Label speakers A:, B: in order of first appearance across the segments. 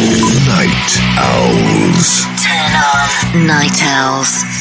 A: Night Owls.
B: Turn off Night Owls.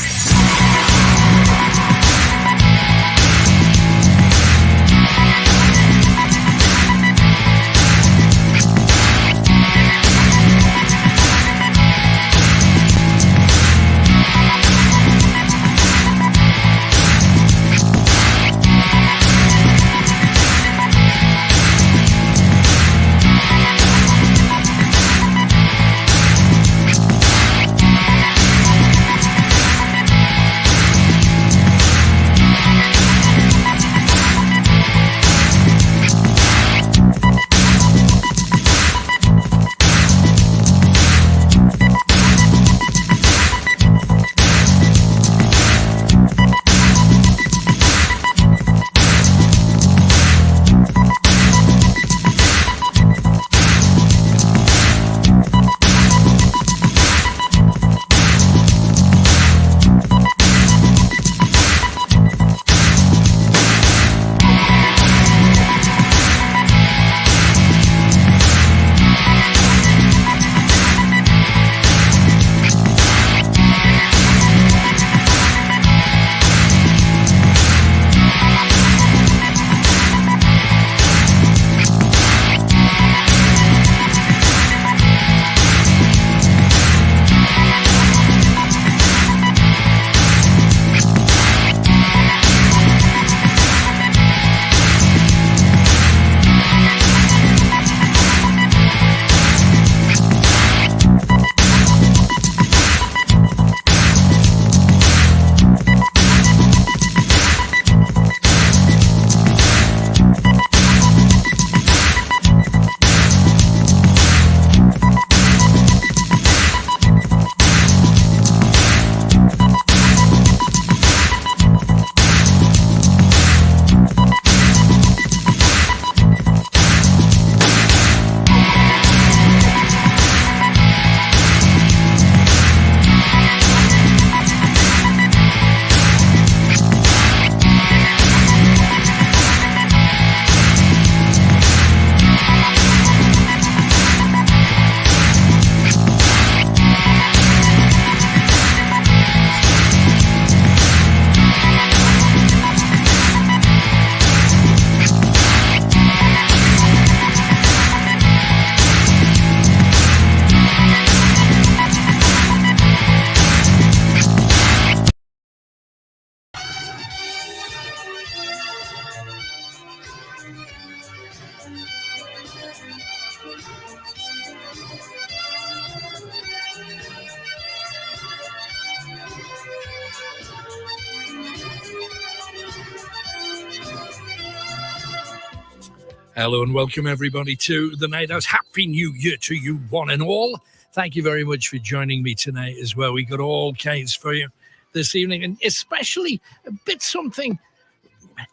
C: Hello and welcome everybody to the Night House. Happy New Year to you one and all. Thank you very much for joining me tonight as well. We got all kinds for you this evening, and especially a bit something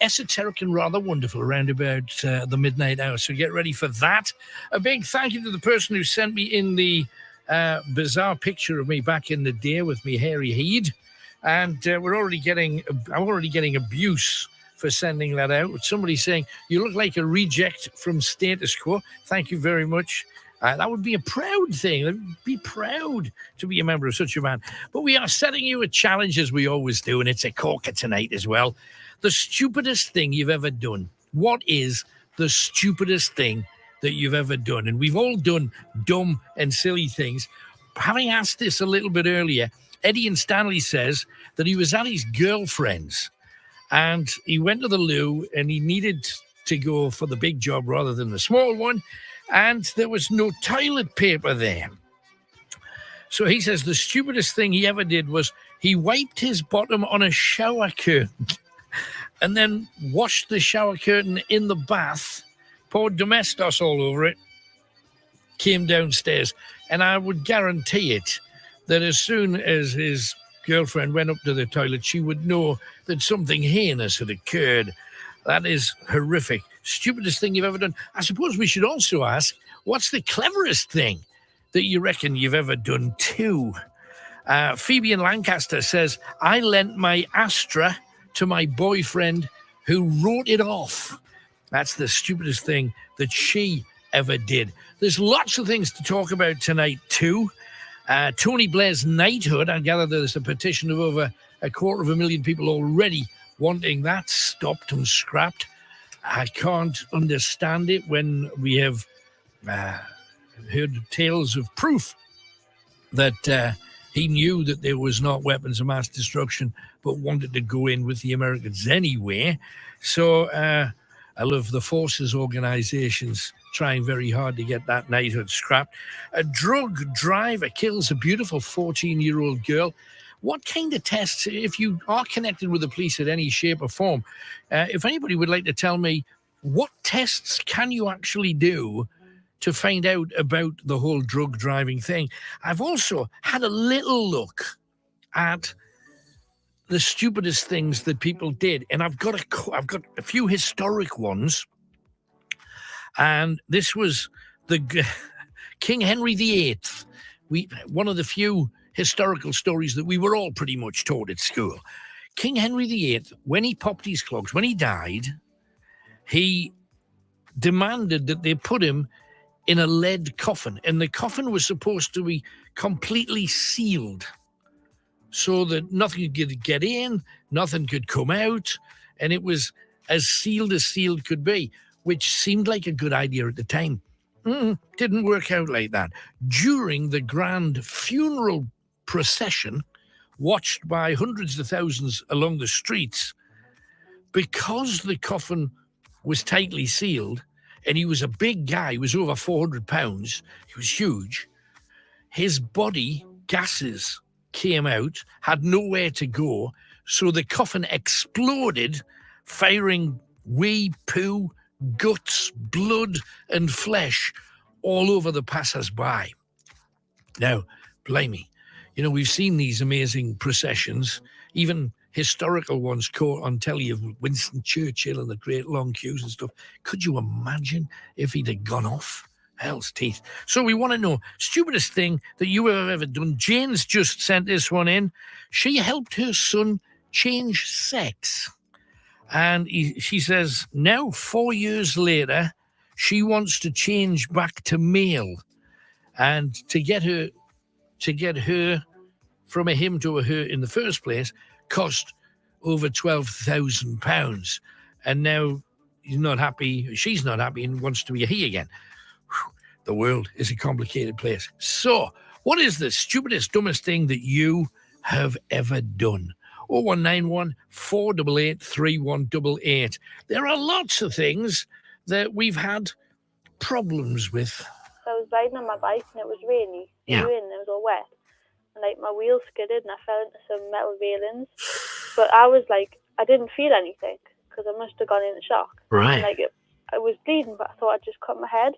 C: esoteric and rather wonderful around about the midnight hour. So get ready for that. A big thank you to the person who sent me in the bizarre picture of me back in the day with me hairy head. And I'm already getting abuse for sending that out. Somebody saying, you look like a reject from status quo. Thank you very much. That would be a proud thing. I'd be proud to be a member of such a band. But we are setting you a challenge as we always do, and it's a corker tonight as well. The stupidest thing you've ever done. What is the stupidest thing that you've ever done? And we've all done dumb and silly things. Having asked this a little bit earlier, Eddie and Stanley says that he was at his girlfriend's and he went to the loo and he needed to go for the big job rather than the small one. And there was no toilet paper there. So he says the stupidest thing he ever did was he wiped his bottom on a shower curtain and then washed the shower curtain in the bath, poured Domestos all over it, came downstairs. And I would guarantee it that as soon as his girlfriend went up to the toilet, she would know that something heinous had occurred. That is horrific. Stupidest thing you've ever done. I suppose we should also ask, what's the cleverest thing that you reckon you've ever done too? Phoebe in Lancaster says, I lent my Astra to my boyfriend who wrote it off. That's the stupidest thing that she ever did. There's lots of things to talk about tonight too. Tony Blair's knighthood. I gather there's a petition of over 250,000 people already wanting that stopped and scrapped. I can't understand it when we have heard tales of proof that he knew that there was not weapons of mass destruction, but wanted to go in with the Americans anyway. So I love the forces organizations trying very hard to get that knighthood scrapped. A drug driver kills a beautiful 14-year-old girl. What kind of tests, if you are connected with the police in any shape or form, if anybody would like to tell me, what tests can you actually do to find out about the whole drug driving thing? I've also had a little look at the stupidest things that people did, and I've got a few historic ones. And this was the King Henry VIII. One of the few historical stories that we were all pretty much taught at school. King Henry VIII, when he popped his clogs, when he died, he demanded that they put him in a lead coffin, and the coffin was supposed to be completely sealed so that nothing could get in, nothing could come out, and it was as sealed could be, which seemed like a good idea at the time. Didn't work out like that. During the grand funeral procession, watched by hundreds of thousands along the streets, because the coffin was tightly sealed, and he was a big guy, he was over 400 pounds, he was huge, his body gases came out, had nowhere to go, so the coffin exploded, firing wee, poo, guts, blood, and flesh all over the passers-by. Now, blimey, we've seen these amazing processions, even historical ones caught on telly of Winston Churchill and the great long queues and stuff. Could you imagine if he'd have gone off? Hell's teeth. So we want to know, stupidest thing that you have ever done. Jane's just sent this one in. She helped her son change sex. And she says, now 4 years later, she wants to change back to male. And to get her from a him to a her in the first place cost over £12,000. And now she's not happy and wants to be a he again. Whew, the world is a complicated place. So, what is the stupidest, dumbest thing that you have ever done? 0191 488 3188. There are lots of things that we've had problems with.
A: So I was riding on my bike and it was rainy.
C: Yeah.
A: It was all wet. And my wheels skidded and I fell into some metal railings. But I was I didn't feel anything because I must have gone into shock.
C: Right.
A: And I was bleeding, but I thought I'd just cut my head.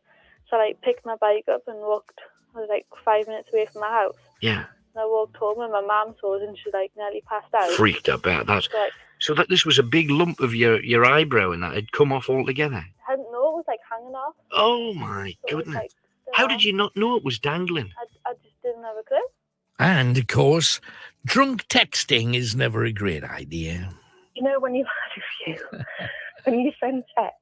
A: So I picked my bike up and walked. I was 5 minutes away from my house.
C: Yeah.
A: And I walked home and my mum saw it and she nearly passed out.
C: Freaked out about that. So that this was a big lump of your eyebrow and that had come off altogether.
A: I didn't know it was hanging off.
C: Oh my goodness. How did you not know it was dangling?
A: I just didn't have a clue.
C: And of course, drunk texting is never a great idea.
D: When you've had a few, when you send text.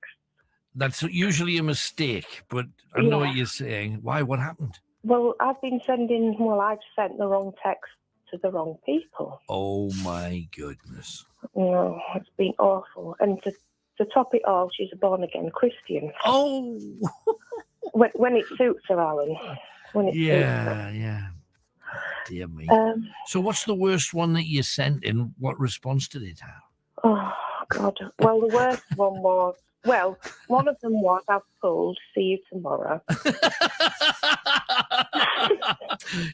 C: That's usually a mistake, but I know what you're saying. Why? What happened?
D: Well, I've sent the wrong text to the wrong people.
C: Oh my goodness.
D: It's been awful. And to top it all, she's a born-again Christian.
C: Oh!
D: when it suits her, Alan. When it suits her.
C: Yeah. Dear me. So what's the worst one that you sent and what response did it have?
D: Oh, God. Well, the worst one was, one of them was, I've pulled, see you tomorrow.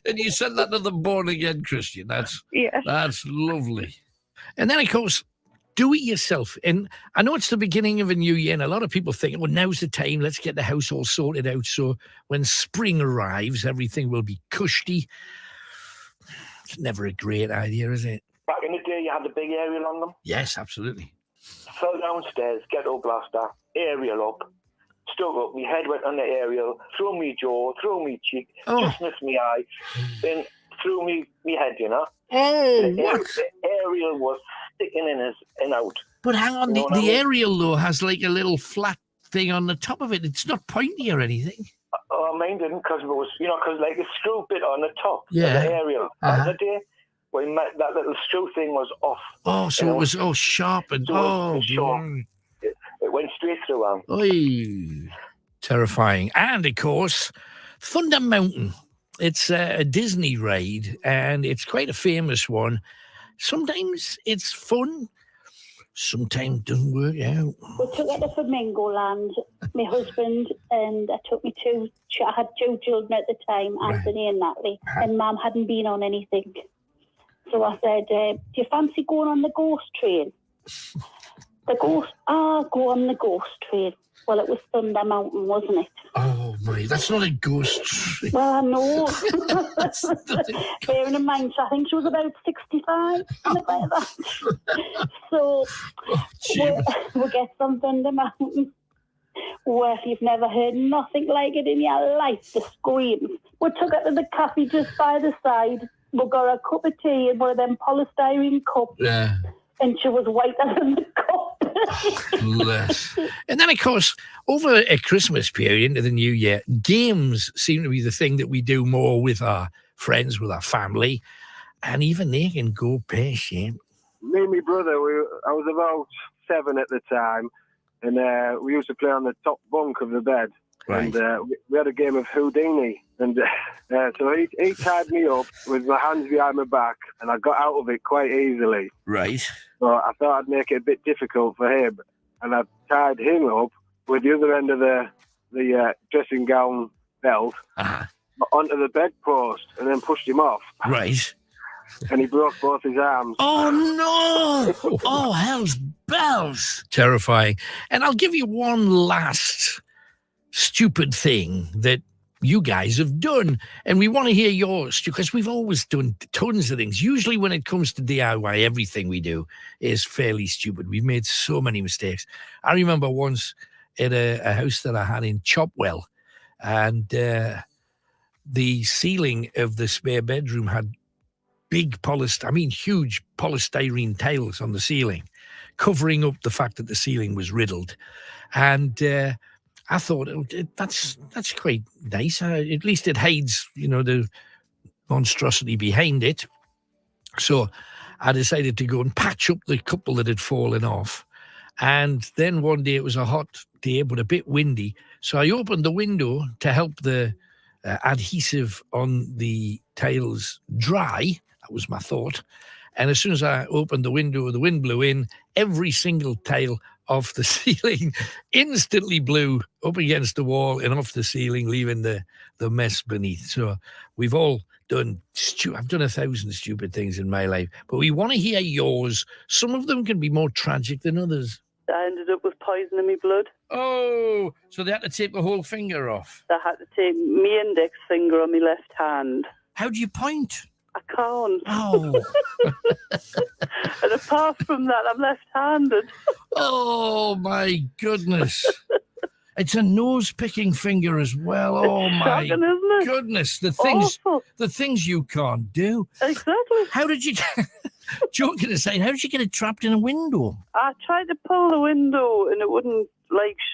C: And you sent that to the born-again Christian. That's lovely. And then, of course, do it yourself. And I know it's the beginning of a new year, and a lot of people think, well, now's the time. Let's get the house all sorted out so when spring arrives, everything will be cushy. It's never a great idea, is it?
E: Back in the day, you had the big aerial on them.
C: Yes, absolutely.
E: Fell downstairs, ghetto blaster, aerial up, stuck up, my head went on the aerial, through me jaw, through me cheek, just missed me eye, then through me head,
C: Oh, what?
E: The aerial was sticking in and out.
C: But hang on, the aerial, though, has a little flat thing on the top of it. It's not pointy or anything.
E: Oh, mine didn't, because it was, because like the screw bit on the top of
C: Yeah.
E: the aerial on the day, when that little screw thing was off.
C: Oh, so it was all sharp and
E: It went straight through him.
C: Oy. Terrifying. And, of course, Thunder Mountain. It's a Disney ride, and it's quite a famous one. Sometimes it's fun. Sometimes it doesn't work out.
F: We took her to Flamingo Land, my husband, and I took me to, I had 2 children at the time, Anthony and Natalie, and Mum hadn't been on anything. So I said, do you fancy going on the ghost train? Go on the ghost train. Well, it was Thunder Mountain, wasn't it?
C: Oh, my, that's not a ghost train.
F: Well, I know. Bearing in mind, I think she was about 65, something like that. So we get on Thunder Mountain, where if you've never heard nothing like it in your life, the screams. We took her to the cafe just by the side. We got a cup of tea in one of them polystyrene cups.
C: Yeah.
F: And she was whiter than the cup.
C: Bless. And then, of course, over a Christmas period into the new year, games seem to be the thing that we do more with our friends, with our family, and even they can go pear-shaped.
G: Me and my brother, I was about 7 at the time, and we used to play on the top bunk of the bed.
C: Right.
G: And we had a game of Houdini. And so he tied me up with my hands behind my back, and I got out of it quite easily.
C: Right.
G: So I thought I'd make it a bit difficult for him, and I tied him up with the other end of the dressing gown belt onto the bedpost, and then pushed him off.
C: Right.
G: And he broke both his arms.
C: Oh, no! Oh, hell's bells! Terrifying. And I'll give you one last stupid thing that you guys have done, and we want to hear yours, because we've always done tons of things. Usually when it comes to DIY, everything we do is fairly stupid. We've made so many mistakes. I remember once at a house that I had in Chopwell, and the ceiling of the spare bedroom had huge polystyrene tiles on the ceiling, covering up the fact that the ceiling was riddled. And I thought that's quite nice. At least it hides, the monstrosity behind it. So I decided to go and patch up the couple that had fallen off. And then one day it was a hot day, but a bit windy. So I opened the window to help the adhesive on the tiles dry. That was my thought. And as soon as I opened the window, the wind blew in. Every single tile off the ceiling instantly blew up against the wall and off the ceiling, leaving the mess beneath. So we've all done, I've done 1,000 stupid things in my life, but we want to hear yours. Some of them can be more tragic than others.
H: I ended up with poison in my blood.
C: Oh, so they had to take the whole finger off.
H: I had to take my index finger on my left hand.
C: How do you point?
H: I can't.
C: Oh.
H: And apart from that, I'm left-handed.
C: Oh, my goodness. It's a nose-picking finger as well. Oh, my
H: shocking, isn't it?
C: goodness.
H: Awful.
C: The things you can't do.
H: Exactly.
C: How did you... Joking aside, how did you get it trapped in a window?
H: I tried to pull the window and it wouldn't,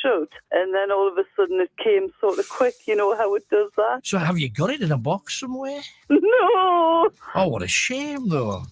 H: shut. And then all of a sudden it came sort of quick. You know how it does that?
C: So have you got it in a box somewhere?
H: No.
C: Oh, what a shame, though.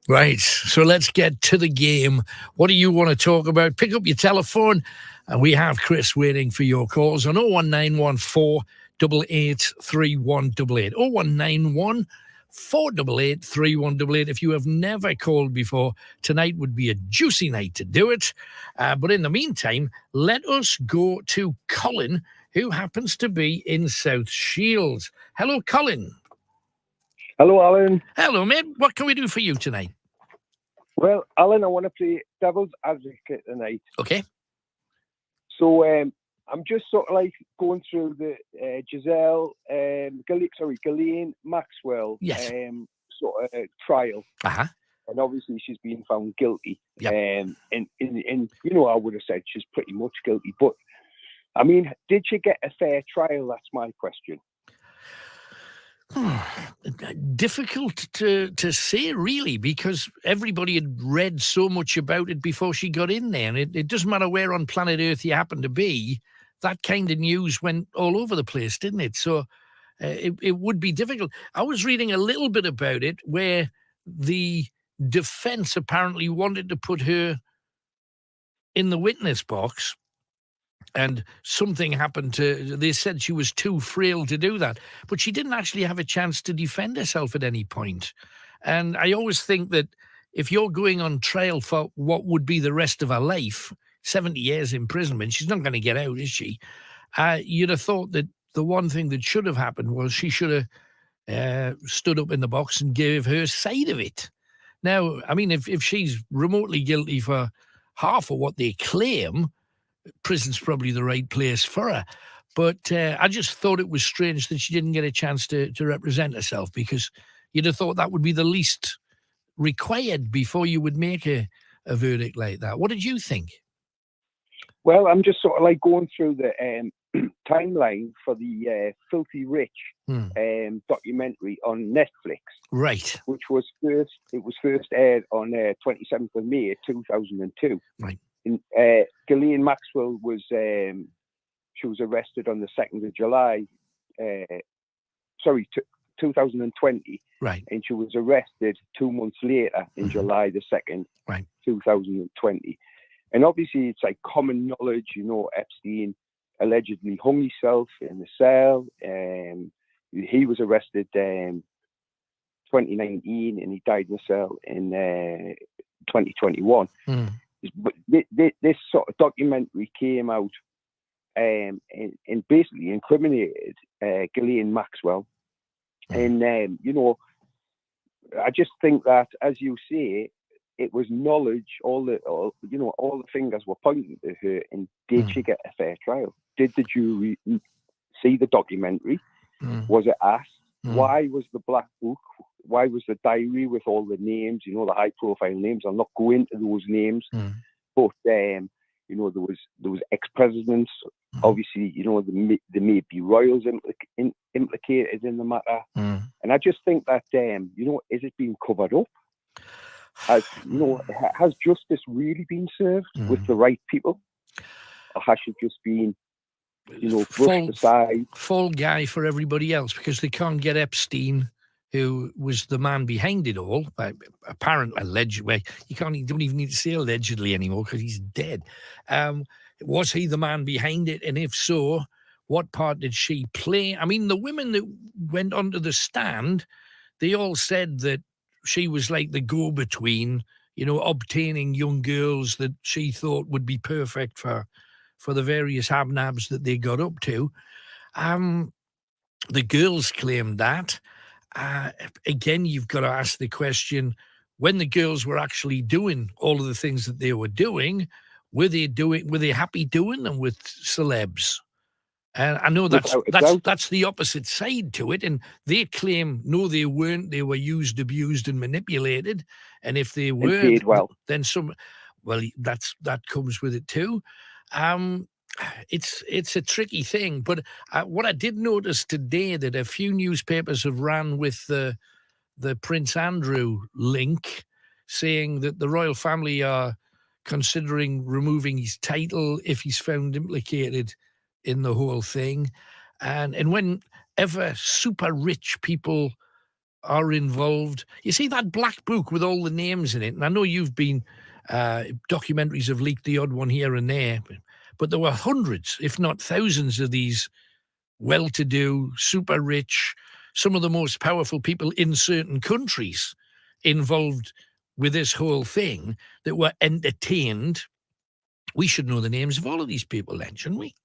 C: Right, so let's get to the game. What do you want to talk about? Pick up your telephone, and we have Chris waiting for your calls on 01914 88 3188. 0191 488 3188. If you have never called before, tonight would be a juicy night to do it. But in the meantime, let us go to Colin, who happens to be in South Shields. Hello, Colin.
G: Hello, Alan.
C: Hello, mate. What can we do for you tonight?
G: Well, Alan, I want to play devil's advocate tonight.
C: Okay.
G: So I'm just sort of going through the Ghislaine Maxwell sort of trial.
C: Uh-huh.
G: And obviously she's been found guilty.
C: Yep.
G: And I would have said she's pretty much guilty. But, I mean, did she get a fair trial? That's my question.
C: Difficult to say, really, because everybody had read so much about it before she got in there. And it doesn't matter where on planet Earth you happen to be, that kind of news went all over the place, didn't it? So it would be difficult. I was reading a little bit about it where the defense apparently wanted to put her in the witness box, and something happened they said she was too frail to do that, but she didn't actually have a chance to defend herself at any point. And I always think that if you're going on trial for what would be the rest of her life, 70 years imprisonment, she's not going to get out, is she? You'd have thought that the one thing that should have happened was she should have stood up in the box and gave her side of it. Now, I mean, if she's remotely guilty for half of what they claim, prison's probably the right place for her. But I just thought it was strange that she didn't get a chance to represent herself, because you'd have thought that would be the least required before you would make a verdict like that. What did you think?
I: Well, I'm just sort of like going through the timeline for the Filthy Rich documentary on Netflix.
C: Right.
I: Which was first aired on 27th of May 2002.
C: Right.
I: And, Ghislaine Maxwell was she was arrested on the 2nd of July. 2020.
C: Right.
I: And she was arrested 2 months later in July the 2nd,
C: right,
I: 2020. And obviously it's like common knowledge, Epstein allegedly hung himself in the cell. He was arrested 2019 and he died in the cell in 2021. But this sort of documentary came out and basically incriminated Ghislaine Maxwell. And, I just think that, as you say, it was knowledge, all the fingers were pointing to her, and did she get a fair trial? Did the jury see the documentary? Was it asked? Why was the black book? Why was the diary with all the names, the high profile names? I'll not go into those names, but, there was ex-presidents, obviously, there may be royals implicated in the matter. And I just think that, is it being covered up? Has justice really been served with the right people? Or has it just been, brushed aside?
C: Fall guy for everybody else, because they can't get Epstein, who was the man behind it all, apparently, allegedly. You don't even need to say allegedly anymore, because he's dead. Was he the man behind it? And if so, what part did she play? I mean, the women that went onto the stand, they all said that she was like the go-between, obtaining young girls that she thought would be perfect for the various habnabs that they got up to. The girls claimed that. Again, you've got to ask the question, when the girls were actually doing all of the things that they were doing, were they happy doing them with celebs? And I know that's the opposite side to it, and they claim no, they weren't. They were used, abused, and manipulated. And if they weren't, then that comes with it too. It's a tricky thing, but what I did notice today, that a few newspapers have ran with the Prince Andrew link, saying that the royal family are considering removing his title if he's found implicated in the whole thing. And whenever super rich people are involved, you see that black book with all the names in it, and I know you've been, documentaries have leaked the odd one here and there, but there were hundreds, if not thousands, of these well-to-do, super rich, some of the most powerful people in certain countries involved with this whole thing that were entertained. We should know the names of all of these people then, shouldn't we?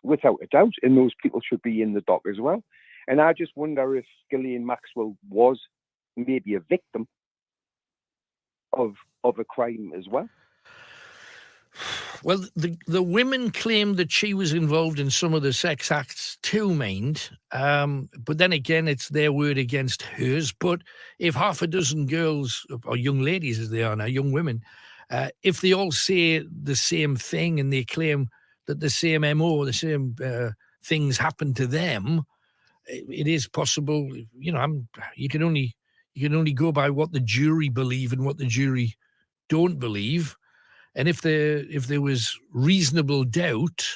I: Without a doubt, and those people should be in the dock as well. And I just wonder if Ghislaine Maxwell was maybe a victim of a crime as well.
C: Well, the women claimed that she was involved in some of the sex acts too, mind. But then again, it's their word against hers. But if half a dozen girls, or young ladies as they are now, young women, if they all say the same thing and they claim that the same MO, the same things happen to them, it is possible. You can only go by what the jury believe and what the jury don't believe. And if there was reasonable doubt,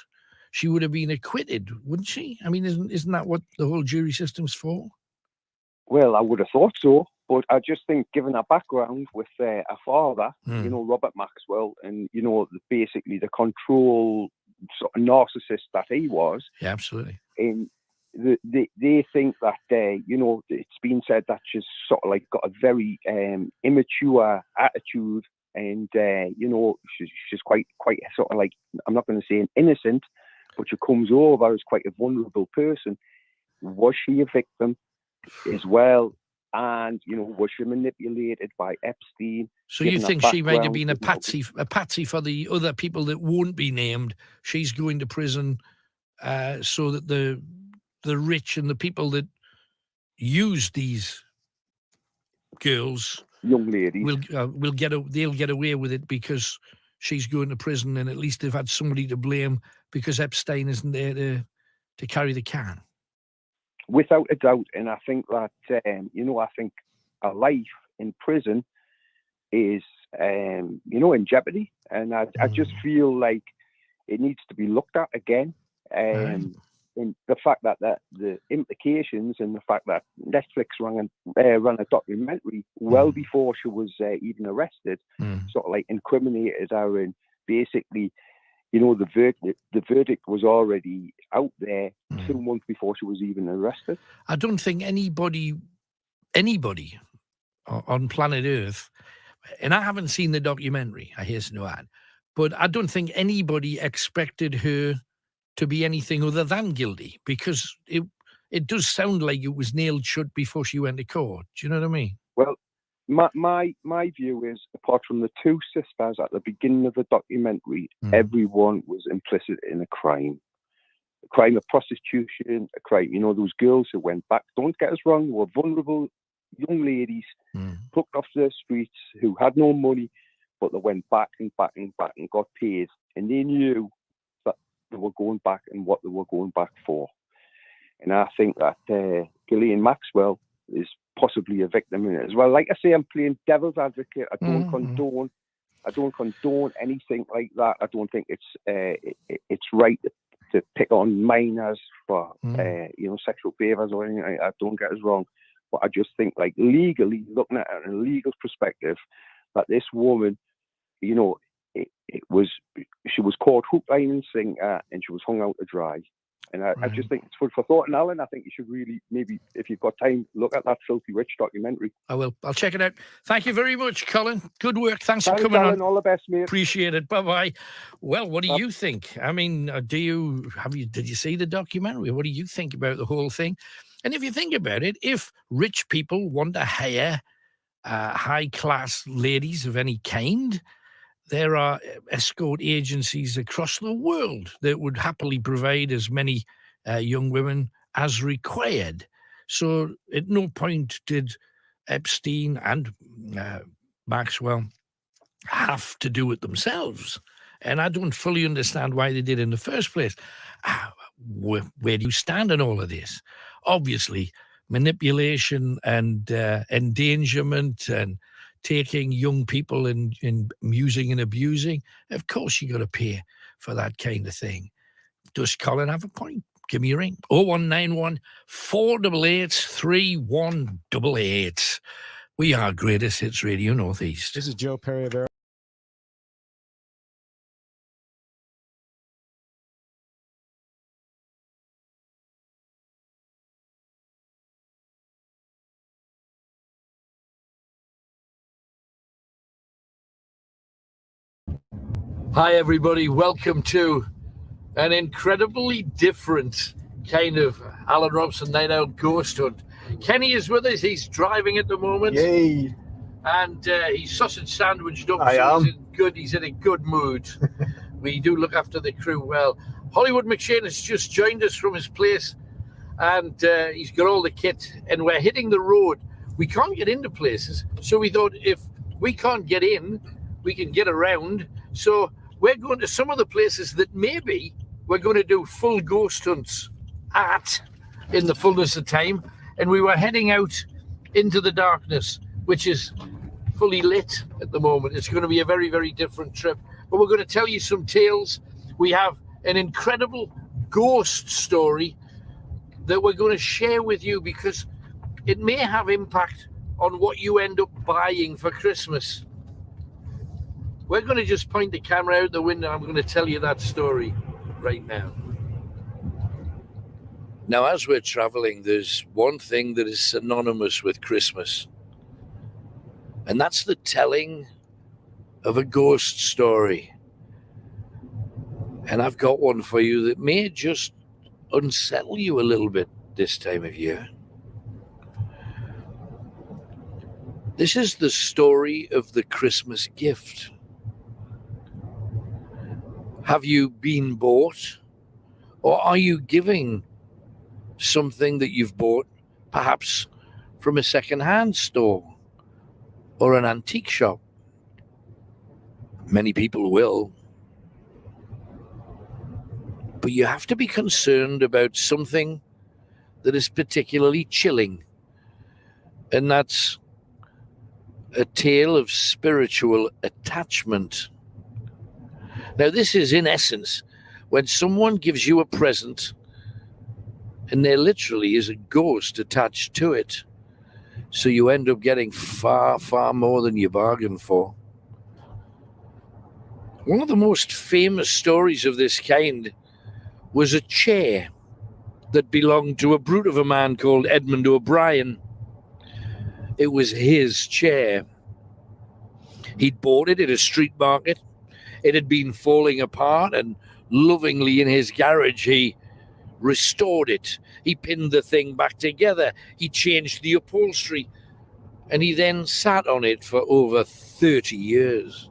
C: she would have been acquitted, wouldn't she? I mean, isn't that what the whole jury system's for?
I: Well, I would have thought so, but I just think, given her background with her father, Robert Maxwell, and basically the control sort of narcissist that he was.
C: Yeah, absolutely.
I: And they think that it's been said that she's sort of like got a very immature attitude, and she's quite sort of like, I'm not going to say an innocent, but she comes over as quite a vulnerable person. Was she a victim as well? And was she manipulated by Epstein?
C: So you think she might have been a patsy for the other people that won't be named? She's going to prison so that the rich and the people that use these girls,
I: young ladies,
C: they'll get away with it because she's going to prison, and at least they've had somebody to blame because Epstein isn't there to carry the can.
I: Without a doubt, and I think that I think a life in prison is in jeopardy, and I just feel like it needs to be looked at again. And the fact that the implications, and the fact that Netflix ran a documentary well before she was even arrested, sort of like incriminated her, and basically, the verdict was already out there 2 months before she was even arrested.
C: I don't think anybody on planet Earth, and I haven't seen the documentary, I hasten to add, but I don't think anybody expected her to be anything other than guilty, because it does sound like it was nailed shut before she went to court. Do you know what I mean?
I: Well, my view is, apart from the two sisters at the beginning of the documentary, everyone was implicit in a crime of prostitution, a crime. Those girls who went back, don't get us wrong, were vulnerable young ladies plucked off the streets who had no money, but they went back and back and back and got paid, and they knew that they were going back and what they were going back for. And I think that Ghislaine Maxwell is possibly a victim in it as well. Like I say, I'm playing devil's advocate. I don't condone anything like that. I don't think it's right to pick on minors for sexual favors or anything like that. Don't get us wrong, but I just think, like, legally, looking at it in a legal perspective, that this woman, she was caught hook, line and sinker, and she was hung out to dry. And I just think it's food for thought. And Alan, I think you should really, maybe, if you've got time, look at that Filthy Rich documentary.
C: I will. I'll check it out. Thank you very much, Colin. Good work. Thanks for coming
I: Alan,
C: on.
I: All the best, mate.
C: Appreciate it. Bye-bye. Well, what do you think? I mean, did you see the documentary? What do you think about the whole thing? And if you think about it, if rich people want to hire high-class ladies of any kind, there are escort agencies across the world that would happily provide as many young women as required. So at no point did Epstein and Maxwell have to do it themselves. And I don't fully understand why they did in the first place. Where do you stand in all of this? Obviously, manipulation and endangerment and taking young people and using and abusing. Of course, you got to pay for that kind of thing. Does Colin have a point? Give me a ring. 0191 488 3188. We are Greatest Hits Radio Northeast.
J: This is Joe Perry.
C: Hi, everybody. Welcome to an incredibly different kind of Alan Robson Night Out Ghost Hunt. Kenny is with us. He's driving at the moment.
J: Yay.
C: And he's sausage sandwiched up.
J: I am.
C: He's in a good mood. We do look after the crew well. Hollywood McShane has just joined us from his place, and he's got all the kit, and we're hitting the road. We can't get into places, so we thought if we can't get in, we can get around. So we're going to some of the places that maybe we're going to do full ghost hunts at in the fullness of time. And we were heading out into the darkness, which is fully lit at the moment. It's going to be a very, very different trip. But we're going to tell you some tales. We have an incredible ghost story that we're going to share with you because it may have impact on what you end up buying for Christmas. We're going to just point the camera out the window. I'm going to tell you that story right now. Now, as we're traveling, there's one thing that is synonymous with Christmas, and that's the telling of a ghost story. And I've got one for you that may just unsettle you a little bit this time of year. This is the story of the Christmas gift. Have you been bought, or are you giving something that you've bought, perhaps from a second-hand store or an antique shop? Many people will. But you have to be concerned about something that is particularly chilling, and that's a tale of spiritual attachment. Now, this is, in essence, when someone gives you a present and there literally is a ghost attached to it. So you end up getting far, far more than you bargained for. One of the most famous stories of this kind was a chair that belonged to a brute of a man called Edmund O'Brien. It was his chair. He'd bought it at a street market. It had been falling apart, and lovingly in his garage he restored it. He pinned the thing back together. He changed the upholstery, and he then sat on it for over 30 years.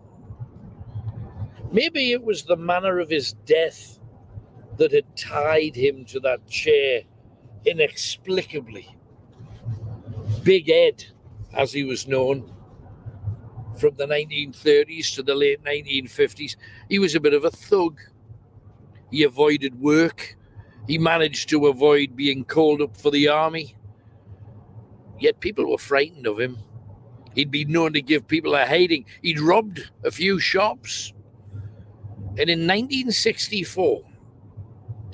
C: Maybe it was the manner of his death that had tied him to that chair inexplicably. Big Ed, as he was known, from the 1930s to the late 1950s, he was a bit of a thug. He avoided work. He managed to avoid being called up for the army. Yet people were frightened of him. He'd been known to give people a hiding. He'd robbed a few shops. And in 1964,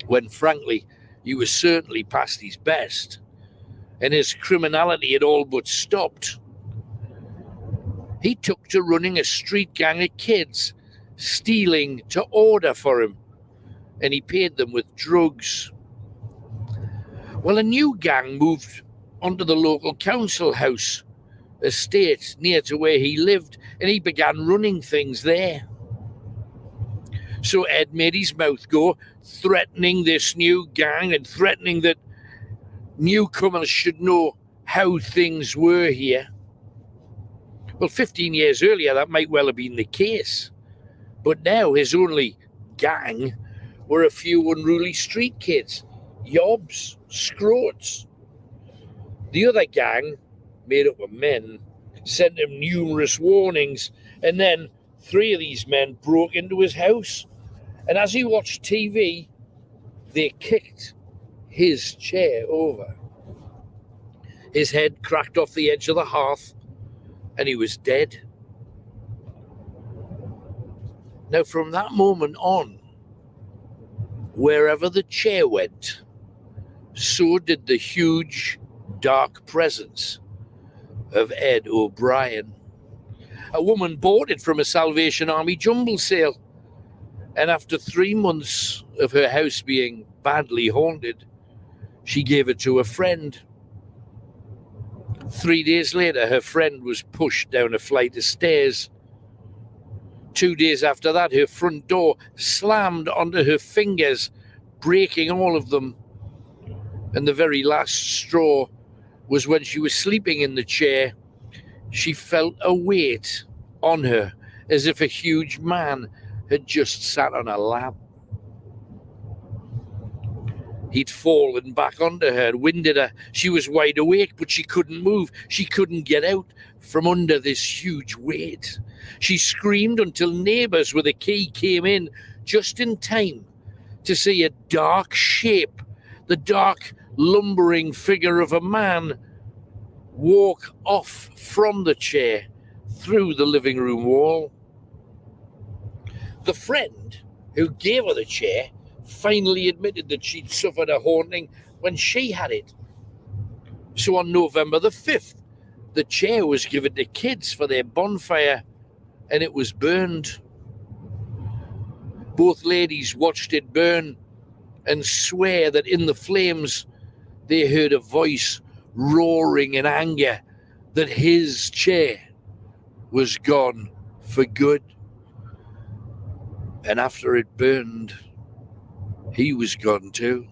C: when frankly he was certainly past his best and his criminality had all but stopped, he took to running a street gang of kids, stealing to order for him, and he paid them with drugs. Well, a new gang moved onto the local council house estate near to where he lived, and he began running things there. So Ed made his mouth go, threatening this new gang and threatening that newcomers should know how things were here. Well, 15 years earlier, that might well have been the case. But now his only gang were a few unruly street kids, yobs, scroats. The other gang, made up of men, sent him numerous warnings, and then 3 of these men broke into his house. And as he watched TV, they kicked his chair over. His head cracked off the edge of the hearth, and he was dead. Now, from that moment on, wherever the chair went, so did the huge, dark presence of Ed O'Brien. A woman bought it from a Salvation Army jumble sale, and after 3 months of her house being badly haunted, she gave it to a friend. 3 days later, her friend was pushed down a flight of stairs. 2 days after that, her front door slammed onto her fingers, breaking all of them. And the very last straw was when she was sleeping in the chair. She felt a weight on her, as if a huge man had just sat on her lap. He'd fallen back onto her and winded her. She was wide awake, but she couldn't move. She couldn't get out from under this huge weight. She screamed until neighbours with a key came in just in time to see a dark shape, the dark, lumbering figure of a man, walk off from the chair through the living room wall. The friend who gave her the chair finally admitted that she'd suffered a haunting when she had it. So on November the 5th, the chair was given to kids for their bonfire and it was burned. Both ladies watched it burn and swear that in the flames they heard a voice roaring in anger that his chair was gone for good. And after it burned, he was gone too.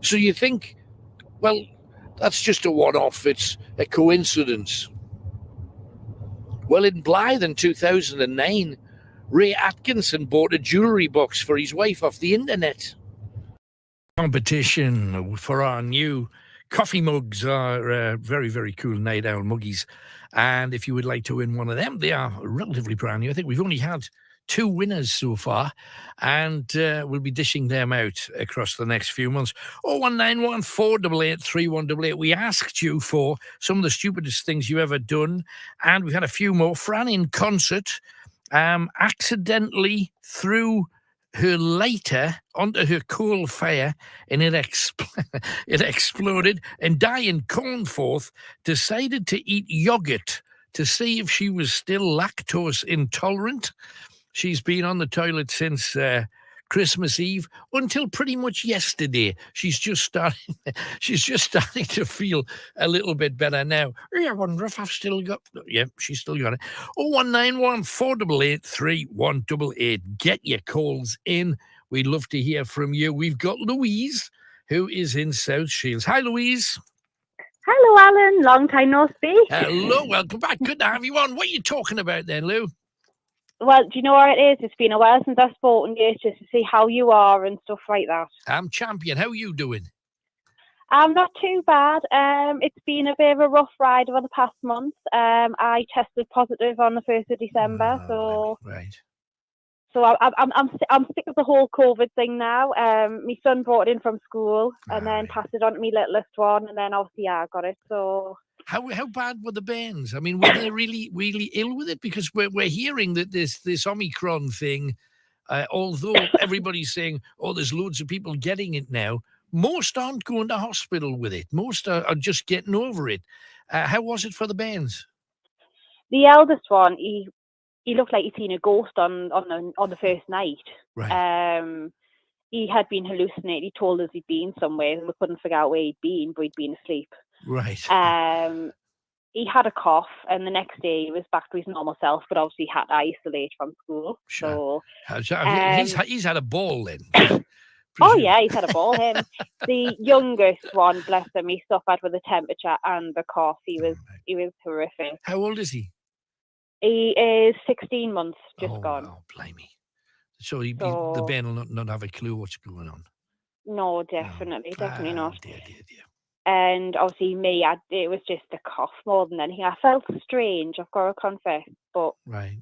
C: So you think, well, that's just a one-off, it's a coincidence. Well, in Blythe in 2009, Ray Atkinson bought a jewellery box for his wife off the internet. Competition for our new coffee mugs are very, very cool Night Owl muggies. And if you would like to win one of them, they are relatively brand new. I think we've only had 2 winners so far, and we'll be dishing them out across the next few months. 0191 488 3188. We asked you for some of the stupidest things you ever done, and we've had a few more. Fran in concert accidentally threw her lighter onto her coal fire and it exploded, and Diane Cornforth decided to eat yogurt to see if she was still lactose intolerant. She's been on the toilet since Christmas Eve until pretty much yesterday. She's just starting to feel a little bit better now. I wonder if I've still got... Yeah, she's still got it. 0191 488 3188. Get your calls in. We'd love to hear from you. We've got Louise, who is in South Shields. Hi, Louise.
J: Hello, Alan. Long time no speak.
C: Hello, welcome back. Good to have you on. What are you talking about then, Lou?
J: Well, do you know what it is? It's been a while since I've spoken to you, just to see how you are and stuff like that.
C: I'm champion. How are you doing?
J: I'm not too bad. It's been a bit of a rough ride over the past month. I tested positive on the 1st of December,
C: Right.
J: So I'm sick of the whole COVID thing now. My son brought it in from school and then passed it on to my littlest one, and then obviously I got it. So.
C: How bad were the bairns? I mean, were they really, really ill with it? Because we're hearing that this Omicron thing, although everybody's saying, oh, there's loads of people getting it now, most aren't going to hospital with it. Most are just getting over it. How was it for the bairns?
J: The eldest one, he looked like he'd seen a ghost on the first night.
C: Right.
J: He had been hallucinating. He told us he'd been somewhere and we couldn't figure out where he'd been, but he'd been asleep.
C: Right.
J: He had a cough, and the next day he was back to his normal self, but obviously had to isolate from school.
C: Sure. So he's had a ball then.
J: Oh yeah, he's had a ball. Him, the youngest one, bless him, he suffered with the temperature and the cough. He was horrific.
C: How old is he?
J: He is 16 months, just gone.
C: Oh, blimey! So the bairn will not have a clue what's going on.
J: No, definitely not.
C: Dear.
J: And obviously me, it was just a cough more than anything. I felt strange, I've got to confess, but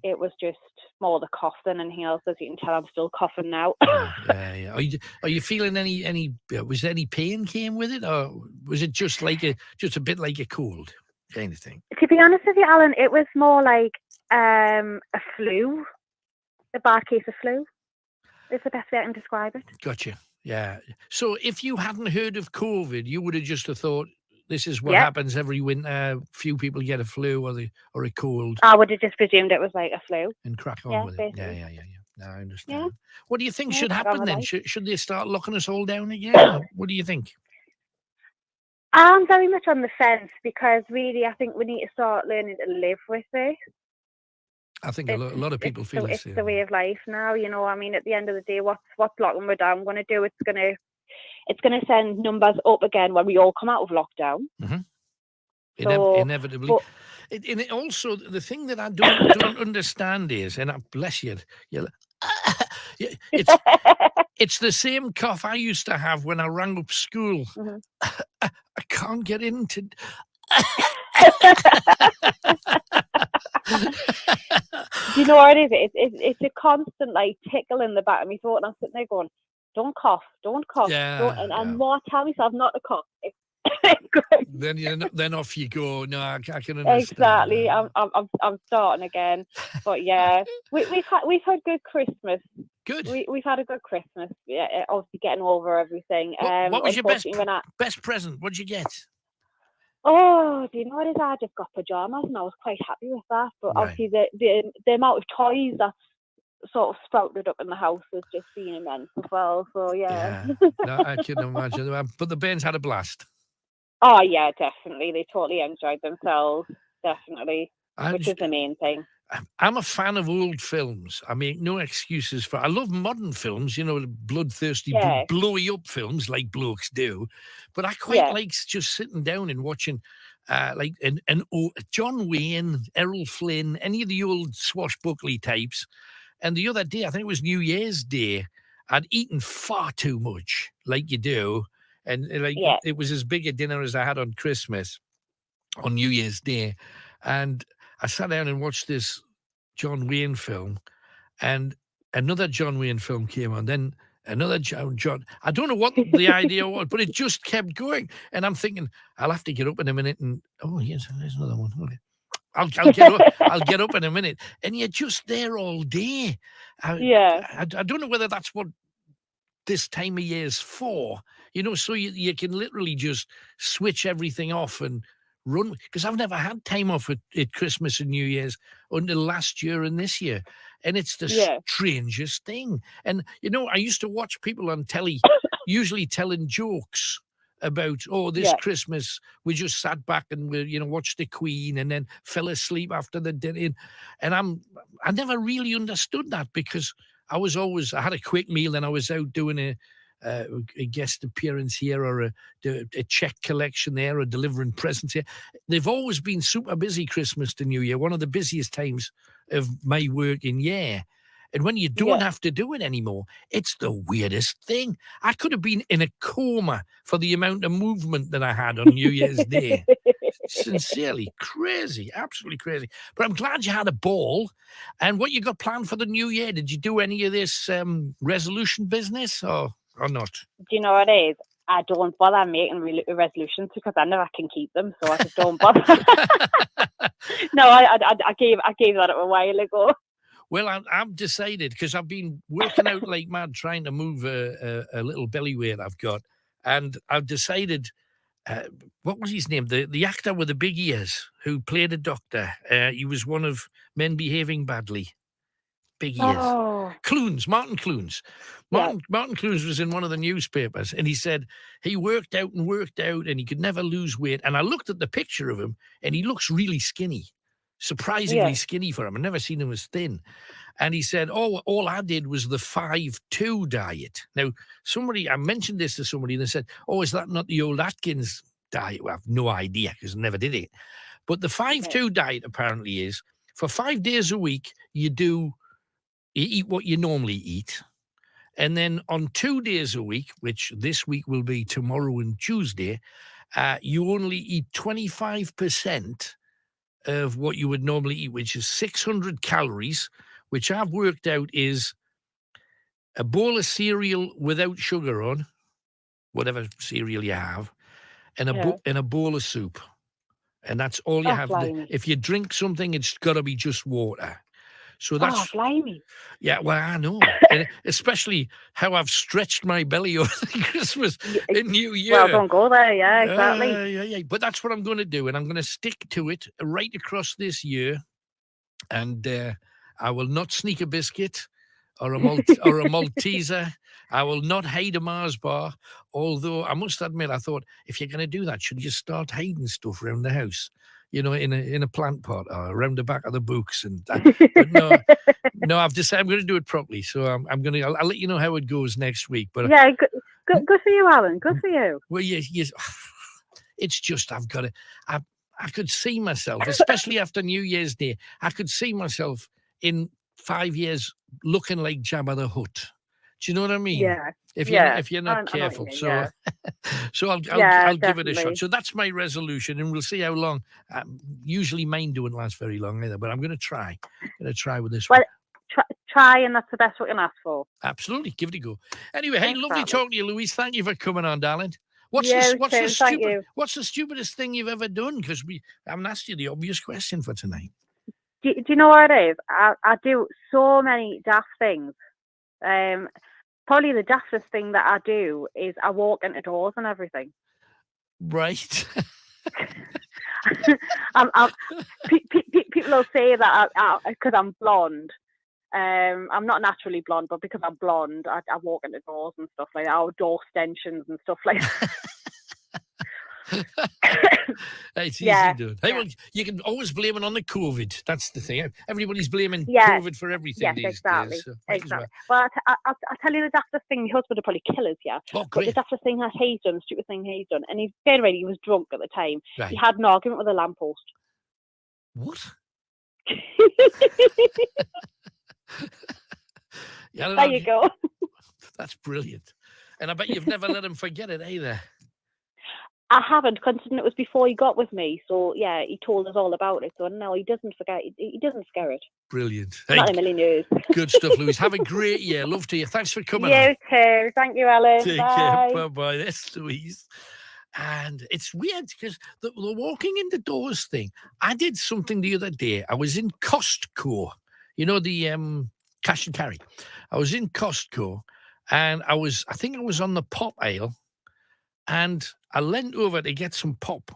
J: It was just more the cough than anything else. As you can tell, I'm still coughing now.
C: Yeah. Are you feeling any? Was there any pain came with it, or was it just a bit like a cold kind of thing?
J: To be honest with you, Alan, it was more like a flu, a bad case of flu. It's the best way I can describe it.
C: Gotcha. Yeah. So if you hadn't heard of COVID, you would have just thought this is what happens every winter. Few people get a flu or a cold.
J: I would have just presumed it was like a flu.
C: And crack on with it. Yeah. No, I understand. Yeah. What do you think should happen then? Should they start locking us all down again? What do you think?
J: I'm very much on the fence because really I think we need to start learning to live with it.
C: I think a lot of people feel
J: it's the way of life now. You know, I mean, at the end of the day, what's locking me down going to do? It's going to send numbers up again when we all come out of lockdown.
C: Mm-hmm. Inevitably. And also, the thing that I don't understand is, and bless you, it's the same cough I used to have when I rang up school.
J: Mm-hmm.
C: I can't get into.
J: Do you know what it is? It's a constant tickle in the back of my throat, and I'm sitting there going, "Don't cough, don't cough."
C: Yeah,
J: and more tell myself not to cough.
C: Then off you go. No, I can understand.
J: Exactly. I'm starting again, but yeah, we've had good Christmas
C: Good.
J: We've had a good Christmas. Yeah, obviously getting over everything.
C: What was your best
J: unfortunately,
C: best present? What'd you get?
J: Oh, do you know what it is? I just got pajamas, and I was quite happy with that. But
C: Right.
J: obviously, the amount of toys that's sort of sprouted up in the house has just been immense as well. So yeah.
C: No, I can imagine. But the Bairns had a blast.
J: Oh yeah, definitely. They totally enjoyed themselves. Definitely, which is the main thing.
C: I'm a fan of old films. I make no excuses for. I love modern films, you know, the bloodthirsty, blowy up films like blokes do. But I quite like just sitting down and watching, like John Wayne, Errol Flynn, any of the old swashbuckly types. And the other day, I think it was New Year's Day, I'd eaten far too much, like you do, and it was as big a dinner as I had on Christmas, on New Year's Day, and I sat down and watched this John Wayne film, and another John Wayne film came on, then another John. I don't know what the idea was, but it just kept going. And I'm thinking, I'll have to get up in a minute. And oh yes, there's another one. Okay. I'll get up. I'll get up in a minute. And you're just there all day. I don't know whether that's what this time of year is for, you know, so you can literally just switch everything off and run, because I've never had time off at Christmas and New Year's until last year and this year, and it's the strangest thing. And you know, I used to watch people on telly usually telling jokes about, this Christmas we just sat back and we watched the Queen and then fell asleep after the dinner, and I never really understood that, because I had a quick meal and I was out doing a guest appearance here, or a check collection there, or delivering presents here. They've always been super busy, Christmas to New Year, one of the busiest times of my working year. And when you don't have to do it anymore, it's the weirdest thing. I could have been in a coma for the amount of movement that I had on New Year's Day. Sincerely, crazy, absolutely crazy. But I'm glad you had a ball. And what you got planned for the new year? Did you do any of this resolution business or not?
J: Do you know what it is? I don't bother making resolutions because I never can keep them, so I just don't bother. No, I gave that up a while ago.
C: Well, I've decided, because I've been working out like mad trying to move a little belly weight I've got, and I've decided, what was his name? The actor with the big ears who played a doctor. He was one of Men Behaving Badly. Big ears. Clunes, Martin Clunes. Martin Clunes was in one of the newspapers, and he said he worked out and he could never lose weight. And I looked at the picture of him, and he looks really skinny. Surprisingly skinny for him. I've never seen him as thin. And he said, all I did was the 5-2 diet. Now, I mentioned this to somebody, and they said, is that not the old Atkins diet? Well, I have no idea, because I never did it. But the 5-2 diet apparently is, for 5 days a week, you eat what you normally eat. And then on 2 days a week, which this week will be tomorrow and Tuesday, you only eat 25% of what you would normally eat, which is 600 calories, which I've worked out is a bowl of cereal without sugar on, whatever cereal you have, and a bowl of soup. And that's all you have. If you drink something, it's got to be just water. So that's
J: blimey.
C: Yeah, well, I know. And especially how I've stretched my belly over Christmas and New Year.
J: Well, don't go there, exactly.
C: Yeah. But that's what I'm going to do, and I'm going to stick to it right across this year. And I will not sneak a biscuit or a Malteser. I will not hide a Mars bar. Although I must admit, I thought, if you're going to do that, should you just start hiding stuff around the house? You know, in a plant pot or around the back of the books, but no, I've decided I'm going to do it properly. So I'll let you know how it goes next week. But
J: yeah, good for you, Alan. Good for you.
C: Well, yes. It's just I could see myself, especially after New Year's Day. I could see myself in 5 years looking like Jabba the Hutt. Do you know what I mean?
J: Yeah.
C: If you're not careful, so I'll give it a shot. So that's my resolution, and we'll see how long. Usually mine don't last very long either, but I'm going to try. With this one.
J: Try, and that's the best we can ask for.
C: Absolutely, give it a go. Anyway, hey, lovely talking to you, Louise. Thank you for coming on, darling. What's the stupidest thing you've ever done? Because I haven't asked you the obvious question for tonight.
J: Do you know what it is? I do so many daft things. Probably the daftest thing that I do is I walk into doors and everything.
C: Right.
J: People will say that because I'm blonde. I'm not naturally blonde, but because I'm blonde, I walk into doors and stuff like that, or door extensions and stuff like that.
C: It's easy, dude. Hey, well, you can always blame it on the COVID. That's the thing. Everybody's blaming COVID for everything these days. So
J: Exactly. Well, I'll tell you the daftest thing. My husband would probably kill us, yeah.
C: Oh,
J: great. But the daftest thing that he's done, the stupid thing he's done, and he's dead ready. He was drunk at the time.
C: Right.
J: He had an argument with a lamppost.
C: What?
J: There you go.
C: That's brilliant. And I bet you've never let him forget it either.
J: I haven't, considering it was before he got with me. So, yeah, he told us all about it. So, no, he doesn't forget. He doesn't scare it.
C: Brilliant.
J: Not in a million years.
C: Good stuff, Louise. Have a great year. Love to you. Thanks for coming on.
J: You too. Thank you, Ellen.
C: Take
J: Bye.
C: care. Bye-bye. That's Louise. And it's weird because the walking in the doors thing, I did something the other day. I was in Costco. You know, the cash and carry. I was in Costco and I think I was on the pop aisle. And I leant over to get some pop,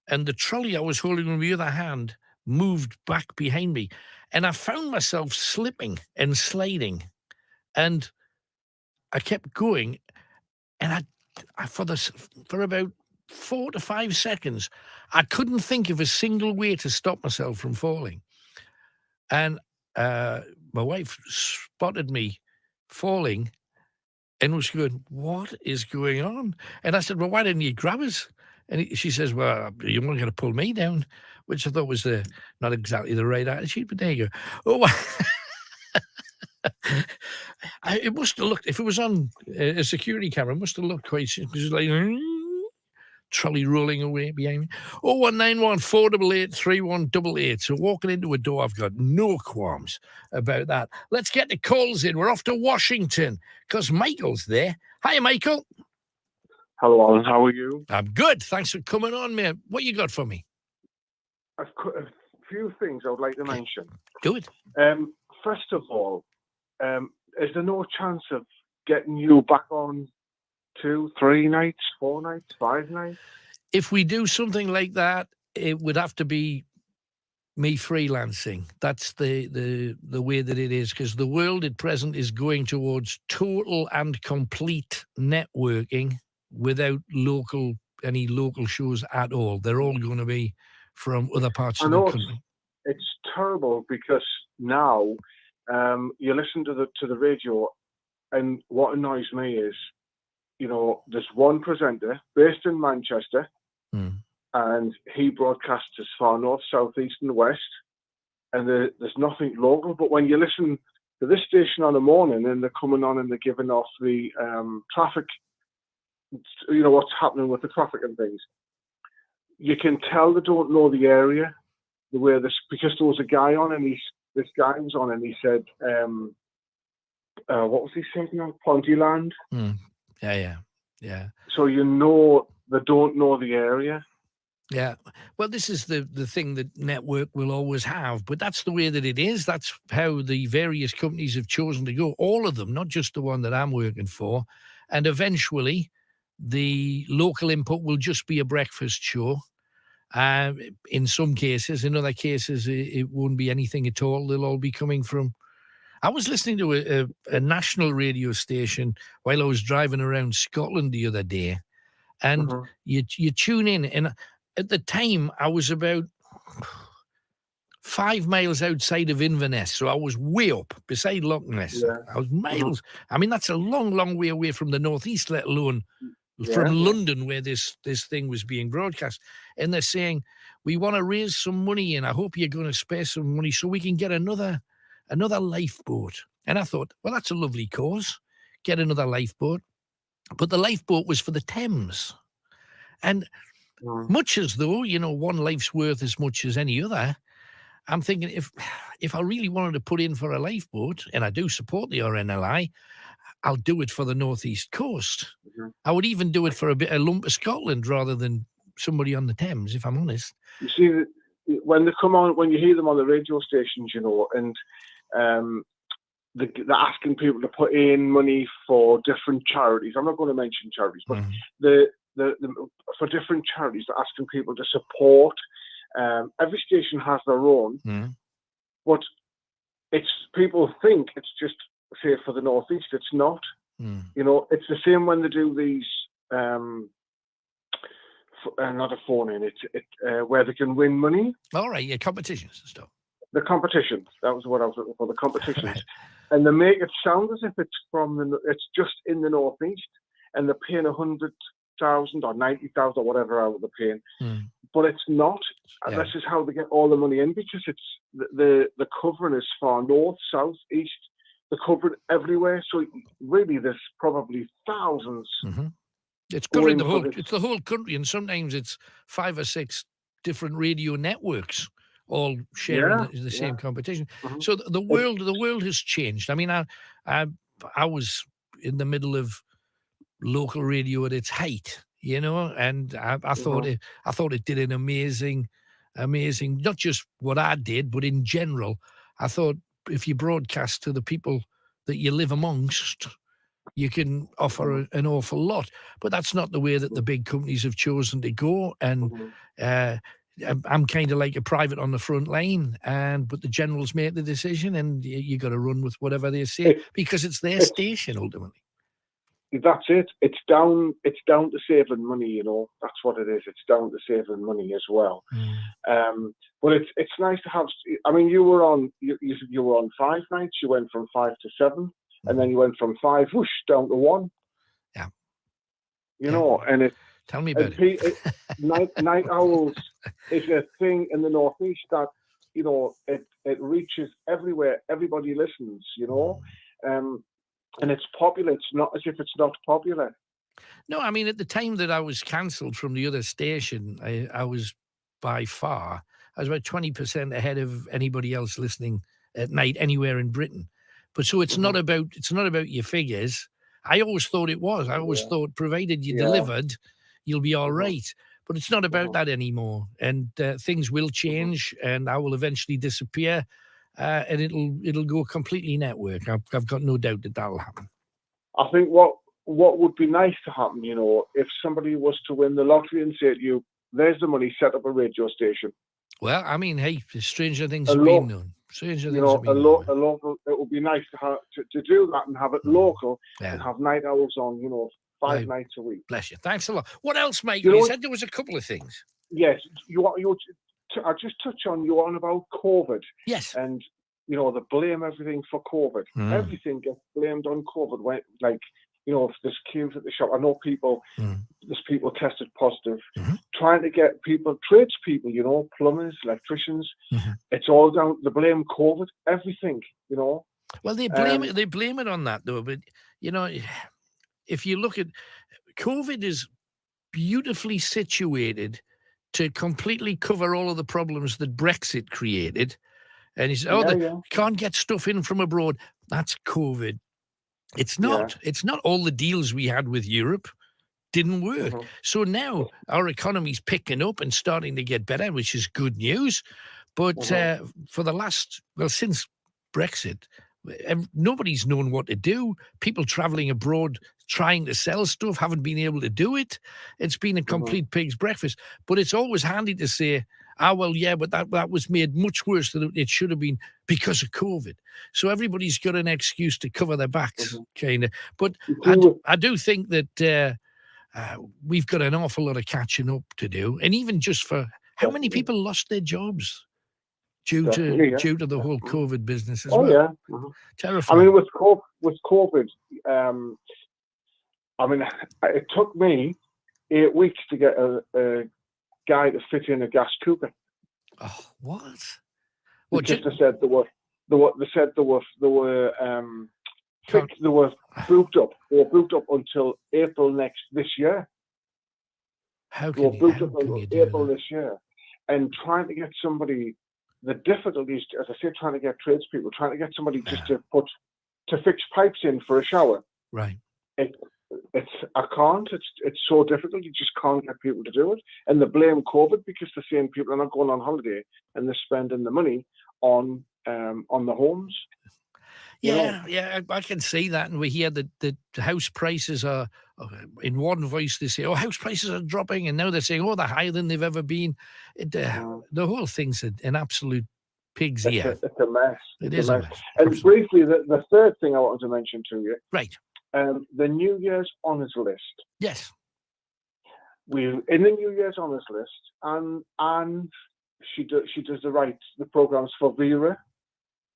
C: and the trolley I was holding with my other hand moved back behind me, and I found myself slipping and sliding, and I kept going, and I for about 4 to 5 seconds, I couldn't think of a single way to stop myself from falling, and my wife spotted me falling. And was going, what is going on? And I said, well, why didn't you grab us? And she says, well, you weren't going to pull me down, which I thought was not exactly the right attitude, but there you go. Oh, it must have looked, if it was on a security camera, it must have looked quite, it was like, trolley rolling away behind me. 0191 488 3188. So walking into a door, I've got no qualms about that. Let's get the calls in. We're off to Washington because Michael's there. Hi, Michael.
G: Hello, Alan. How are you?
C: I'm good. Thanks for coming on, mate. What you got for me?
G: I've got a few things I would like to mention.
C: Do it.
G: First of all, is there no chance of getting you back on 2, 3 nights, 4 nights, 5 nights?
C: If we do something like that, it would have to be me freelancing. That's the way that it is, because the world at present is going towards total and complete networking without any local shows at all. They're all going to be from other parts of the country.
G: It's terrible because now you listen to the radio, and what annoys me is, you know, there's one presenter based in Manchester, and he broadcasts as far north, south, east, and west, and there's nothing local. But when you listen to this station on the morning, and they're coming on and they're giving off the traffic, you know, what's happening with the traffic and things, you can tell they don't know the area, because there was a guy on, and this guy was on, and he said, what was he saying now? Pontyland.
C: Yeah.
G: So you know they don't know the area.
C: Yeah. Well, this is the thing that network will always have, but that's the way that it is. That's how the various companies have chosen to go. All of them, not just the one that I'm working for. And eventually, the local input will just be a breakfast show. In some cases, in other cases, it won't be anything at all. They'll all be coming from. I was listening to a national radio station while I was driving around Scotland the other day, and you tune in, and at the time I was about 5 miles outside of Inverness, so I was way up beside Loch Ness. Yeah. I was miles. I mean, that's a long, long way away from the northeast, let alone from London, where this thing was being broadcast. And they're saying, we want to raise some money, and I hope you're going to spare some money so we can get another lifeboat. And I thought, well, that's a lovely cause. Get another lifeboat. But the lifeboat was for the Thames. And much as though, you know, one life's worth as much as any other, I'm thinking if I really wanted to put in for a lifeboat, and I do support the RNLI, I'll do it for the northeast coast. I would even do it for a lump of Scotland rather than somebody on the Thames, if I'm honest.
G: You see, when they come on, when you hear them on the radio stations, you know, and they're asking people to put in money for different charities. I'm not going to mention charities, but the for different charities, they're asking people to support. Every station has their own, but people think it's just, say, for the Northeast. It's not. You know, it's the same when they do these. Not a phone in. Where they can win money.
C: All right, yeah, competitions and stuff. The
G: competitions. That was what I was looking for. The competitions, right. And they make it sound as if it's just in the Northeast, and they're paying 100,000 or 90,000 or whatever they're paying. But it's not. Yeah. This is how they get all the money in, because it's the covering is far north, south, east. They're covering everywhere. So really, there's probably thousands.
C: It's covering the whole. It's the whole country, and sometimes it's 5 or 6 different radio networks all sharing the same competition. So the world has changed. I mean, I was in the middle of local radio at its height, you know, and I thought it did an amazing, not just what I did, but in general, I thought if you broadcast to the people that you live amongst, you can offer an awful lot. But that's not the way that the big companies have chosen to go. And I'm kind of like a private on the front line, but the generals make the decision, and you got to run with whatever they say, because it's their station ultimately.
G: That's it. It's down to saving money, you know. That's what it is. It's down to saving money as well. But it's nice to have. I mean, you were on 5 nights. You went from 5 to 7, and then you went from 5 whoosh down to 1. Yeah. You know, and it.
C: Tell me about it.
G: Night owls is a thing in the Northeast that, you know, it reaches everywhere. Everybody listens, you know. And it's popular. It's not as if it's not popular.
C: No, I mean, at the time that I was cancelled from the other station, I was by far, I was about 20% ahead of anybody else listening at night anywhere in Britain. But so it's not about your figures. I always thought it was. I always thought, provided you delivered, you'll be all right. But it's not about that anymore. And things will change, and I will eventually disappear. And it'll go completely network. I've got no doubt that that'll happen.
G: I think what would be nice to happen, you know, if somebody was to win the lottery and say to you, "There's the money, set up a radio station."
C: Well, I mean, hey, stranger things have been known. Stranger things have been
G: known. A local. It would be nice to have to do that and have it local and have night owls on, you know, 5 nights a week.
C: Bless you. Thanks a lot. What else, mate? You said there was a couple of things.
G: Yes, I just touch on you on about COVID.
C: Yes.
G: And, you know, they blame everything for COVID. Everything gets blamed on COVID. When, like, you know, if there's queues at the shop, I know there's people tested positive. Trying to get tradespeople, you know, plumbers, electricians, it's all down, they blame COVID, everything, you know.
C: Well, they blame it on that, though. But, you know, if you look at COVID is beautifully situated to completely cover all of the problems that Brexit created. And he said, can't get stuff in from abroad. That's COVID. It's not. It's not. All the deals we had with Europe didn't work. So now our economy's picking up and starting to get better, which is good news. But for the since Brexit, nobody's known what to do. People traveling abroad trying to sell stuff haven't been able to do it. It's been a complete pig's breakfast. But it's always handy to say, but that was made much worse than it should have been because of COVID. So everybody's got an excuse to cover their backs, kind of. But I do think that we've got an awful lot of catching up to do. And even just for how many people lost their jobs due to the whole COVID business as well. Terrifying.
G: I mean, with COVID, I mean, it took me 8 weeks to get a guy to fit in a gas cooker.
C: Oh, what?
G: Because they said they were booked up. They were booked up until April this year.
C: How can you do
G: April this year? And trying to get somebody, the difficulties, as I said, trying to get tradespeople, trying to get somebody just to fix pipes in for a shower.
C: Right.
G: I can't. It's so difficult. You just can't get people to do it, and they blame COVID because they're saying people are not going on holiday and they're spending the money on the homes.
C: Yeah, I can see that. And we hear that the house prices are, in one voice, they say, house prices are dropping. And now they're saying, they're higher than they've ever been. The whole thing's an absolute pig's ear.
K: It's a mess.
C: It is a mess.
K: And
C: Absolutely.
K: briefly, the third thing I wanted to mention to you.
C: Right.
K: The New Year's Honours List.
C: Yes.
K: We're in the New Year's Honours List, and she does the programs for Vera.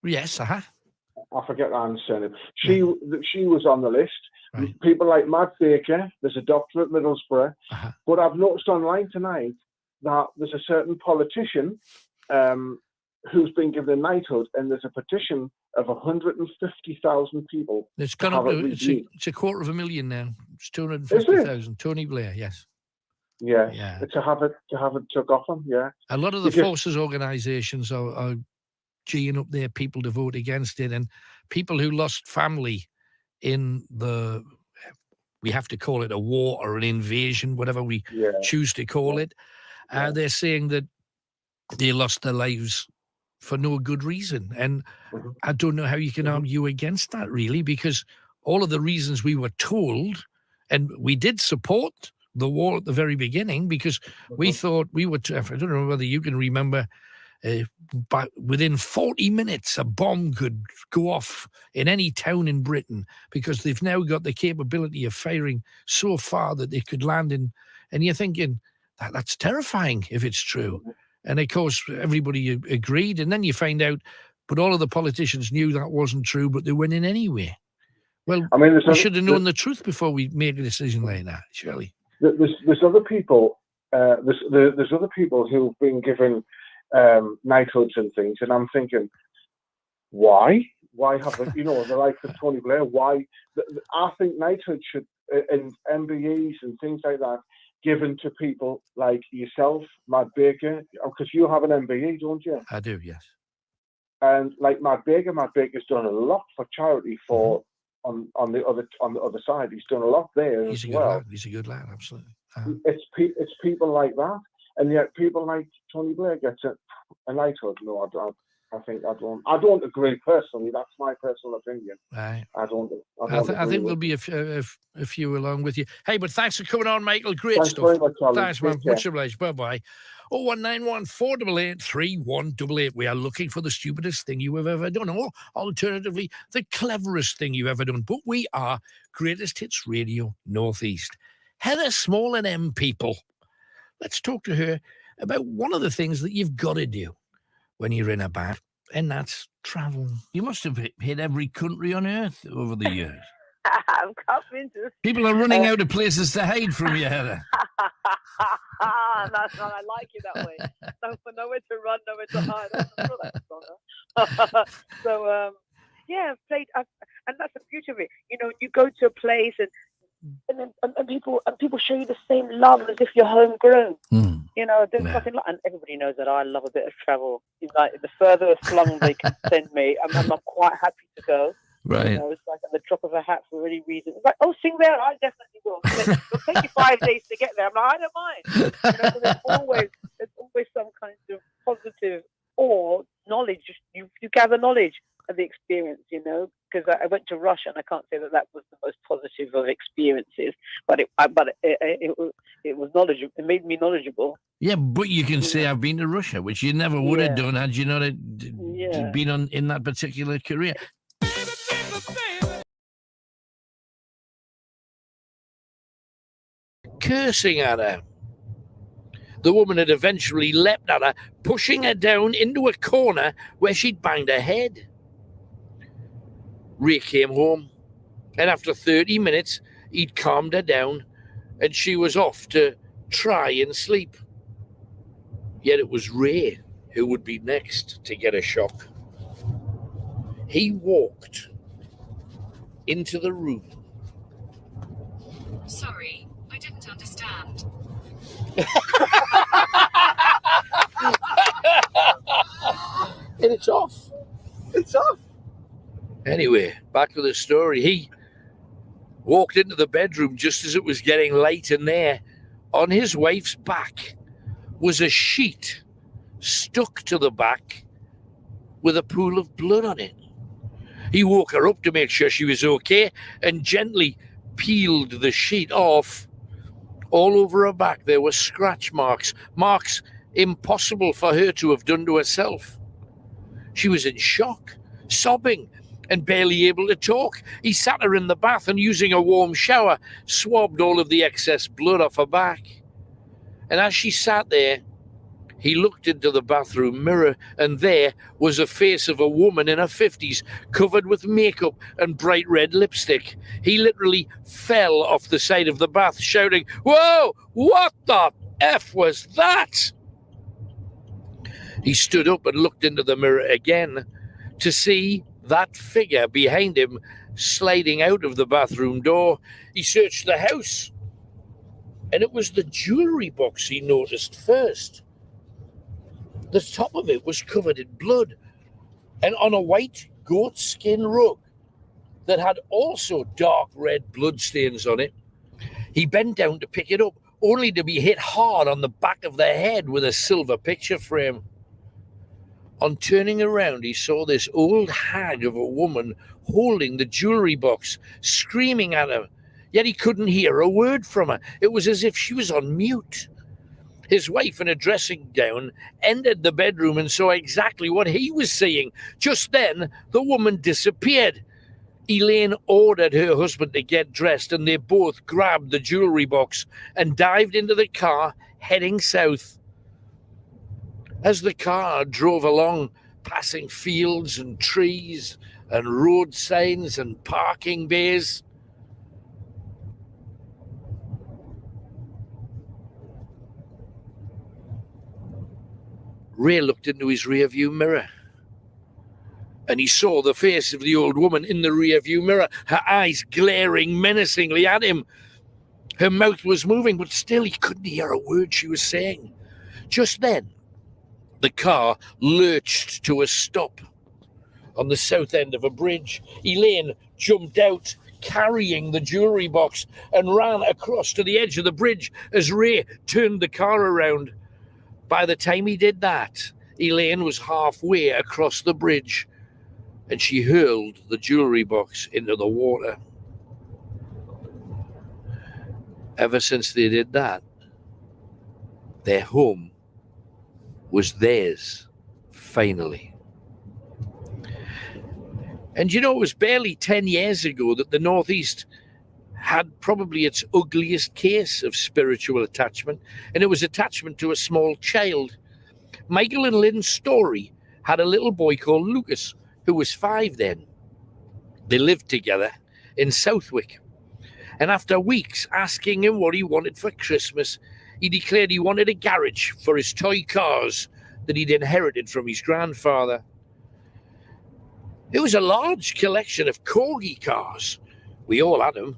C: Yes,
K: I forget Anne's surname. She was on the list. Right. People like Matt Baker, there's a doctor at Middlesbrough. But I've noticed online tonight that there's a certain politician who's been given a knighthood, and there's a petition of 150,000 people.
C: It's gone up to, it's a 250,000 now. It's 250,000. Tony Blair, yes.
K: Yeah. To have it took off him, yeah.
C: A lot of the forces organisations are geeing up their people to vote against it, and people who lost family in we have to call it a war or an invasion, whatever we choose to call it. They're saying that they lost their lives for no good reason. And I don't know how you can argue against that, really, because all of the reasons we were told, and we did support the war at the very beginning, because we thought we were, I don't know whether you can remember, but within 40 minutes, a bomb could go off in any town in Britain, because they've now got the capability of firing so far that they could land in, and you're thinking, that's terrifying if it's true. And of course, everybody agreed, and then you find out, but all of the politicians knew that wasn't true, but they went in anyway. Well, I mean, we should have known the truth before we made a decision like that, surely.
K: There's other people. There's other people who've been given knighthoods and things, and I'm thinking, why? Why have they, the likes of Tony Blair? Why? I think knighthood should, and MBEs and things like that, given to people like yourself, Matt Baker, because you have an MBE, don't you?
C: I do, yes.
K: And like Matt Baker's done a lot for charity on the other side. He's done a lot there as well.
C: He's a good lad, absolutely.
K: It's people like that, and yet people like Tony Blair gets a knighthood. No, I don't agree personally. That's my personal opinion.
C: Right.
K: I
C: think there'll be a few along with you. Hey, but thanks for coming on, Michael. Great
K: thanks
C: stuff.
K: Very much, Ollie.
C: Thanks, man. Much obliged. Bye-bye. 0191 488 3188. We are looking for the stupidest thing you have ever done, or alternatively, the cleverest thing you've ever done. But we are Greatest Hits Radio Northeast. Heather Small and M people. Let's talk to her about one of the things that you've got to do when you're in a band, and that's travel. You must have hit every country on earth over the years.
H: I'm coming to...
C: People are running out of places to hide from you, Heather.
H: That's not, I like you that way. Nowhere to run, nowhere to hide. So, I've played, and that's the beauty of it. You go to a place and people show you the same love as if you're homegrown. There's nothing like, and everybody knows that I love a bit of travel. Like the furthest along they can send me, I'm quite happy to go.
C: Right.
H: It's like at the drop of a hat for any reason. It's like, sing there, I definitely will. It'll take you 5 days to get there. I'm like, I don't mind. So there's always some kind of positive or knowledge. You gather knowledge of the experience, because I went to Russia, and I can't say that was the most positive of experiences, but it was knowledgeable. It made me knowledgeable.
C: Yeah, but you can say I've been to Russia, which you never would have done had you not been in that particular career. Cursing at her. The woman had eventually leapt at her, pushing her down into a corner where she'd banged her head. Ray came home, and after 30 minutes, he'd calmed her down, and she was off to try and sleep. Yet it was Ray who would be next to get a shock. He walked into the room.
B: Sorry, I didn't understand.
C: And it's off. It's off. Anyway, back to the story. He walked into the bedroom just as it was getting late, and there, on his wife's back, was a sheet stuck to the back with a pool of blood on it. He woke her up to make sure she was okay and gently peeled the sheet off. All over her back there were scratch marks, marks impossible for her to have done to herself. She was in shock, sobbing, and barely able to talk. He sat her in the bath and, using a warm shower, swabbed all of the excess blood off her back. And as she sat there, he looked into the bathroom mirror, and there was a face of a woman in her 50s, covered with makeup and bright red lipstick. He literally fell off the side of the bath, shouting, "Whoa, what the F was that?" He stood up and looked into the mirror again to see that figure behind him sliding out of the bathroom door. He searched the house, and it was the jewellery box he noticed first. The top of it was covered in blood, and on a white goat skin rug that had also dark red bloodstains on it. He bent down to pick it up, only to be hit hard on the back of the head with a silver picture frame. On turning around, he saw this old hag of a woman holding the jewellery box, screaming at him, yet he couldn't hear a word from her. It was as if she was on mute. His wife, in a dressing gown, entered the bedroom and saw exactly what he was seeing. Just then, the woman disappeared. Elaine ordered her husband to get dressed, and they both grabbed the jewellery box and dived into the car, heading south. As the car drove along, passing fields and trees and road signs and parking bays, Ray looked into his rearview mirror, and he saw the face of the old woman in the rearview mirror, her eyes glaring menacingly at him. Her mouth was moving, but still he couldn't hear a word she was saying. Just then, the car lurched to a stop on the south end of a bridge. Elaine jumped out, carrying the jewellery box, and ran across to the edge of the bridge as Ray turned the car around. By the time he did that, Elaine was halfway across the bridge, and she hurled the jewellery box into the water. Ever since they did that, their home was theirs, finally. And you know, it was barely 10 years ago that the Northeast had probably its ugliest case of spiritual attachment, and it was attachment to a small child. Michael and Lynn Story had a little boy called Lucas, who was 5 then. They lived together in Southwick, and after weeks asking him what he wanted for Christmas, he declared he wanted a garage for his toy cars that he'd inherited from his grandfather. It was a large collection of corgi cars. We all had them.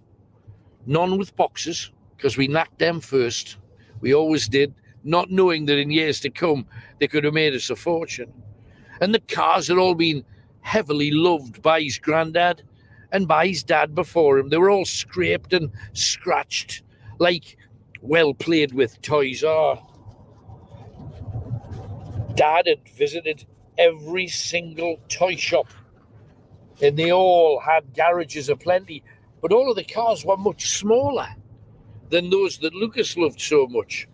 C: None with boxes, because we knocked them first. We always did, not knowing that in years to come they could have made us a fortune. And the cars had all been heavily loved by his granddad and by his dad before him. They were all scraped and scratched, like well played with toys are. Dad had visited every single toy shop, and they all had garages aplenty, but all of the cars were much smaller than those that Lucas loved so much.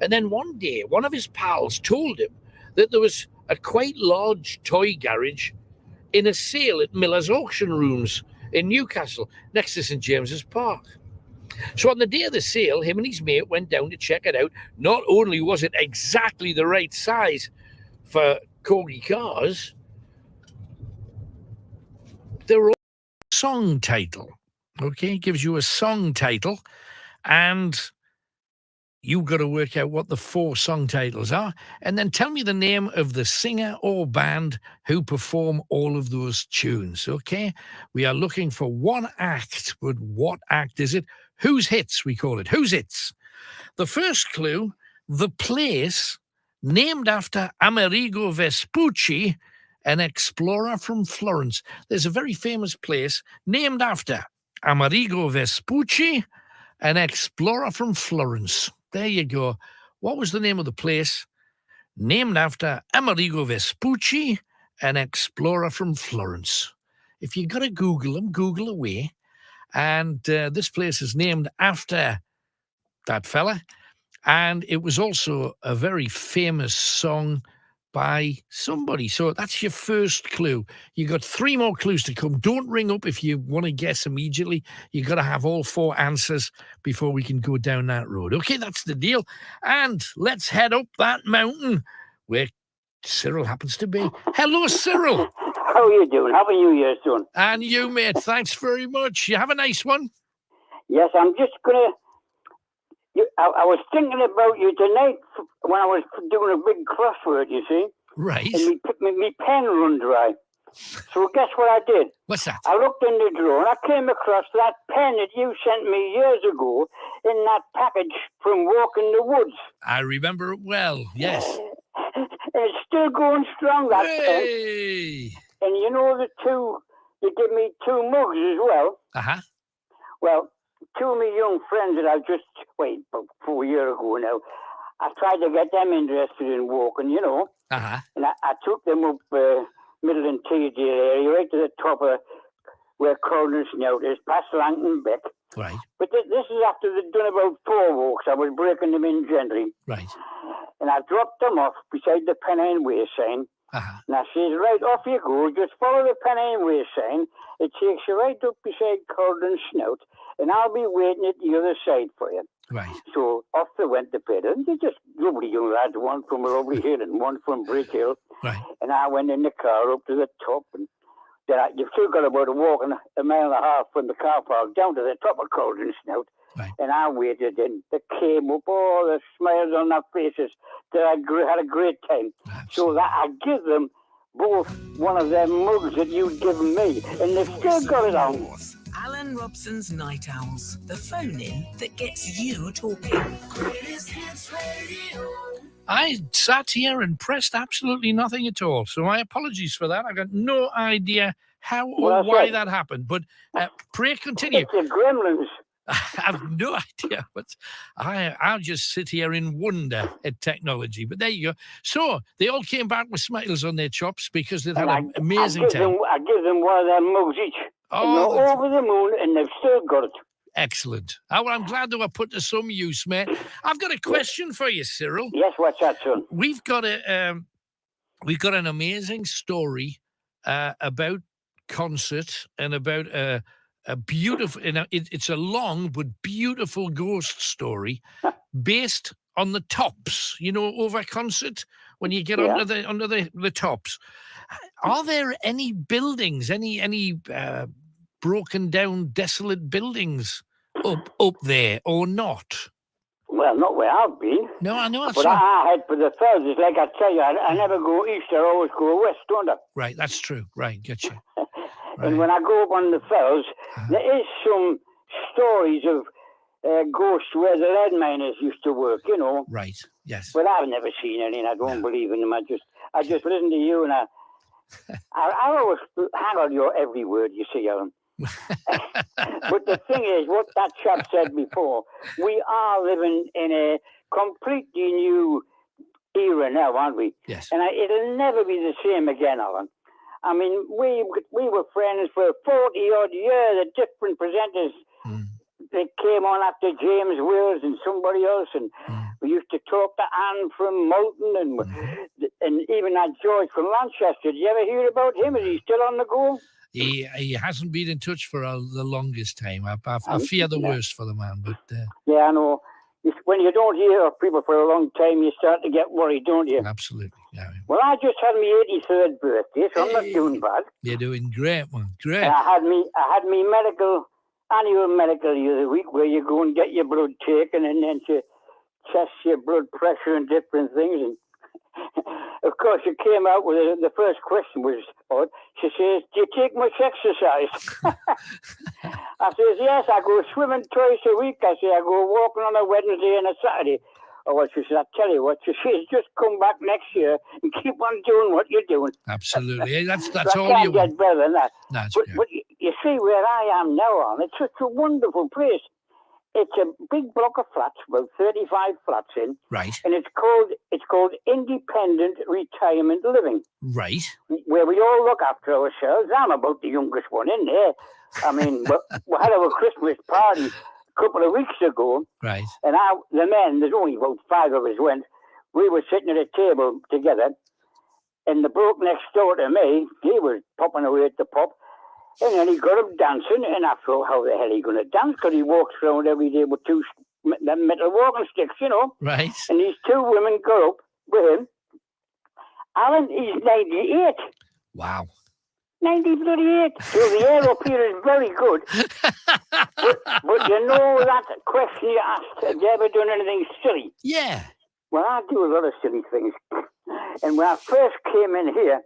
C: And then one day, one of his pals told him that there was a quite large toy garage in a sale at Miller's Auction Rooms in Newcastle, next to St. James's Park. So on the day of the sale, him and his mate went down to check it out. Not only was it exactly the right size for corgi cars, they were all song title. Okay, it gives you a song title, and you've got to work out what the 4 song titles are, and then tell me the name of the singer or band who perform all of those tunes, okay? We are looking for one act, but what act is it? Whose Hits, we call it. Whose Hits? The first clue, the place named after Amerigo Vespucci, an explorer from Florence. There's a very famous place named after Amerigo Vespucci, an explorer from Florence. There you go. What was the name of the place named after Amerigo Vespucci, an explorer from Florence? if you got to Google them, Google away. And this place is named after that fella. And it was also a very famous song by somebody. So that's your first clue. You got 3 more clues to come. Don't ring up if you want to guess immediately. You got to have all 4 answers before we can go down that road. Okay, that's the deal. And let's head up that mountain where Cyril happens to be. Hello, Cyril.
L: How are you doing? Happy New Year, son.
C: And you, mate. Thanks very much. You have a nice one.
L: Yes, I'm just going to... I was thinking about you tonight when I was doing a big crossword, you see.
C: Right.
L: And my pen run dry. So guess what I did?
C: What's that?
L: I looked in the drawer and I came across that pen that you sent me years ago in that package from Walking the Woods.
C: I remember it well, yes.
L: And it's still going strong, that pen. And you know you give me 2 mugs as well.
C: Uh-huh.
L: Well, 2 of my young friends that I've just, about 4 years ago now, I tried to get them interested in walking, you know.
C: Uh-huh.
L: And I took them up Middleton Teesdale area, right to the top of where Colden Snout is, past Langton Beck.
C: Right.
L: But this is after they'd done about 4 walks. I was breaking them in gently.
C: Right.
L: And I dropped them off beside the Pennine Way sign.
C: Uh-huh.
L: And I says, right, off you go. Just follow the Pennine Way sign. It takes you right up beside Colden Snout. And I'll be waiting at the other side for you.
C: Right.
L: So off they went to bed. And they're just lovely young lads, one from Lovely Hill and one from Bridge Hill.
C: Right.
L: And I went in the car up to the top. And then you've still got about a walk 1.5 miles from the car park down to the top of Colden Snout.
C: Right.
L: And I waited and they came up, all the smiles on their faces. They had a great time.
C: Absolutely.
L: So that I give them both one of them mugs that you'd given me. And they've still got it on.
M: Alan Robson's Night Owls, the phone-in that gets you talking.
C: I sat here and pressed absolutely nothing at all. So my apologies for that. I got no idea how or why that happened. But pray continue.
L: It's the gremlins.
C: I have no idea. But I'll just sit here in wonder at technology. But there you go. So they all came back with smiles on their chops because they'd had an amazing time.
L: I give them one of them mugs each.
C: Oh,
L: and they're over the moon, and they've still got it.
C: Excellent. Oh, well, I'm glad they were put to some use, mate. I've got a question for you, Cyril.
L: Yes, what's that, son?
C: We've got an amazing story about concert and about a beautiful. It's a long but beautiful ghost story based on the tops. You know, over concert when you get under the tops. Are there any buildings, any broken down, desolate buildings up there or not?
L: Well, not where I've been.
C: No, I know.
L: But I head for the fells. It's like I tell you, I never go east, I always go west, don't I?
C: Right, that's true. Right, get you.
L: And when I go up on the fells, there is some stories of ghosts where the lead miners used to work, you know.
C: Right, yes.
L: But I've never seen any, and I don't believe in them. I just listen to you, and I always hang on your every word you say, Alan. But the thing is, what that chap said before, we are living in a completely new era now, aren't we?
C: Yes.
L: And it'll never be the same again, Alan. I mean, we were friends for 40-odd years, the different presenters. They came on after James Wills and somebody else, and we used to talk to Anne from Moulton and even that George from Manchester. Did you ever hear about him? Is he still on the go?
C: He hasn't been in touch for the longest time. I fear the worst for the man, but
L: yeah, I know. When you don't hear of people for a long time, you start to get worried, don't you?
C: Absolutely. Yeah.
L: Well, I just had my 83rd birthday, so I'm not doing bad.
C: You're doing great, man. Great.
L: And I had me annual medical the other week, where you go and get your blood taken and then to test your blood pressure and different things. And of course, she came out with the first question was odd. She says, "Do you take much exercise?" I says, "Yes, I go swimming twice a week." I say, "I go walking on a Wednesday and a Saturday." Oh, well, she said, "I tell you what," she says, "just come back next year and keep on doing what you're doing."
C: Absolutely. That's
L: so
C: all you want.
L: I can't get better than that.
C: That's
L: but you see where I am now, it's such a wonderful place. It's a big block of flats, about 35 flats in.
C: Right.
L: And it's called Independent Retirement Living.
C: Right.
L: Where we all look after ourselves. I'm about the youngest one in there. I mean, we had our Christmas party a couple of weeks ago.
C: Right.
L: And the men, there's only about 5 of us went, we were sitting at a table together, and the bloke next door to me, he was popping away at the pop, and then he got up dancing, and I thought, how the hell are he going to dance? Because he walks around every day with 2 metal walking sticks, you know.
C: Right.
L: And these 2 women got up with him. Alan, he's 98.
C: Wow.
L: 1938. So the air up here is very good. but you know that question you asked, have you ever done anything silly?
C: Yeah.
L: Well, I do a lot of silly things. And when I first came in here,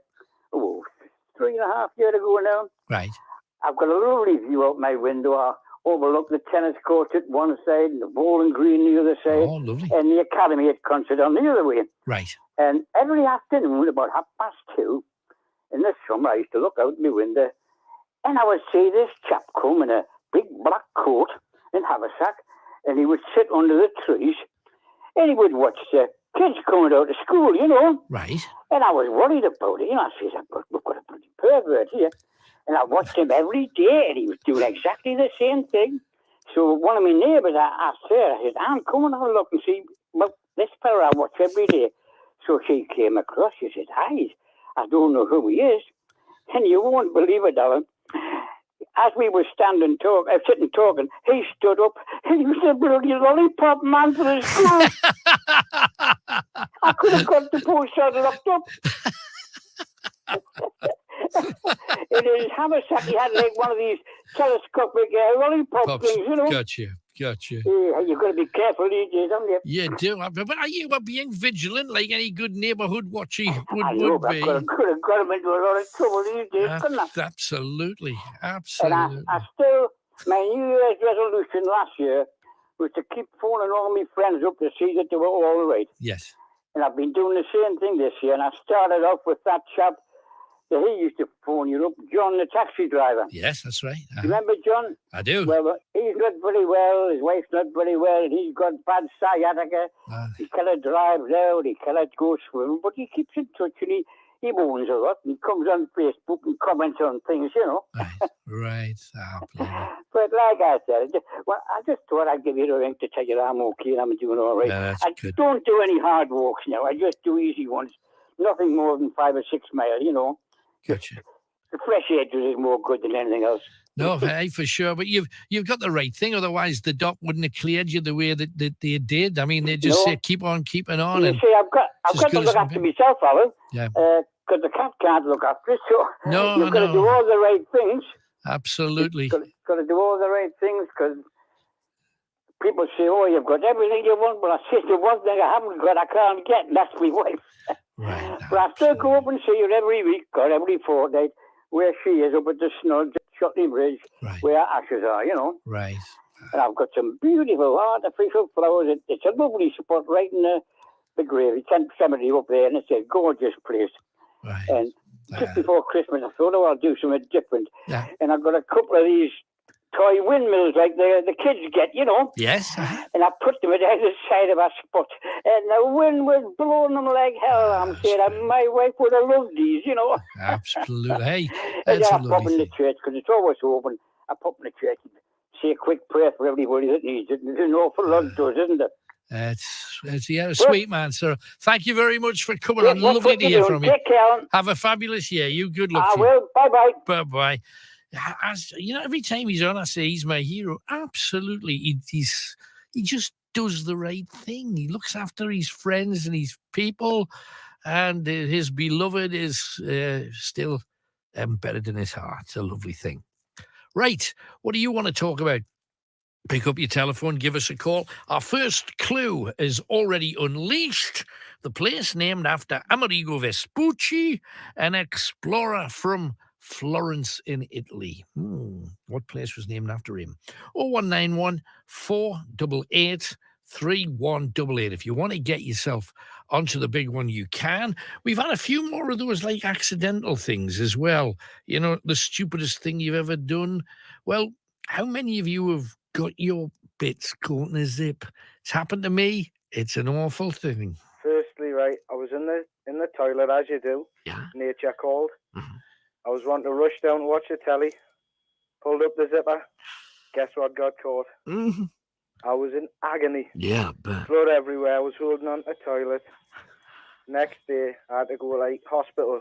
L: 3.5 years ago now,
C: right,
L: I've got a lovely view out my window. I overlook the tennis court at one side and the bowling green the other side.
C: Oh, lovely.
L: And the academy at concert on the other way.
C: Right.
L: And every afternoon, about 2:30, in the summer, I used to look out my window and I would see this chap come in a big black coat and haversack, and he would sit under the trees and he would watch the kids coming out of school, you know.
C: Right.
L: And I was worried about it. You know, I said, we've got a bloody pervert here. And I watched him every day, and he was doing exactly the same thing. So one of my neighbours, I asked her, I said, Anne, come and have a look and see this fella I watch every day. So she came across, she said, hi, I don't know who he is. And you won't believe it, Alan. As we were sitting talking, he stood up and he was a bloody lollipop man for the school. I could have got the post out locked up. In his haversack, he had like one of these telescopic lollipop things, you know.
C: Gotcha.
L: Yeah, you've got to be careful these days, haven't you?
C: You do. But are you being vigilant like any good neighbourhood watcher
L: I know,
C: would be?
L: I could have got him into a lot of trouble these days, couldn't I?
C: Absolutely.
L: And I still, my New Year's resolution last year was to keep phoning all my friends up to see that they were all right.
C: Yes.
L: And I've been doing the same thing this year. And I started off with that chap that he used to phone you up, John, the taxi driver.
C: Yes, that's right.
L: Remember John?
C: I do.
L: Well, he's not very well. His wife's not very well. And he's got bad sciatica. He cannot drive out. He cannot go swimming. But he keeps in touch, and he moans a lot. And he comes on Facebook and comments on things, you know.
C: Right.
L: But like I said, I just thought I'd give you a ring to tell you that I'm okay and I'm doing all right.
C: Yeah, that's
L: I
C: good.
L: don't do any hard walks now. I just do easy ones. Nothing more than 5 or 6 miles, you know.
C: Gotcha.
L: The fresh air does more good than anything else.
C: No, hey, for sure. But you've got the right thing. Otherwise, the doc wouldn't have cleared you the way that they did. I mean, they just say keep on keeping on.
L: You see, I've got to look after myself, Alan.
C: Yeah.
L: Because the cat can't look after it. So you've got to do all the right things.
C: Absolutely.
L: Got to do all the right things because people say, oh, you've got everything you want. But I say the one thing I haven't got, I can't get, and that's my wife.
C: Right.
L: But I still go up and see her every week or every fortnight where she is up at the Snudge at Shotley Bridge, where her ashes are, you know.
C: Right.
L: And I've got some beautiful artificial flowers. It's a lovely spot right in the gravy cemetery up there, and it's a gorgeous place.
C: Right.
L: And just before Christmas, I thought, I'll do something different.
C: Yeah.
L: And I've got a couple of these toy windmills like the kids get, you know.
C: Yes.
L: And I put them at either side of a spot. And the wind was blowing them like hell. I'm saying my wife would have loved these, you know.
C: Absolutely. Hey,
L: and
C: that's
L: then
C: a
L: I pop
C: lovely
L: in the
C: thing.
L: church because it's always open. I pop in the church and say a quick prayer for everybody that needs it. There's an awful lot does, isn't there?
C: It's a sweet man, sir. Thank you very much for coming on. Lovely to hear from you.
L: Take care.
C: Have a fabulous year. You good luck.
L: I will. Bye-bye.
C: Bye-bye. As you know, every time he's on, I say he's my hero. Absolutely, he just does the right thing. He looks after his friends and his people, and his beloved is still embedded in his heart. It's a lovely thing. Right, what do you want to talk about? Pick up your telephone, give us a call. Our first clue is already unleashed. The place named after Amerigo Vespucci, an explorer from Florence in Italy. What place was named after him? 0191 488 3188. If you want to get yourself onto the big one, you can. We've had a few more of those like accidental things as well. You know, the stupidest thing you've ever done. Well, how many of you have got your bits go to zip. It's happened to me. It's an awful thing.
N: Firstly, right, I was in the toilet as you do.
C: Yeah.
N: Nature called. I was wanting to rush down to watch the telly. Pulled up the zipper. Guess what got caught? I was in agony.
C: Yeah, but
N: Blood everywhere. I was holding on to the toilet. Next day, I had to go like hospital.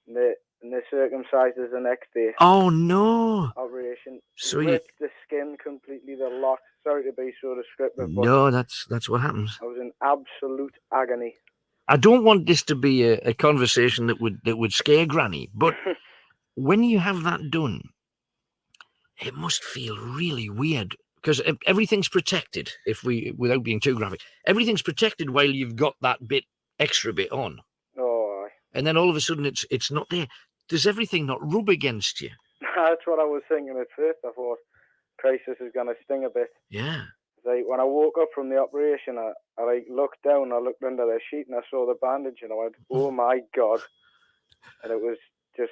N: And they circumcised us the next day.
C: oh no.
N: Operation.
C: So you
N: Ripped the skin completely. The lot. Sorry to be so descriptive, but
C: no, that's what happens.
N: I was in absolute agony.
C: I don't want this to be a conversation that would scare Granny, but when you have that done, it must feel really weird because everything's protected. Without being too graphic, everything's protected while you've got that extra bit on,
N: Oh, aye.
C: and then all of a sudden it's not there. Does everything not rub against you?
N: That's what I was thinking at first. I thought, Christ, this is going to sting a bit.
C: Yeah.
N: Like, when I woke up from the operation, I like looked down, I looked under the sheet, and I saw the bandage, and I went, oh my God. And it was just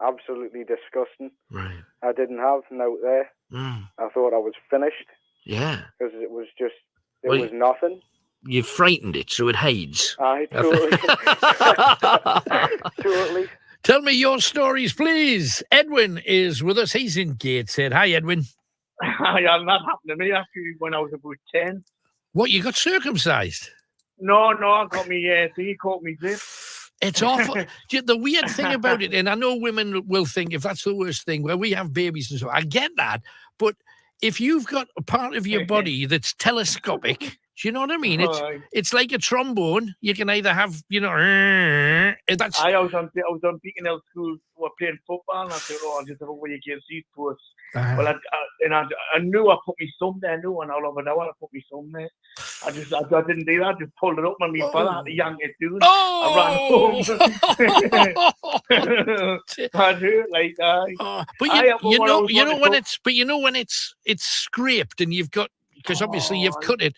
N: absolutely disgusting.
C: Right.
N: I didn't have no there. I thought I was finished.
C: Yeah.
N: Because it was just,
C: Well,
N: was nothing.
C: You frightened it, so it hides.
N: Aye, totally. Totally.
C: Tell me your stories, please. Edwin is with us. He's in Gateshead. Hi, Edwin.
O: Yeah, that happened to me actually when I was about 10.
C: What, you got circumcised?
O: No, I got me, he caught me zip.
C: It's awful. The weird thing about it, and I know women will think if that's the worst thing, where we have babies and so, I get that. But if you've got a part of your body that's telescopic, do you know what I mean? It's like a trombone. You can either have, that's.
O: I was on Beacon Hill School. We were playing football, and I said, "Oh, I'll just have a way against these to us." Well, I knew I put my thumb there. I knew, and all over now I put my thumb there. I didn't do that. I just pulled it up on my brother, the youngest dude.
C: Oh!
O: I ran home. I do it like that.
C: But you know when it's scraped and you've got, because obviously you've cut it.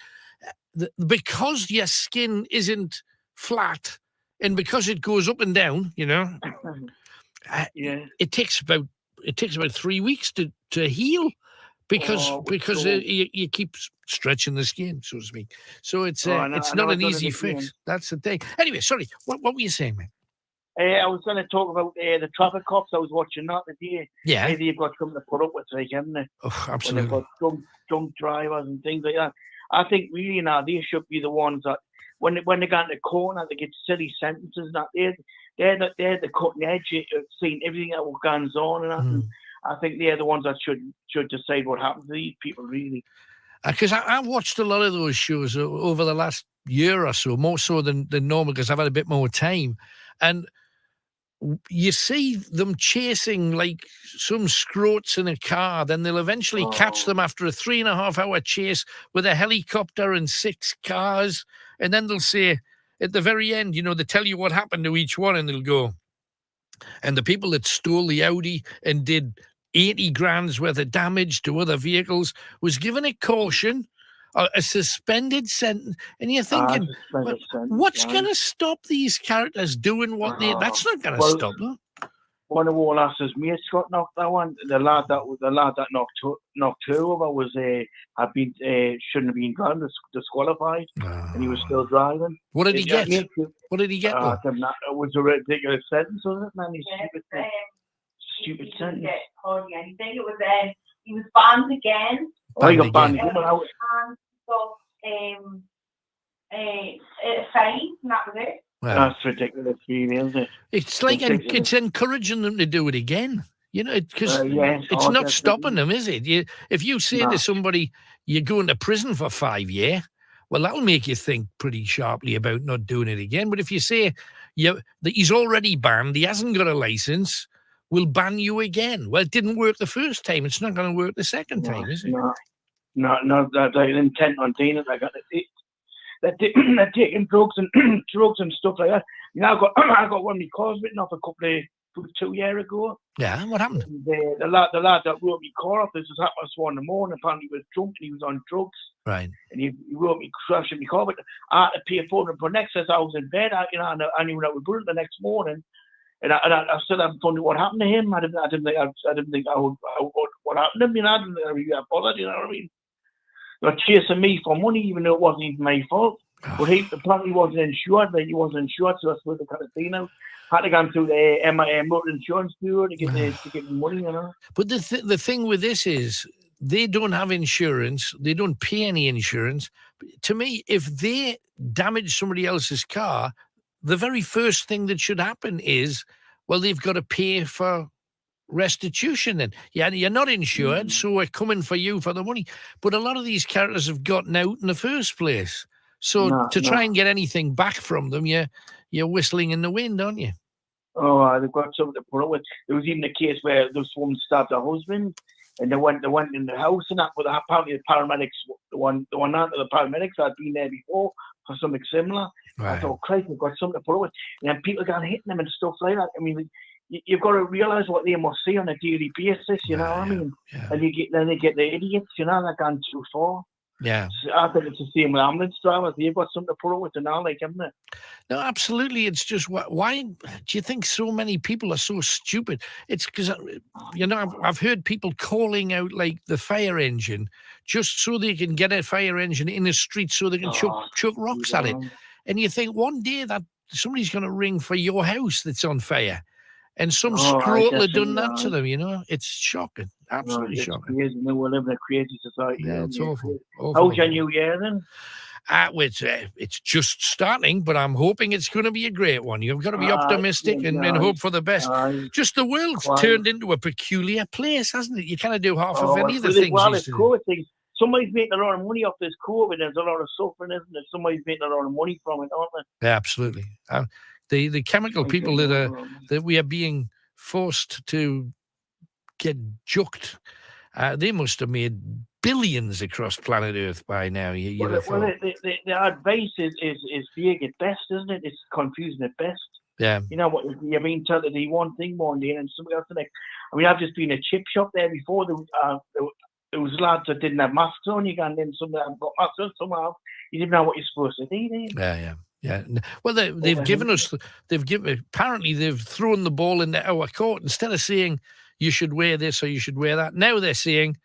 C: Because your skin isn't flat and because it goes up and down, yeah, it takes about 3 weeks to heal because you keep stretching the skin, so to speak. So it's not an easy fix. That's the thing. Anyway, sorry, what were you saying, man?
O: I was going to talk about the traffic cops. I was watching that today.
C: Yeah,
O: they've got something to put up with, like, haven't they?
C: Oh, absolutely.
O: When they've got drunk drivers and things like that. I think really now they should be the ones that when they go in the corner they get silly sentences. That they're the cutting edge of seeing everything that goes on, and that. And I think they're the ones that should decide what happens to these people really.
C: Because I watched a lot of those shows over the last year or so, more so than normal because I've had a bit more time, and you see them chasing like some scroats in a car, then they'll eventually catch them after a 3.5 hour chase with a helicopter and 6 cars, and then they'll say at the very end, they tell you what happened to each one, and they'll go, and the people that stole the Audi and did 80 grand's worth of damage to other vehicles was given a caution, a suspended sentence, and you're thinking, what's going to stop these characters doing what they? That's not going to stop them.
O: One of our lasses mates got knocked that one. The lad that knocked her over was shouldn't have been disqualified, and he was still driving.
C: What did he get? What did he get?
O: It was a ridiculous sentence, wasn't it, man? Stupid sentence.
P: I think it was he was banned again.
O: He got banned again.
P: A fine, and that was it.
C: Well,
O: that's ridiculous, isn't it?
C: It's like it's encouraging them to do it again, because it's not stopping them, is it? If you say to somebody, you're going to prison for 5 years, well, that'll make you think pretty sharply about not doing it again. But if you say that he's already banned, he hasn't got a license, we'll ban you again. Well, it didn't work the first time. It's not going to work the second time, is it?
O: No, they're intent on doing it. They're taking drugs and stuff like that. I got one of my cars written off 2 years ago.
C: Yeah, what happened?
O: The lad that wrote me car off, this was happened at 1 in the morning. Apparently he was drunk and he was on drugs.
C: Right.
O: And he wrote me crashing my car, but I had to pay $400 for next as I was in bed. I knew that we were the next morning. And I still haven't found out what happened to him. I didn't think what happened to him. I didn't think I would, I didn't think I really got bothered. You know what I mean? They were chasing me for money, even though it wasn't even my fault. But he apparently wasn't insured. Like, he wasn't insured, so that's what they kind of seen out. Had to go through the motor insurance bureau to get the money, you know.
C: But the thing with this is, they don't have insurance. They don't pay any insurance. To me, if they damage somebody else's car, the very first thing that should happen is, well, they've got to pay for restitution. Then, yeah, you're not insured, so we're coming for you for the money. But a lot of these characters have gotten out in the first place. So to try and get anything back from them, you're whistling in the wind, aren't you?
O: Oh, they've got something to put up with. There was even a case where this woman stabbed her husband, and they went in the house and that. But apparently the paramedics, the one out of the paramedics had been there before for something similar.
C: Right.
O: I thought, Christ, they've got something to put up with. And then people got hitting them and stuff like that. I mean, you've got to realise what they must see on a daily basis. You know what I mean?
C: Yeah.
O: And then they get the idiots. You know, they're gone too far.
C: Yeah.
O: So I think it's the same with ambulance drivers. They've got something to put up with now, like, haven't they?
C: No, absolutely. It's just, why do you think so many people are so stupid? It's because, I've heard people calling out, like, the fire engine just so they can get a fire engine in the street so they can chuck rocks at it. And you think one day that somebody's going to ring for your house that's on fire. And some scroll had done that to them, you know. It's shocking. Absolutely shocking.
O: Crazy. We live in a crazy society.
C: Yeah, it's awful.
O: How's your new year then?
C: It's just starting, but I'm hoping it's going to be a great one. You've got to be optimistic and hope for the best. Just the world's turned into a peculiar place, hasn't it? You can't do half of any of the things.
O: Well, it's COVID things. Somebody's making a lot of money off this COVID. There's a lot of suffering, isn't there? Somebody's making a lot of money from it, aren't they?
C: Yeah, absolutely. The chemical people that we are being forced to get jucked, they must have made billions across planet Earth by now.
O: The advice is vague at best, isn't it? It's confusing at best.
C: Yeah.
O: You know what? You're being told to do one thing one day and something else the next. I mean, I've just been in a chip shop there before. There was lads that didn't have masks on. You got in, some that have got masks on. Somehow you didn't know what you're supposed to do.
C: Yeah. Well, they've given us. Apparently they've thrown the ball into our court. Instead of saying you should wear this or you should wear that, now they're saying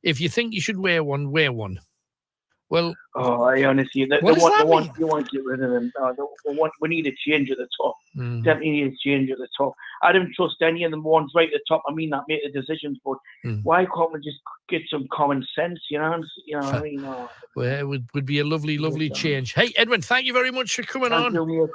C: if you think you should wear one, wear one. Well,
O: I honestly, the one you want to get rid of them. We need a change at the top. Definitely need a change at the top. I don't trust any of them ones right at the top. I mean, that make the decisions, but why can't we just get some common sense? You know what I mean?
C: Well, it would be a lovely change. Hey, Edwin, thank you very much for coming on.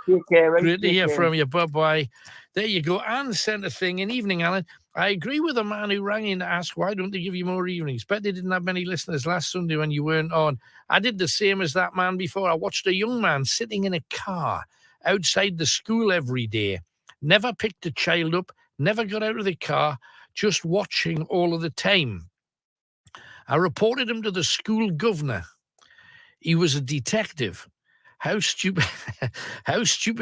O: Take care. Right?
C: Great to hear from you. Bye-bye. There you go. Anne sent a thing. An evening, Alan. I agree with the man who rang in to ask, why don't they give you more evenings? Bet they didn't have many listeners last Sunday when you weren't on. I did the same as that man before. I watched a young man sitting in a car outside the school every day. Never picked a child up, never got out of the car, just watching all of the time. I reported him to the school governor. He was a detective. How stupid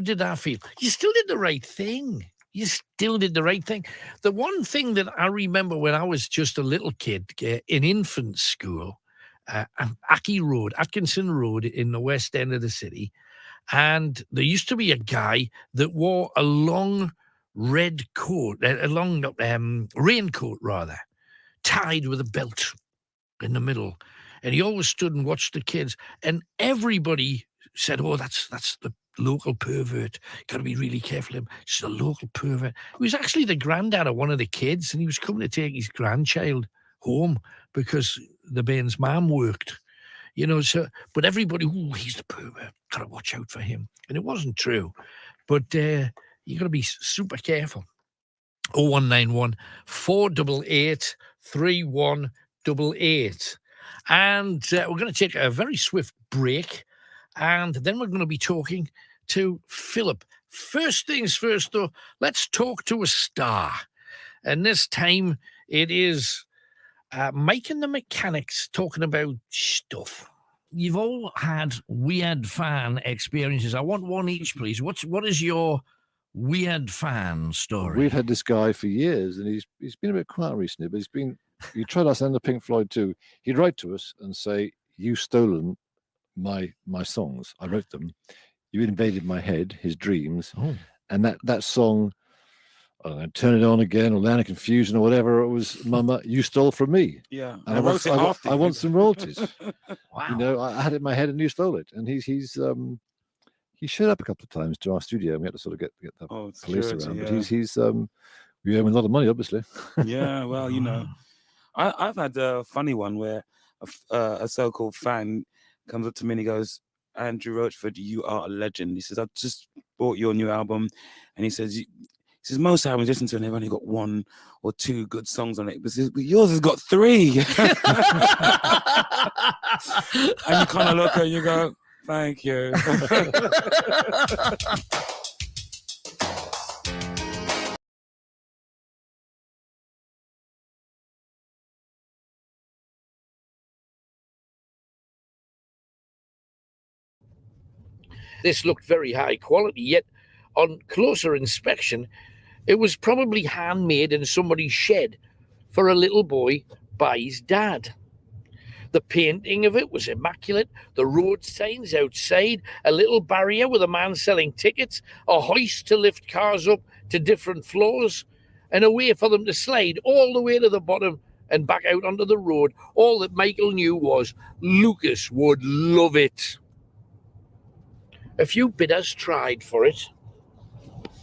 C: did I feel? You still did the right thing. You still did the right thing. The one thing that I remember when I was just a little kid in infant school, Atkinson Road in the west end of the city, and there used to be a guy that wore a long red coat, a long raincoat rather, tied with a belt in the middle, and he always stood and watched the kids, and everybody said, "Oh, that's the local pervert. Got to be really careful of him. He's a local pervert." He was actually the granddad of one of the kids, and he was coming to take his grandchild home because the man's mom worked. So, but everybody, he's the pervert. Got to watch out for him. And it wasn't true. But you got to be super careful. 0191 488 3188. And we're going to take a very swift break. And then we're going to be talking to Philip. First things first, though, let's talk to a star. And this time it is Mike and the Mechanics talking about stuff. You've all had weird fan experiences. I want one each, please. What is your weird fan story?
Q: We've had this guy for years, and he's been a bit quiet recently, but he tried us under Pink Floyd too. He'd write to us and say, "You've stolen my songs. I wrote them. You invaded my head, his dreams." And that song, I turn it on again, or land of confusion, or whatever it was. Mama, you stole from me.
R: Yeah,
Q: and
R: I wrote it after
Q: I want some royalties.
C: Wow.
Q: You know, I had it in my head, and you stole it. And he showed up a couple of times to our studio, and we had to sort of get the police
R: security,
Q: around.
R: yeah.
Q: But he's we owe him a lot of money, obviously.
R: Yeah, well, you know, I've had a funny one where a so-called fan comes up to me and he goes, "Andrew Roachford, you are a legend." He says, "I've just bought your new album," and he says, "Most albums I listen to, and they've only got 1 or 2 good songs on it, but yours has got 3." And you kind of look at it and you go, "Thank you."
C: This looked very high quality, yet on closer inspection, it was probably handmade in somebody's shed for a little boy by his dad. The painting of it was immaculate, the road signs outside, a little barrier with a man selling tickets, a hoist to lift cars up to different floors, and a way for them to slide all the way to the bottom and back out onto the road. All that Michael knew was Lucas would love it. A few bidders tried for it,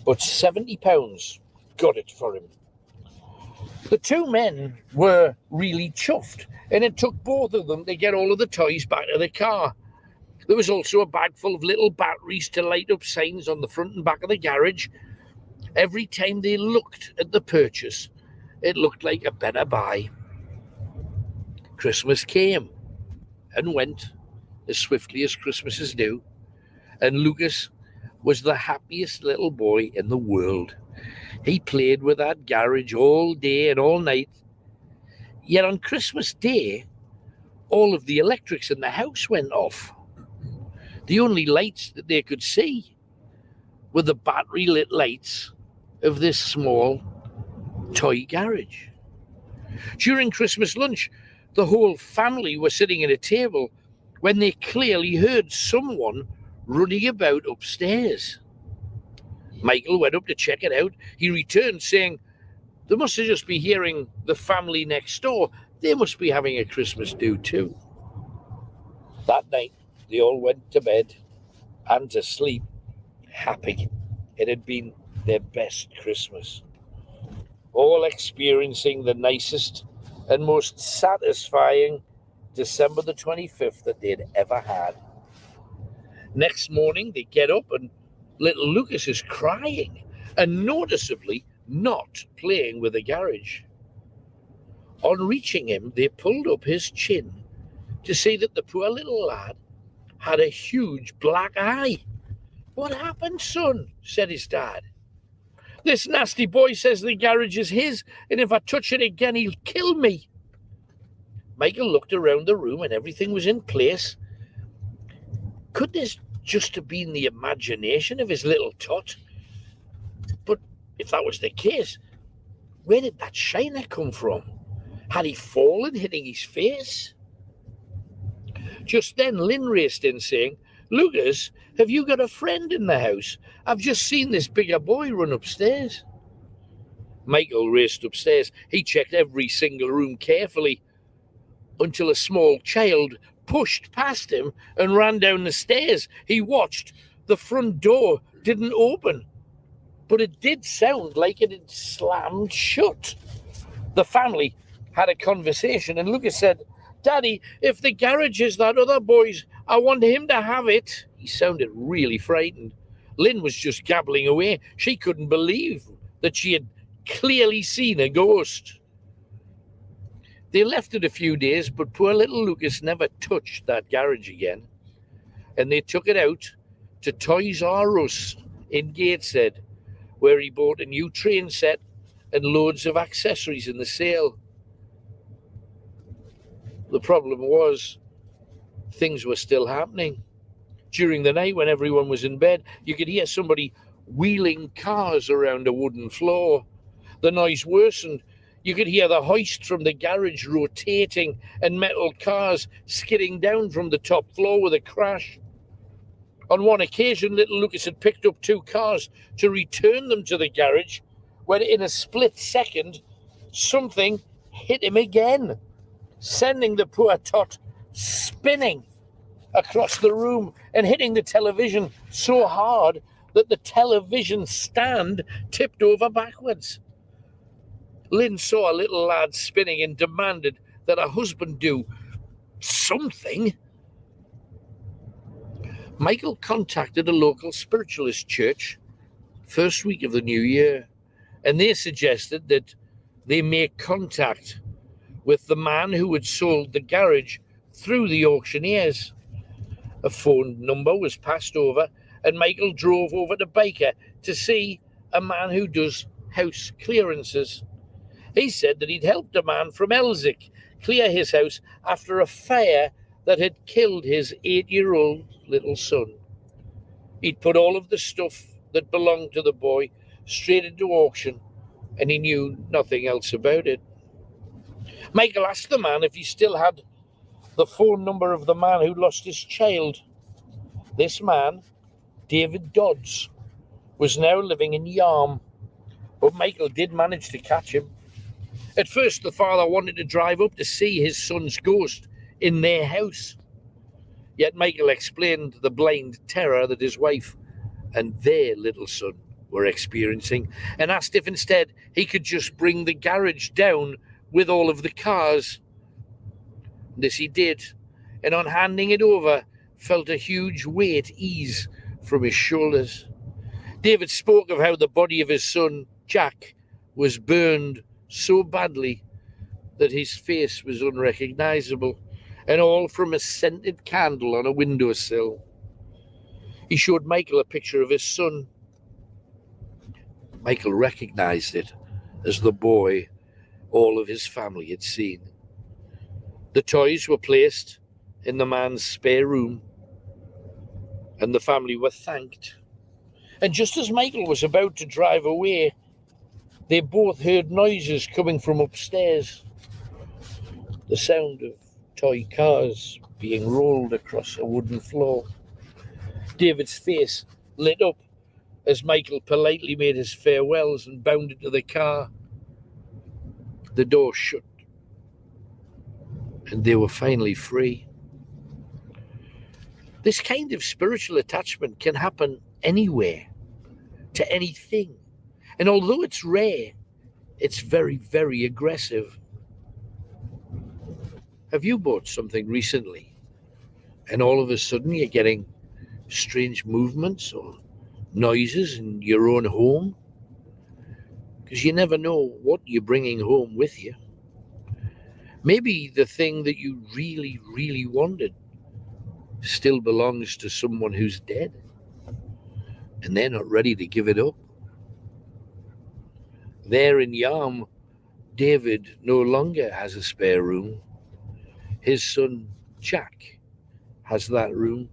C: but £70 got it for him. The 2 men were really chuffed, and it took both of them to get all of the toys back to the car. There was also a bag full of little batteries to light up signs on the front and back of the garage. Every time they looked at the purchase, it looked like a better buy. Christmas came and went as swiftly as Christmases do, and Lucas was the happiest little boy in the world. He played with that garage all day and all night. Yet on Christmas Day, all of the electrics in the house went off. The only lights that they could see were the battery-lit lights of this small toy garage. During Christmas lunch, the whole family were sitting at a table when they clearly heard someone running about upstairs. Michael went up to check it out. He returned saying, "They must have just been hearing the family next door. They must be having a Christmas do too." That night, they all went to bed and to sleep happy. It had been their best Christmas. All experiencing the nicest and most satisfying December the 25th that they'd ever had. Next morning, they get up and little Lucas is crying and noticeably not playing with the garage. On reaching him, they pulled up his chin to see that the poor little lad had a huge black eye. "What happened, son?" said his dad. "This nasty boy says the garage is his, and if I touch it again, he'll kill me." Michael looked around the room and everything was in place. Could this just have been the imagination of his little tot? But if that was the case, where did that shiner come from? Had he fallen, hitting his face? Just then, Lynn raced in saying, "Lucas, have you got a friend in the house? I've just seen this bigger boy run upstairs." Michael raced upstairs. He checked every single room carefully until a small child pushed past him and ran down the stairs. He watched. The front door didn't open, but it did sound like it had slammed shut. The family had a conversation, and Lucas said, "Daddy, if the garage is that other boy's, I want him to have it." He sounded really frightened. Lynn was just gabbling away. She couldn't believe that she had clearly seen a ghost. They left it a few days, but poor little Lucas never touched that garage again. And they took it out to Toys R Us in Gateshead, where he bought a new train set and loads of accessories in the sale. The problem was, things were still happening. During the night, when everyone was in bed, you could hear somebody wheeling cars around a wooden floor. The noise worsened. You could hear the hoist from the garage rotating and metal cars skidding down from the top floor with a crash. On one occasion, little Lucas had picked up 2 cars to return them to the garage when in a split second, something hit him again, sending the poor tot spinning across the room and hitting the television so hard that the television stand tipped over backwards. Lynn saw a little lad spinning and demanded that her husband do something. Michael contacted a local spiritualist church first week of the new year, and they suggested that they make contact with the man who had sold the garage through the auctioneers. A phone number was passed over, and Michael drove over to Baker to see a man who does house clearances. He said that he'd helped a man from Elsick clear his house after a fire that had killed his 8-year-old little son. He'd put all of the stuff that belonged to the boy straight into auction, and he knew nothing else about it. Michael asked the man if he still had the phone number of the man who lost his child. This man, David Dodds, was now living in Yarm, but Michael did manage to catch him. At first, the father wanted to drive up to see his son's ghost in their house. Yet Michael explained the blind terror that his wife and their little son were experiencing, and asked if instead he could just bring the garage down with all of the cars. This he did, and on handing it over, felt a huge weight ease from his shoulders. David spoke of how the body of his son, Jack, was burned so badly that his face was unrecognizable, and all from a scented candle on a windowsill. He showed Michael a picture of his son. Michael recognized it as the boy all of his family had seen. The toys were placed in the man's spare room, and the family were thanked. And just as Michael was about to drive away, they both heard noises coming from upstairs. The sound of toy cars being rolled across a wooden floor. David's face lit up as Michael politely made his farewells and bounded to the car. The door shut, and they were finally free. This kind of spiritual attachment can happen anywhere, to anything. And although it's rare, it's very, very aggressive. Have you bought something recently, and all of a sudden you're getting strange movements or noises in your own home? Because you never know what you're bringing home with you. Maybe the thing that you really, really wanted still belongs to someone who's dead, and they're not ready to give it up. There in Yarm, David no longer has a spare room. His son, Jack, has that room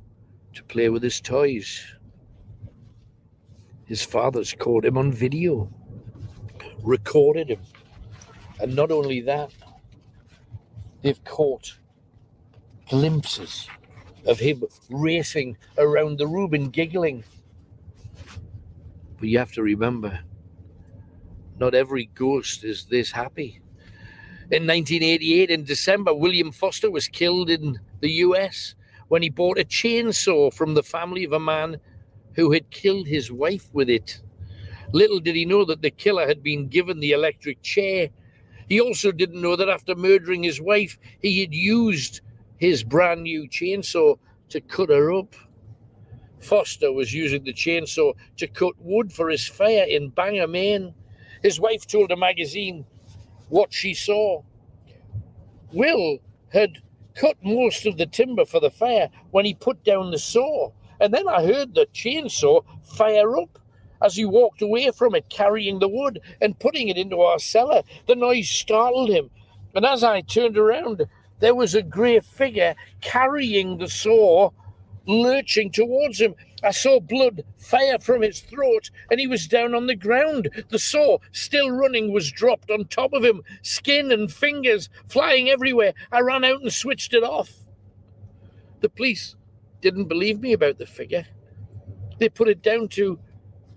C: to play with his toys. His father's caught him on video, recorded him, and not only that, they've caught glimpses of him racing around the room and giggling. But you have to remember, not every ghost is this happy. In 1988, in December, William Foster was killed in the US when he bought a chainsaw from the family of a man who had killed his wife with it. Little did he know that the killer had been given the electric chair. He also didn't know that after murdering his wife, he had used his brand new chainsaw to cut her up. Foster was using the chainsaw to cut wood for his fire in Bangor, Maine. His wife told a magazine what she saw. Will had cut most of the timber for the fire when he put down the saw, and then I heard the chainsaw fire up as he walked away from it, carrying the wood and putting it into our cellar. The noise startled him, and as I turned around, there was a grey figure carrying the saw, lurching towards him. I saw blood fire from his throat, and he was down on the ground. The saw, still running, was dropped on top of him, skin and fingers flying everywhere. I ran out and switched it off. The police didn't believe me about the figure. They put it down to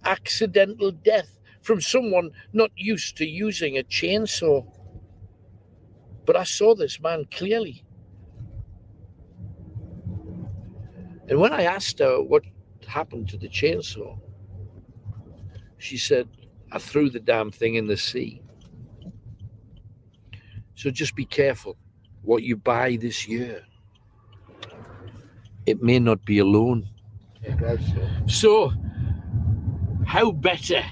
C: accidental death from someone not used to using a chainsaw. But I saw this man clearly. And when I asked her what happened to the chainsaw, she said, I threw the damn thing in the sea. So just be careful what you buy this year. It may not be a loan. So, how better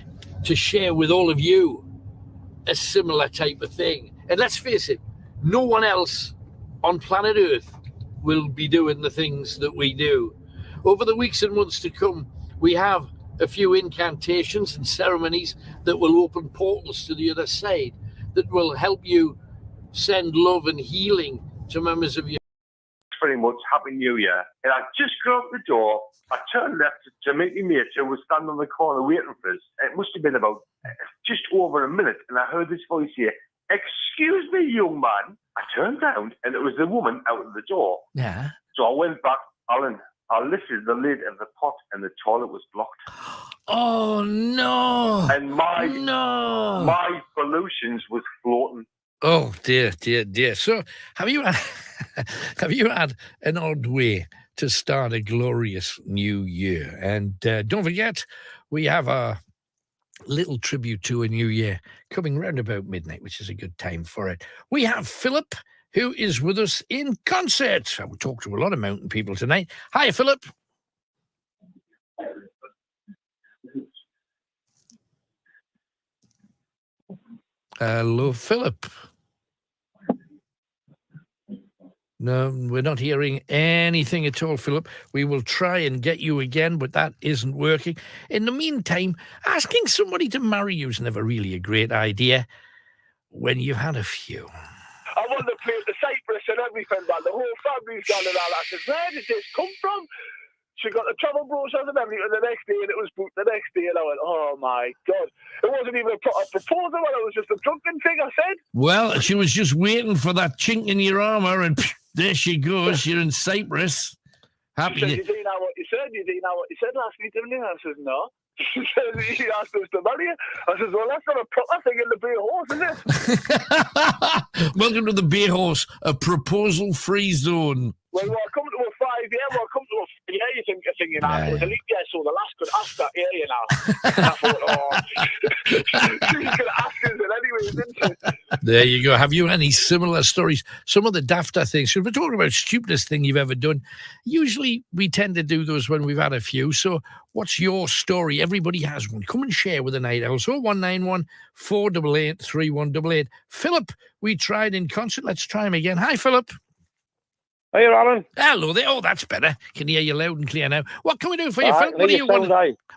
C: to share with all of you a similar type of thing? And let's face it, no one else on planet Earth will be doing the things that we do. Over the weeks and months to come, we have a few incantations and ceremonies that will open portals to the other side, that will help you send love and healing to members of your...
S: Very much Happy New Year. And I just got out the door, I turned left to meet my mate who was standing on the corner waiting for us. It must have been about just over a minute, and I heard this voice here, excuse me, young man. I turned round, and it was the woman out of the door.
C: Yeah.
S: So I went back, Alan, I lifted the lid of the pot, and the toilet was blocked.
C: Oh, no.
S: And my solutions was floating.
C: Oh, dear, dear, dear. So have you had an odd way to start a glorious new year? And don't forget, we have a little tribute to a new year coming round about midnight, which is a good time for it. We have Philip, who is with us in concert. I will talk to a lot of mountain people tonight. Hi, Philip. Hello, Philip. No, we're not hearing anything at all, Philip. We will try and get you again, but that isn't working. In the meantime, asking somebody to marry you is never really a great idea when you've had a few.
T: I want to play the Cyprus and everything, man. The whole family's gone and all that. I said, where did this come from? She got the travel brochures and everything the next day, and it was booked the next day, and I went, oh, my God. It wasn't even a proper proposal, it was just a drunken thing, I said.
C: Well, she was just waiting for that chink in your armour, and there she goes. You're in Cyprus.
T: She said, you do know what you said? You do know what you said last week, didn't you? I said, no. She said, he asked us to marry you. I said, well, that's not a proper thing in the Bay Horse, is it?
C: Welcome to the Bay Horse, a proposal-free zone.
T: Well, we'll come to a 5 year, we'll come to a year, you think, you know, it was a leap year, so the last could ask that year, you know. And I thought, oh, she could ask us it anyway, didn't she?
C: There you go. Have you any similar stories? Some of the dafter things. We're talking about stupidest thing you've ever done. Usually we tend to do those when we've had a few. So what's your story? Everybody has one. Come and share with the Night Owls. 0191 488 3188. Philip, we tried in concert. Let's try him again. Hi, Philip.
G: Hey, Alan.
C: Hello there. Oh, that's better. Can hear you loud and clear now. What can we do for you, Philip?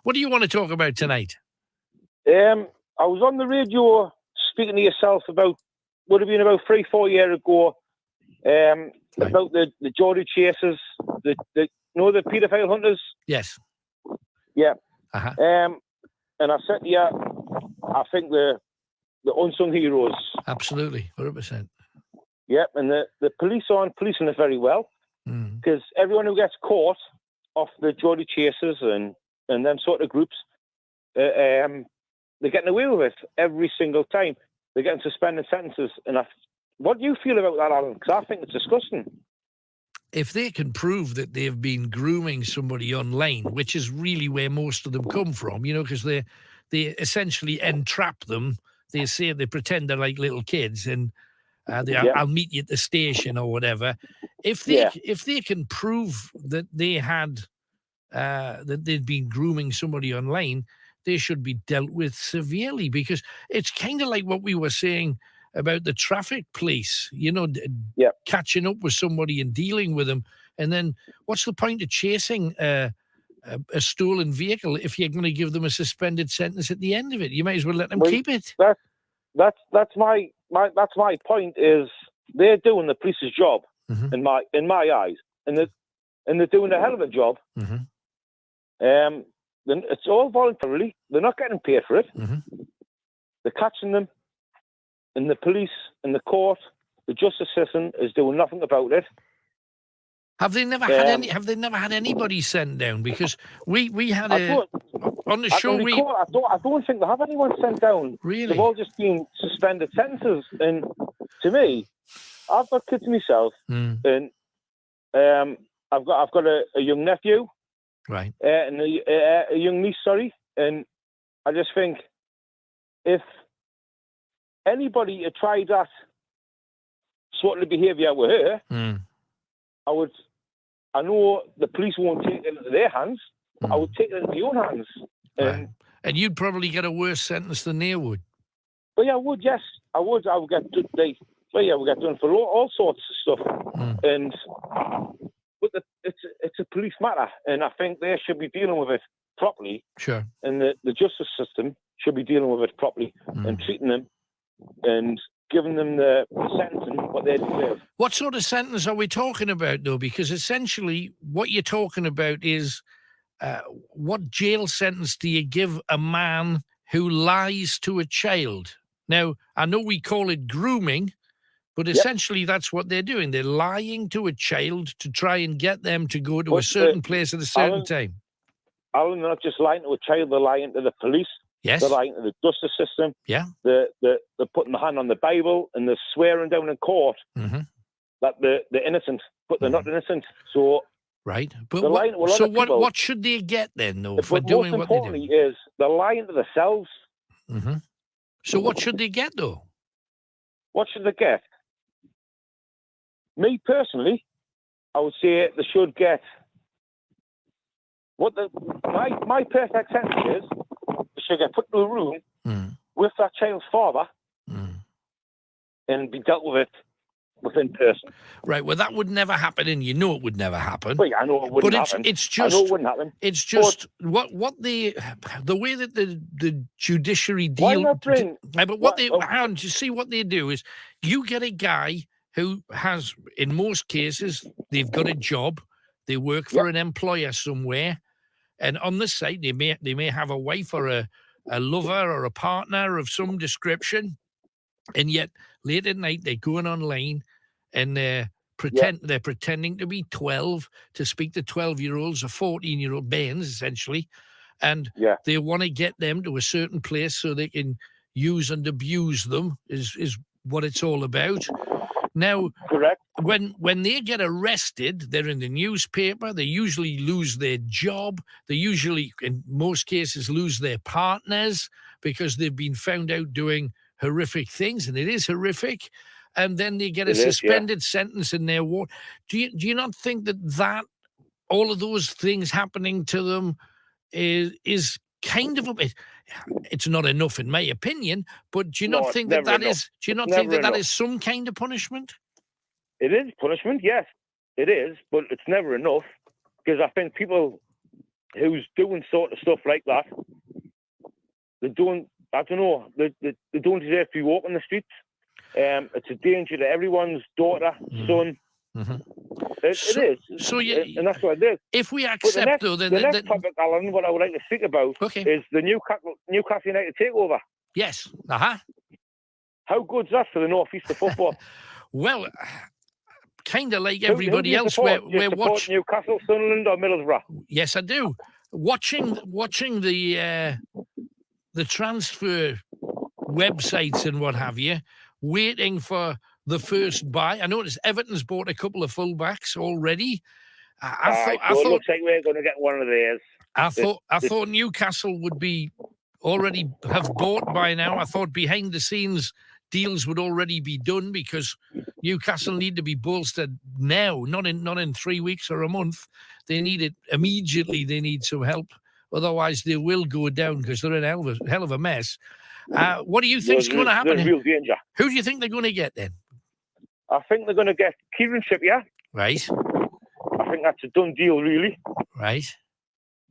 C: What do you want to talk about tonight?
G: I was on the radio speaking to yourself about, would have been about 3-4 years ago, about the Geordie chasers, the paedophile hunters.
C: Yes.
G: Yeah.
C: Uh-huh.
G: And I said to you, I think the unsung heroes.
C: Absolutely, 100%.
G: Yep, and the police aren't policing it very well, because everyone who gets caught off the Geordie chasers and them sort of groups, they're getting away with it every single time. They're getting suspended sentences. And what do you feel about that, Alan? Because I think it's disgusting.
C: If they can prove that they've been grooming somebody online, which is really where most of them come from, you know, because they essentially entrap them. They say, they pretend they're like little kids, and I'll meet you at the station or whatever. If they can prove that they had that they'd been grooming somebody online, they should be dealt with severely, because it's kind of like what we were saying about the traffic police, you know, catching up with somebody and dealing with them. And then what's the point of chasing a stolen vehicle if you're going to give them a suspended sentence at the end of it? You might as well let them keep it.
G: That's my point. Is they're doing the police's job in my eyes, and they're doing a hell of a job. Then it's all voluntarily. They're not getting paid for it. They're catching them, and the police and the court, the justice system is doing nothing about it.
C: Have they never had any? Have they never had anybody sent down? Because we had on the show.
K: I don't think they have anyone sent down.
C: Really?
K: They've all just been suspended sentences. And to me, I've got kids myself, and I've got a young nephew,
C: right,
K: and a young niece. Sorry, and I just think if anybody had tried that sort of behaviour with her, I know the police won't take it into their hands. I would take it into my own hands.
C: Right. And you'd probably get a worse sentence than they would.
K: Well, yeah, I would. Yes, I would. I would get done for all sorts of stuff. But it's a police matter, and I think they should be dealing with it properly.
C: Sure.
K: And the justice system should be dealing with it properly and treating them and giving them the sentencing what they deserve.
C: What sort of sentence are we talking about, though? Because essentially what you're talking about is what jail sentence do you give a man who lies to a child? Now, I know we call it grooming, but essentially that's what they're doing. They're lying to a child to try and get them to go to a certain place at a certain time.
K: Alan, they're not just lying to a child, they're lying to the police.
C: Yes.
K: They're lying to the justice system.
C: Yeah.
K: They're putting the hand on the Bible and they're swearing down in court that they're innocent, but they're not innocent. So
C: right. But
K: they're lying to a lot of people.
C: what should they get then, though, for doing what they do?
K: Most importantly is they're lying to themselves.
C: So what should they get, though?
K: What should they get? Me personally, I would say they should get my perfect sentence is. They should get put in a room with that child's father and be dealt with it within person.
C: Right. Well, that would never happen, and you know it would never happen.
K: Well, yeah, I know it wouldn't happen.
C: It's just,
K: I know it wouldn't happen.
C: It's just what the way that the judiciary deal.
K: Why not bring?
C: But what they you see what they do is you get a guy who has, in most cases, they've got a job, they work for an employer somewhere. And on the site, they may have a wife or a lover or a partner of some description, and yet late at night they're going online and they're pretending to be 12 to speak to 12-year-olds or 14-year-old bands essentially, and they want to get them to a certain place so they can use and abuse them. Is what it's all about. Now,
K: correct.
C: When they get arrested, they're in the newspaper. They usually lose their job. They usually, in most cases, lose their partners because they've been found out doing horrific things, and it is horrific. And then they get a suspended sentence in their ward. Do you not think that all of those things happening to them is kind of a bit? It's not enough, in my opinion. But do you not think that is? Do you not think that is some kind of punishment?
K: It is punishment, yes, it is, but it's never enough because I think people who's doing sort of stuff like that, they don't. I don't know. They don't deserve to be walking the streets. It's a danger to everyone's daughter, son. It is.
C: So
K: and that's what it is.
C: If we accept, though, then
K: the next topic, Alan, what I would like to speak about is the Newcastle United takeover.
C: Yes.
K: How good's that for the northeast of football?
C: Well, kind of like everybody else.
K: We're watching Newcastle, Sunderland, or Middlesbrough.
C: Yes, I do. Watching the transfer websites and what have you, waiting for the first buy. I noticed Everton's bought a couple of fullbacks already. I thought
K: looks like we're going to get one of theirs.
C: I thought Newcastle would be already have bought by now. I thought behind the scenes deals would already be done because Newcastle need to be bolstered now, not in 3 weeks or a month. They need it immediately. They need some help. Otherwise, they will go down because they're in a hell of a mess. What do you think is going to happen?
K: There's real danger.
C: Who do you think they're going to get then?
K: I think they're going to get Kieran Trippier.
C: Right.
K: I think that's a done deal, really.
C: Right.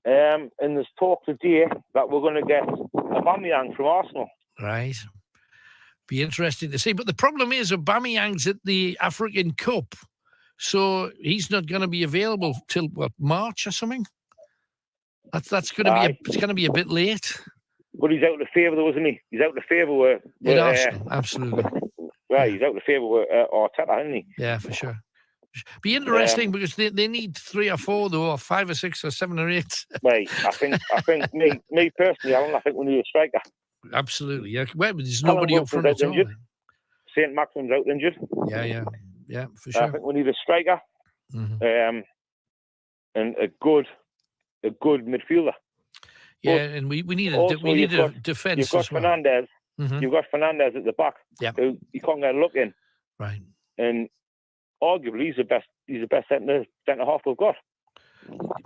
K: And there's talk today that we're going to get Aubameyang from Arsenal.
C: Right. Be interesting to see. But the problem is Aubameyang's at the African Cup, so he's not going to be available till March or something. That's going to be a bit late.
K: But he's out of favour, though, isn't he? He's out of favour with
C: Arsenal, absolutely.
K: Right, he's out of favour with Arteta, isn't he?
C: Yeah, for sure. Be interesting because they need 3 or 4 though, or 5 or 6 or 7 or 8.
E: Right. I think me personally, Alan, I think we need a striker.
C: Absolutely. Yeah. Well, there's
E: Callum
C: nobody up front
E: Wilson's
C: at
E: out
C: all.
E: injured. St. Maximin's out injured.
C: Yeah, for
E: I
C: sure.
E: think we need a striker, and a good midfielder.
C: Yeah,
E: But
C: and we need
E: also
C: a defence.
E: You've got
C: as well.
E: Fernandez.
C: Mhm.
E: You've got Fernandez at the back.
C: Yeah.
E: Who you can't get a look in.
C: Right.
E: And arguably he's the best centre half we've got.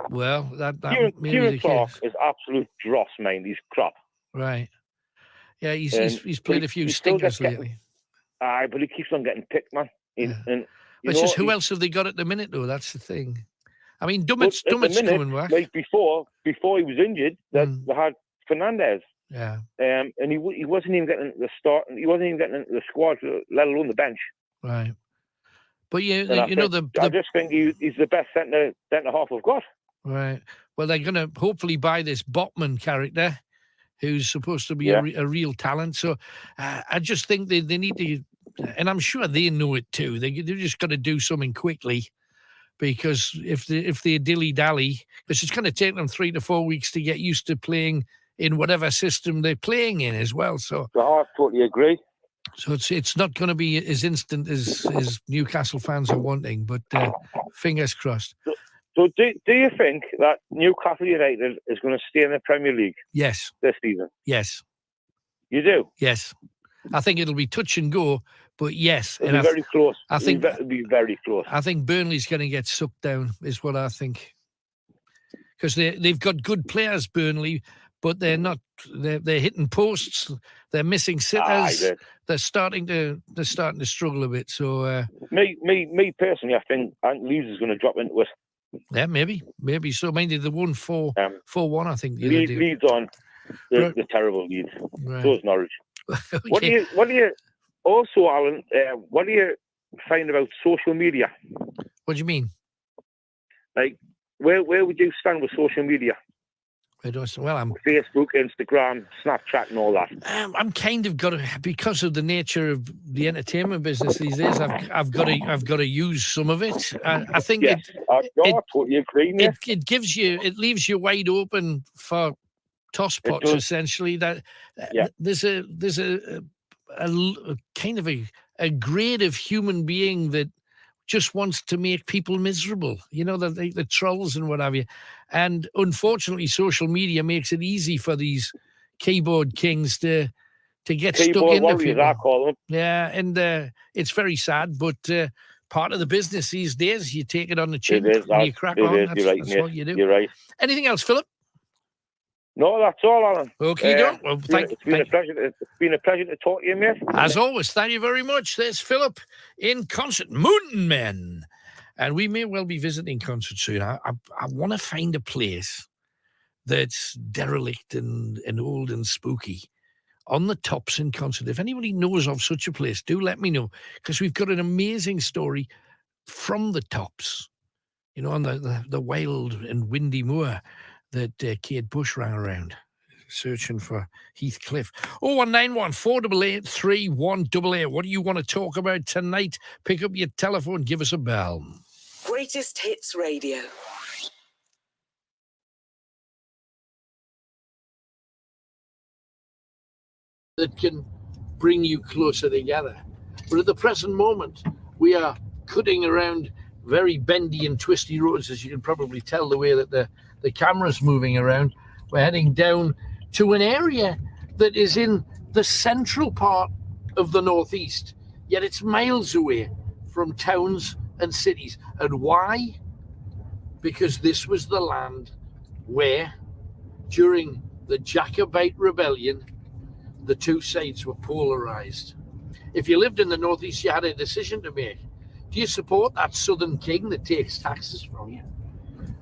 C: Well, that
E: Kieran
C: may be the
E: Clark
C: case.
E: is absolute dross, man. He's crap.
C: Right. Yeah, he's
E: And
C: played
E: he-
C: a few
E: he still
C: stinkers
E: gets
C: lately.
E: Aye, but he keeps on getting picked, man. And you
C: It's
E: know,
C: just who
E: he-
C: else have they got at the minute, though? That's the thing. I mean,
E: but
C: Dummett's
E: at the minute,
C: coming back.
E: like before he was injured, that they had Fernandez.
C: Yeah.
E: And he wasn't even getting the start. He wasn't even getting into the squad, let alone the bench.
C: Right. But
E: And I just think he's the best centre half we've got.
C: Right. Well, they're going to hopefully buy this Botman character, who's supposed to be a real talent. So I just think they need to, and I'm sure they know it too. They're just got to do something quickly, because if they dilly dally, because it's going to take them 3 to 4 weeks to get used to playing in whatever system they're playing in as well. So
E: I totally agree.
C: So it's not going to be as instant as Newcastle fans are wanting, but fingers crossed.
E: So do you think that Newcastle United is going to stay in the Premier League?
C: Yes.
E: This season?
C: Yes.
E: You do?
C: Yes. I think it'll be touch and go, but yes.
E: It'll be very close.
C: I think
E: it'll be very close.
C: I think Burnley's going to get sucked down, is what I think. Because they've got good players, Burnley, but they're not. They're hitting posts. They're missing sitters. They're starting to struggle a bit. So
E: me personally, I think Leeds is going to drop into it.
C: Yeah, maybe. So mind you, they won 4-1, I think. The other day.
E: Leeds on the terrible Leeds.
C: Right.
E: So is Norwich.
C: Okay.
E: What do you also, Alan? What do you find about social media?
C: What do you mean?
E: Like, where would you stand with social media?
C: I'm
E: Facebook, Instagram, Snapchat, and all that.
C: I'm kind of got to, because of the nature of the entertainment business these days. I've got to use some of it. I think
E: I totally agree.
C: It leaves you wide open for tosspots. Essentially, that there's a kind of a grade of human being that just wants to make people miserable, the trolls and what have you. And unfortunately, social media makes it easy for these keyboard kings to get stuck into people.
E: I call them.
C: Yeah, and it's very sad, but part of the business these days, you take it on the chin
E: It is,
C: and you crack on. That's,
E: you're right,
C: that's
E: mate.
C: what you do.
E: You're right.
C: Anything else, Philip?
E: No, that's all, Alan.
C: Okay, well,
E: it's been a pleasure to talk to you, mate.
C: As always, thank you very much. There's Philip in concert, Mountain Men. And we may well be visiting concert soon. I want to find a place that's derelict and old and spooky on the tops in concert. If anybody knows of such a place, do let me know, because we've got an amazing story from the tops, on the wild and windy moor that Kate Bush ran around searching for Heathcliff. 0191 488 3188. What do you want to talk about tonight? Pick up your telephone, give us a bell.
M: Greatest Hits Radio.
C: That can bring you closer together. But at the present moment, we are cutting around very bendy and twisty roads, as you can probably tell the way that the camera's moving around. We're heading down to an area that is in the central part of the northeast, yet it's miles away from towns and cities. And why? Because this was the land where, during the Jacobite rebellion, the two sides were polarized. If you lived in the northeast, you had a decision to make. Do you support that southern king that takes taxes from you?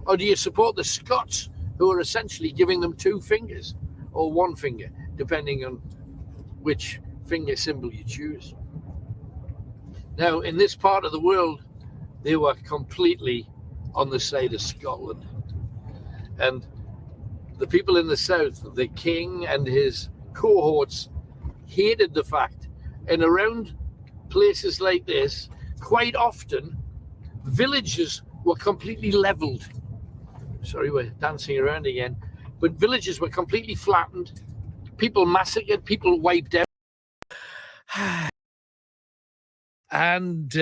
C: Or do you support the Scots, who are essentially giving them 2 fingers or 1 finger, depending on which finger symbol you choose? Now, in this part of the world, they were completely on the side of Scotland. And the people in the south, the king and his cohorts, hated the fact. And around places like this, quite often, villages were completely leveled. Sorry, we're dancing around again. But villages were completely flattened. People massacred, people wiped out. And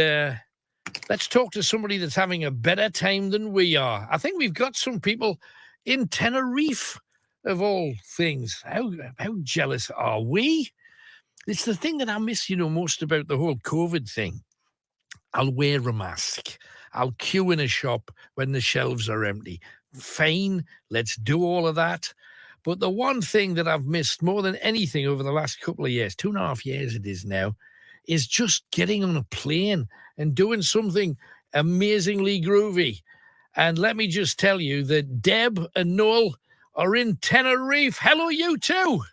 C: let's talk to somebody that's having a better time than we are. I think we've got some people in Tenerife, of all things. How jealous are we? It's the thing that I miss, most about the whole COVID thing. I'll wear a mask. I'll queue in a shop when the shelves are empty. Fine, let's do all of that. But the one thing that I've missed more than anything over the last couple of years, 2.5 years it is now, is just getting on a plane and doing something amazingly groovy. And let me just tell you that Deb and Noel are in Tenerife. Hello, you two.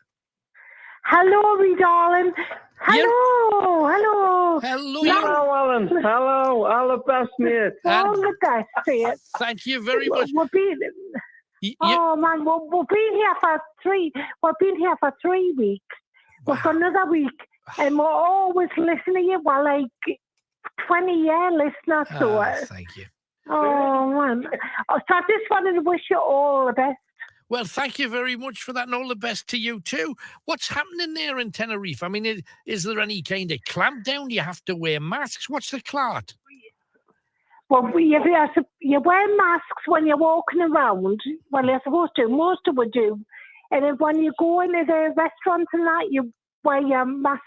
U: Hello, me darling. Hello, hello.
C: Hello,
V: Alan. Hello, all the best, mate.
U: All the best, mate.
C: Thank you very much.
U: We've been here for 3 weeks. We've got another week, and we're always listening to you. We're like 20-year listeners to us.
C: Thank you.
U: Oh, man. So I just wanted to wish you all the best.
C: Well, thank you very much for that, and all the best to you too. What's happening there in Tenerife? I mean, is there any kind of clampdown? Do you have to wear masks? What's the clot?
U: Well, you wear masks when you're walking around. Well, you're supposed to. Most of us do. And then when you go into the restaurants and that, you wear your mask.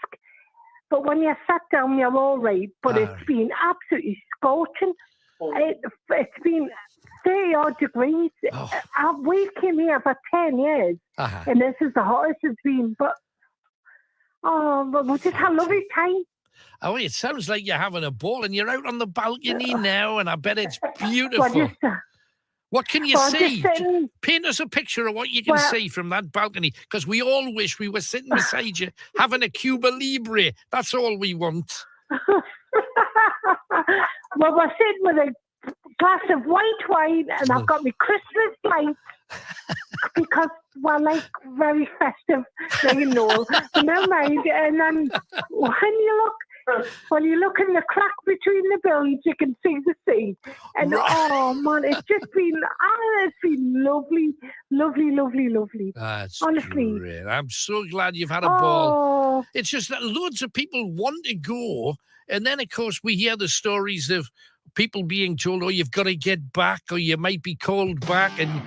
U: But when you're sat down, you're all right. But it's been absolutely scorching. It's been 30-odd degrees. We came here for 10 years, and this is the hottest it's been. But, we just had a lovely time.
C: Oh, it sounds like you're having a ball, and you're out on the balcony now, and I bet it's beautiful. What can you see? Paint us a picture of what you can see from that balcony, because we all wish we were sitting beside you, having a Cuba Libre. That's all we want.
U: Well, we're sitting with a glass of white wine, and I've got my Christmas lights because we're like very festive, Never mind. And then when you look in the crack between the buildings, you can see the sea. And oh man, it's been lovely, lovely, lovely, lovely.
C: That's
U: honestly
C: great. I'm so glad you've had a ball. It's just that loads of people want to go, and then of course we hear the stories of people being told, "Oh, you've got to get back, or you might be called back." And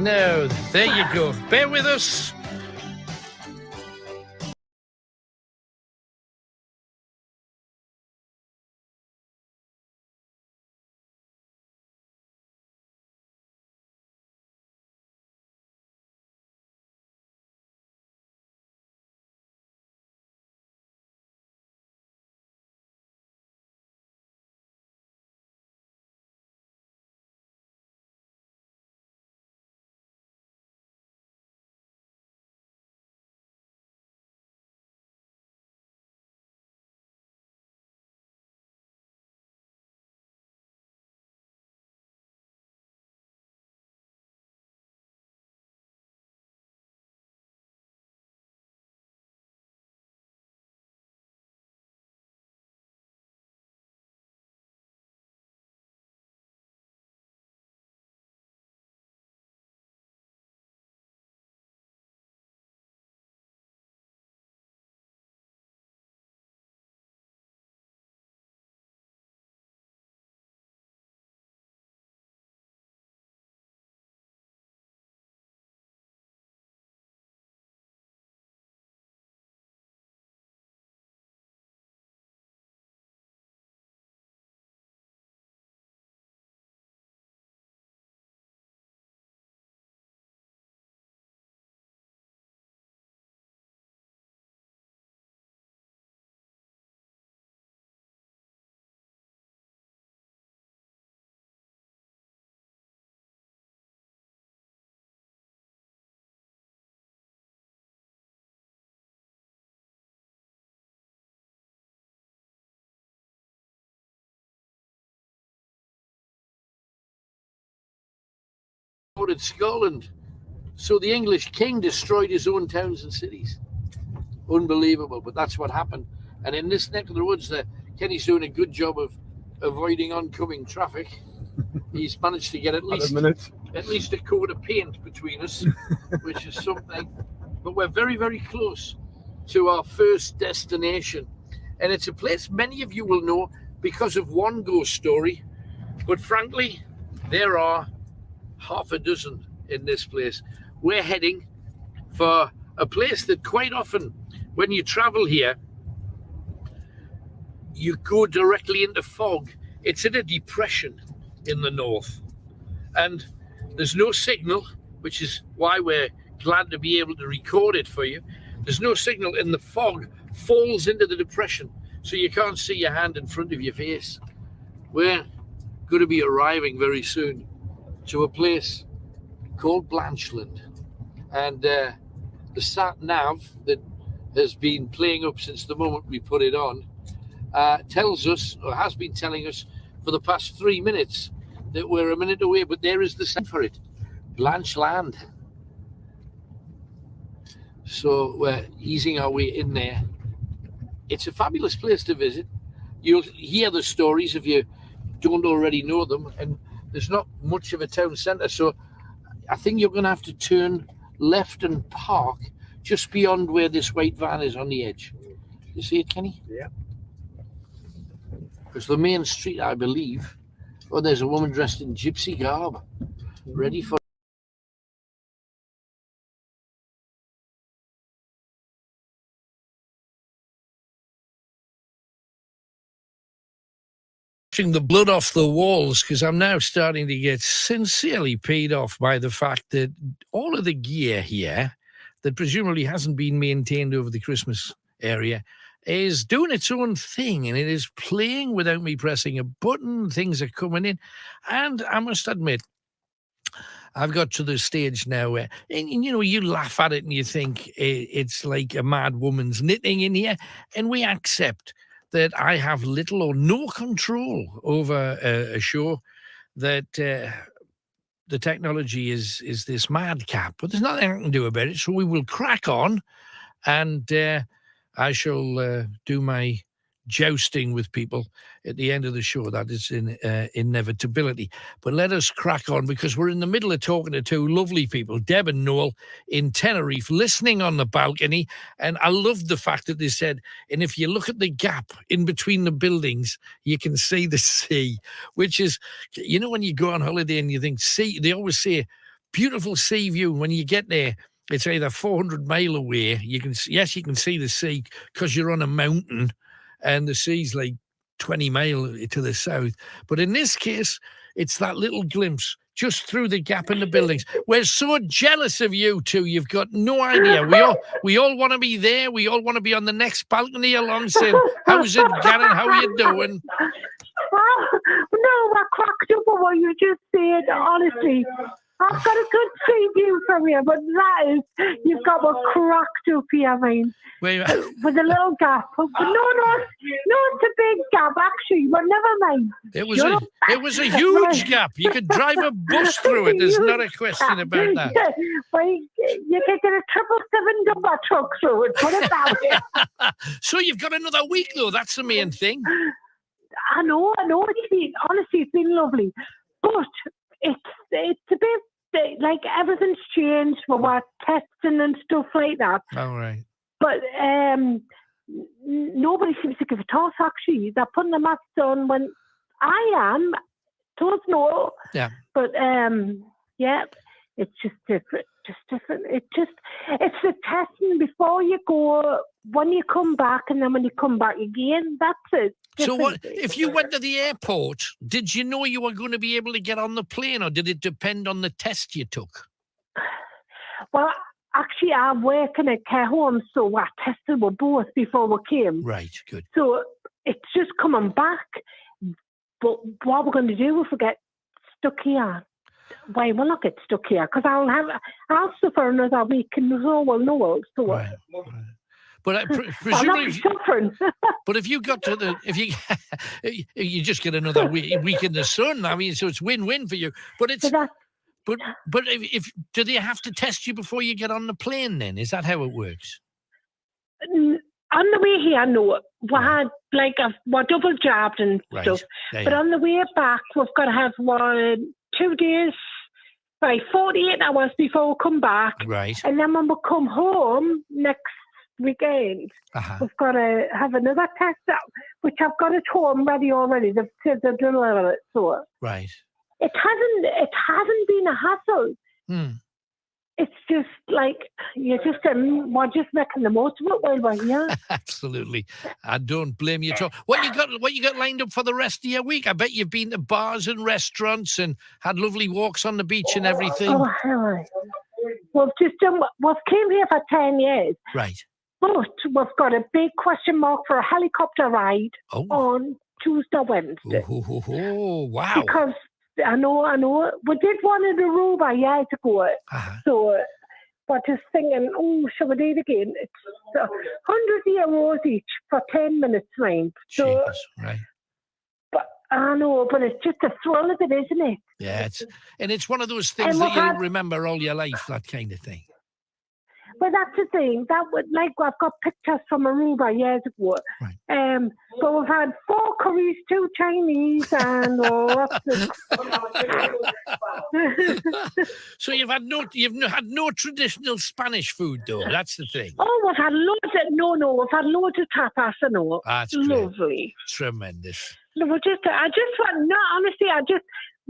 C: no, there you go. Bear with us. In Scotland. So the English king destroyed his own towns and cities. Unbelievable, but that's what happened. And in this neck of the woods, Kenny's doing a good job of avoiding oncoming traffic. He's managed to get at least a coat of paint between us, which is something. But we're very, very close to our first destination. And it's a place many of you will know because of one ghost story. But frankly, there are half a dozen in this place. We're heading for a place that quite often, when you travel here, you go directly into fog. It's in a depression in the north. And there's no signal, which is why we're glad to be able to record it for you. There's no signal, and the fog falls into the depression, so you can't see your hand in front of your face. We're going to be arriving very soon to a place called Blanchland. And the sat nav that has been playing up since the moment we put it on tells us, or has been telling us for the past 3 minutes, that we're a minute away, but there is the sign for it, Blanchland. So we're easing our way in there. It's a fabulous place to visit. You'll hear the stories if you don't already know them, and there's not much of a town centre, so I think you're going to have to turn left and park just beyond where this white van is on the edge. You see it, Kenny?
K: Yeah.
C: Because the main street, I believe, oh, there's a woman dressed in gypsy garb, ready for the blood off the walls, because I'm now starting to get sincerely paid off by the fact that all of the gear here that presumably hasn't been maintained over the Christmas area is doing its own thing, and it is playing without me pressing a button. Things are coming in, and I must admit, I've got to the stage now where, and you know, you laugh at it and you think it's like a mad woman's knitting in here, and we accept that I have little or no control over a show, that the technology is this madcap, but there's nothing I can do about it. So we will crack on, and I shall do my jousting with people at the end of the show. That is an inevitability. But let us crack on, because we're in the middle of talking to two lovely people, Deb and Noel in Tenerife, listening on the balcony. And I loved the fact that they said, and if you look at the gap in between the buildings, you can see the sea, which is, you know, when you go on holiday and you think, sea, they always say, beautiful sea view. When you get there, it's either 400 miles away. You can see the sea because you're on a mountain, and the sea's like 20 miles to the south. But in this case, it's that little glimpse just through the gap in the buildings. We're so jealous of you two. You've got no idea. We all want to be there. We all want to be on the next balcony along saying, how's it, Garen? How are you doing?
U: No, I cracked up on what you just said, honestly. I've got a good sea view from here, but that is, you've got what cracked up here, I mean.
C: Wait,
U: with a little gap. But no, it's a big gap, actually, but never mind.
C: It was a huge gap. You could drive a bus through it. There's not a question about that.
U: Well, you could get a 777 dumper truck through it, put it that way.
C: So you've got another week, though. That's the main thing.
U: I know. Honestly, it's been lovely. But it's a bit like everything's changed for what testing and stuff like that.
C: All right.
U: But nobody seems to give a toss, actually. They're putting the masks on when I am. Don't know.
C: Yeah.
U: But yeah, it's just different. It's the testing before you go, when you come back, and then when you come back again. That's it.
C: So what if you went to the airport? Did you know you were going to be able to get on the plane, or did it depend on the test you took?
U: Well, actually, I'm working at care home, so I tested with both before we came.
C: Right, good.
U: So it's just coming back. But what we're going to do if we get stuck here? Why, we'll not get stuck here, because I'll suffer another week, and so will Noel. So
C: right. But presumably, but if you got to you just get another week in the sun. I mean, so it's win-win for you. But it's but if do they have to test you before you get on the plane? Then is that how it works?
U: on the way here, no, we had like we're double jabbed and stuff.
C: Yeah,
U: but on the way back, we've got to have 2 days, 48 hours before we come back.
C: Right.
U: And then when we come home next weekend, we've got to have another test, which I've got at home ready already. They've delivered it, so
C: right.
U: It hasn't been a hassle. It's just like we're just making the most of it while we're here.
C: Absolutely, I don't blame you at all. What you got lined up for the rest of your week? I bet you've been to bars and restaurants and had lovely walks on the beach and everything.
U: Oh, hell. We've came here for 10 years.
C: Right.
U: But we've got a big question mark for a helicopter ride on Tuesday, Wednesday.
C: Oh, wow.
U: Because I know. We did one in Aruba years ago. So we're just thinking, shall we do it again? It's 100 euros each for 10 minutes, mind. So,
C: right.
U: But I know, but it's just a thrill of it, isn't it?
C: Yeah, it's one of those things that you'll remember all your life, that kind of thing.
U: Well, that's the thing. That would I've got pictures from Aruba years ago. Right. But we've had 4 curries, 2 Chinese, and
C: So you've had no traditional Spanish food though. That's the thing.
U: Oh, we've had loads of tapas and all.
C: That's
U: lovely.
C: Great. Tremendous.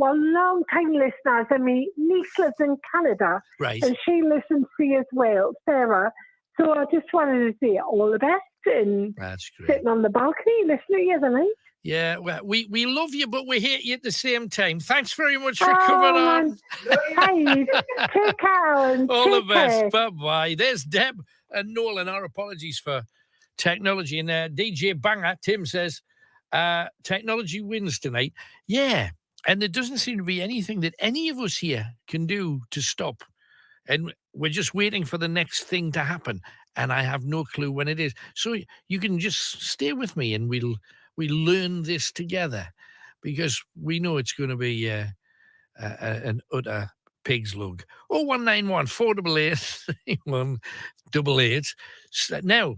U: Long time listeners, and my niece lives in Canada,
C: right?
U: And she listens to you as well, Sarah. So I just wanted to say all the best and
C: that's great.
U: Sitting on the balcony listening to you tonight.
C: Yeah, well, we love you, but we hate you at the same time. Thanks very much for coming on.
U: Hey, take care. And
C: all the best. Bye-bye. There's Deb and Nolan. Our apologies for technology. And DJ Banger, Tim says, technology wins tonight. Yeah. And there doesn't seem to be anything that any of us here can do to stop. And we're just waiting for the next thing to happen. And I have no clue when it is. So you can just stay with me and we'll learn this together, because we know it's going to be an utter pig's lug. 0191 488 3188. Now,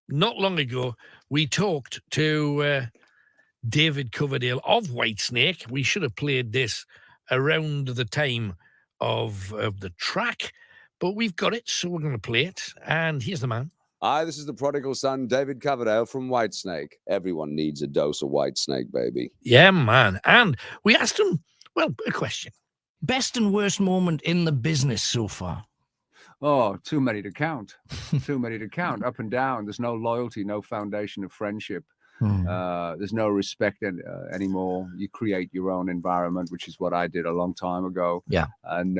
C: not long ago, we talked to David Coverdale of Whitesnake. We should have played this around the time of the track, but we've got it, so we're going to play it. And here's the man.
A: Hi, this is the prodigal son, David Coverdale from Whitesnake. Everyone needs a dose of Whitesnake, baby.
C: Yeah, man. And we asked him, well, a question. Best and worst moment in the business so far?
D: Oh, too many to count. Too many to count. Up and down. There's no loyalty, no foundation of friendship. There's no respect anymore. You create your own environment, which is what I did a long time ago.
C: Yeah.
D: And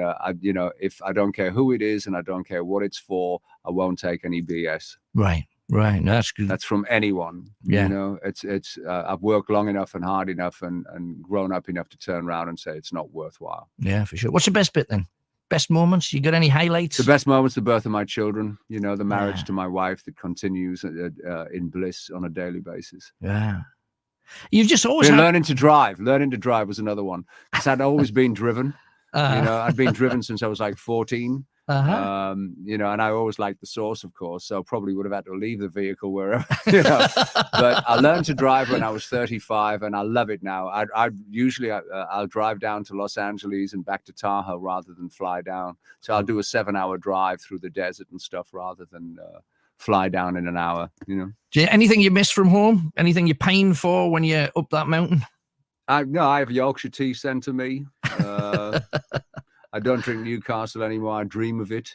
D: if I don't care who it is and I don't care what it's for, I won't take any BS.
C: Right. No, that's good.
D: That's from anyone.
C: Yeah.
D: It's I've worked long enough and hard enough and grown up enough to turn around and say it's not worthwhile.
C: Yeah, for sure. What's the best bit then? Best moments? You got any highlights?
D: The best moments, the birth of my children, the marriage to my wife that continues in bliss on a daily basis.
C: Yeah. You've just always
D: learning to drive. Learning to drive was another one. Because I'd always been driven. I'd been driven since I was like 14. And I always liked the Source, of course, so probably would have had to leave the vehicle wherever, But I learned to drive when I was 35, and I love it now. I'll drive down to Los Angeles and back to Tahoe rather than fly down. So I'll do a 7-hour drive through the desert and stuff rather than fly down in an hour.
C: Anything you miss from home? Anything you're paying for when you're up that mountain?
D: I have Yorkshire tea sent to me. I don't drink Newcastle anymore. I dream of it.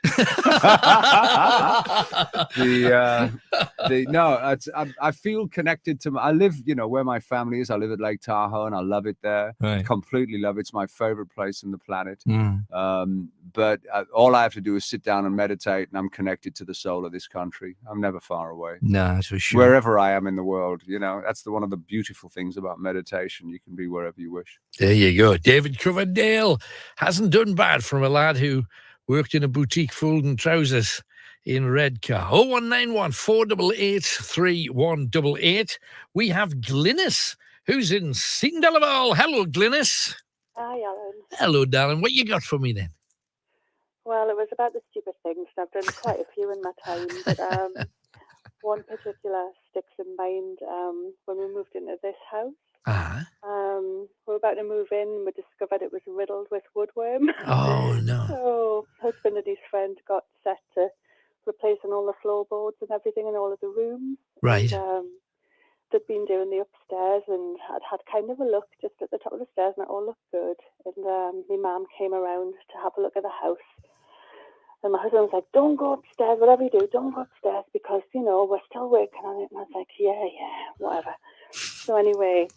D: I feel connected to. I live, where my family is. I live at Lake Tahoe, and I love it there.
C: Right.
D: Completely love it. It's my favorite place on the planet. But all I have to do is sit down and meditate, and I'm connected to the soul of this country. I'm never far away.
C: No, that's for sure.
D: Wherever I am in the world, that's one of the beautiful things about meditation. You can be wherever you wish.
C: There you go. David Coverdale hasn't done bad from a lad who worked in a boutique folding trousers in Redcar. 0191 488 3188. We have Glynis, who's in Seton Delaval. Hello, Glynis.
W: Hi, Alan.
C: Hello, darling. What you got for me then?
W: Well, it was about the stupid things. I've done quite a few in my time. But
F: one particular sticks in mind. When we moved into this house, we were about to move in, and we discovered it was riddled with woodworm.
C: Oh, no.
F: So husband and his friend got set to replacing all the floorboards and everything in all of the rooms.
C: Right.
F: And, they'd been doing the upstairs, and I'd had kind of a look just at the top of the stairs, and it all looked good. And my mum came around to have a look at the house. And my husband was like, don't go upstairs, whatever you do, don't go upstairs, because, you know, we're still working on it. And I was like, yeah, whatever. So anyway,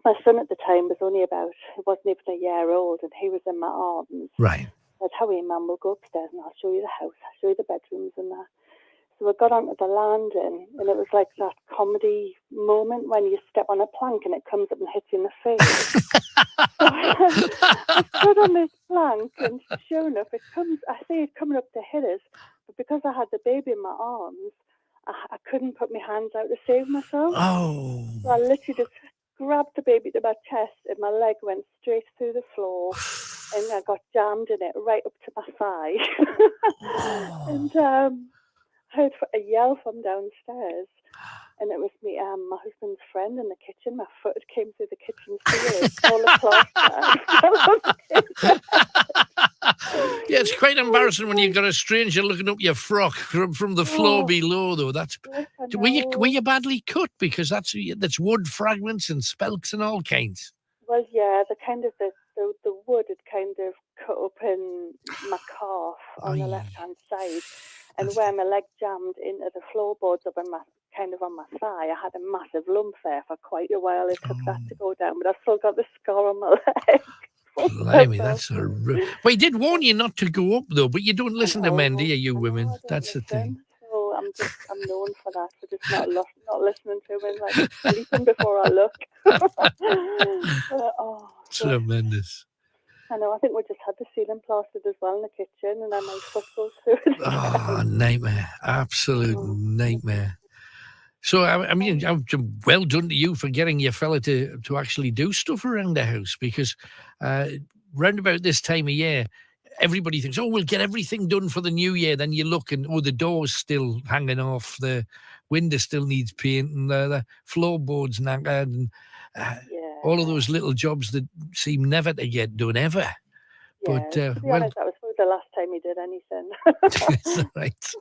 F: my son at the time was only about, he wasn't even a year old, and he was in my arms.
C: Right.
F: I said, Howie, Mum, we'll go upstairs and I'll show you the house, I'll show you the bedrooms and that. So we got onto the landing, and it was like that comedy moment when you step on a plank and it comes up and hits you in the face. So I stood on this plank, and sure enough, I see it coming up to hit us, but because I had the baby in my arms, I couldn't put my hands out to save myself.
C: Oh.
F: So I literally just grabbed the baby to my chest, and my leg went straight through the floor, and I got jammed in it right up to my thigh. And heard a yell from downstairs, and it was me, my husband's friend in the kitchen. My foot came through the kitchen ceiling. All the
C: Yeah, it's quite embarrassing when you've got a stranger looking up your frock from the floor below, though. Were you badly cut? Because that's wood fragments and spelks and all kinds.
F: Well, yeah, the kind of the wood had kind of cut up in my calf on the left-hand side. And where my leg jammed into the floorboards up on my thigh, I had a massive lump there for quite a while. It took that to go down, but I've still got the scar on my leg.
C: Blimey, that's well, he did warn you not to go up, though, but you don't listen to men, do you women? That's the thing.
F: So I'm known for that, for just not listening to him, like sleeping before I look.
C: Tremendous.
F: I know, I think we just had the ceiling plastered as well in the kitchen, and then my foot goes through it.
C: Oh, nightmare. Absolute nightmare. So, I mean, well done to you for getting your fella to actually do stuff around the house, because round about this time of year, everybody thinks, we'll get everything done for the new year. Then you look and, the door's still hanging off, the window still needs paint, and the floorboards knackered, and all of those little jobs that seem never to get done, ever.
F: Yeah,
C: But,
F: to be honest, that was the last time he did anything.
C: Right.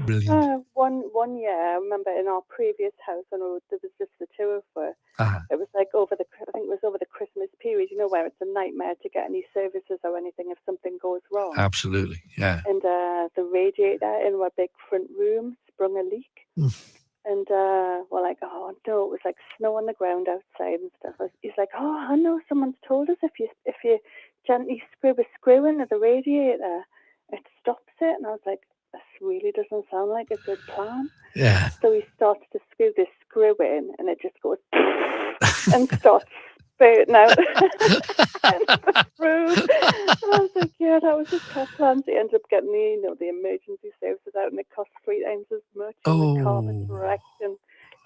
C: Brilliant.
F: One year, I remember in our previous house, and there was just the two of us. It was like I think it was over the Christmas period, where it's a nightmare to get any services or anything if something goes wrong.
C: Absolutely, yeah.
F: And the radiator in our big front room sprung a leak. And we're like, oh no, it was like snow on the ground outside and stuff. He's like, oh, I know, someone's told us if you gently screw a screw into the radiator, it stops it. And I was like, this really doesn't sound like a good plan.
C: Yeah.
F: So he starts to screw this screw in, and it just goes and starts spurting out the screw. And I was like, yeah, that was his top plan. So he ended up getting the emergency services out, and it cost 3 times as much. And the car was wrecked. And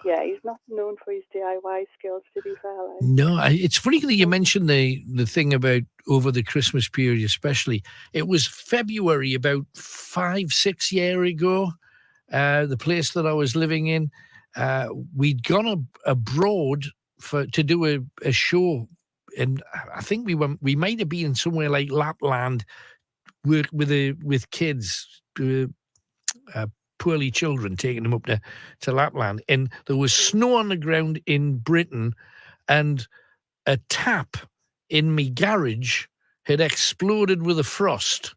F: yeah, he's not known for his DIY skills, to be fair.
C: No, it's funny that you mentioned the thing about over the Christmas period, especially. It was February about 5-6 years ago. The place that I was living in, we'd gone abroad to do a show, and I think we might have been somewhere like Lapland with kids. Poorly children, taking them up to Lapland, and there was snow on the ground in Britain, and a tap in my garage had exploded with a frost,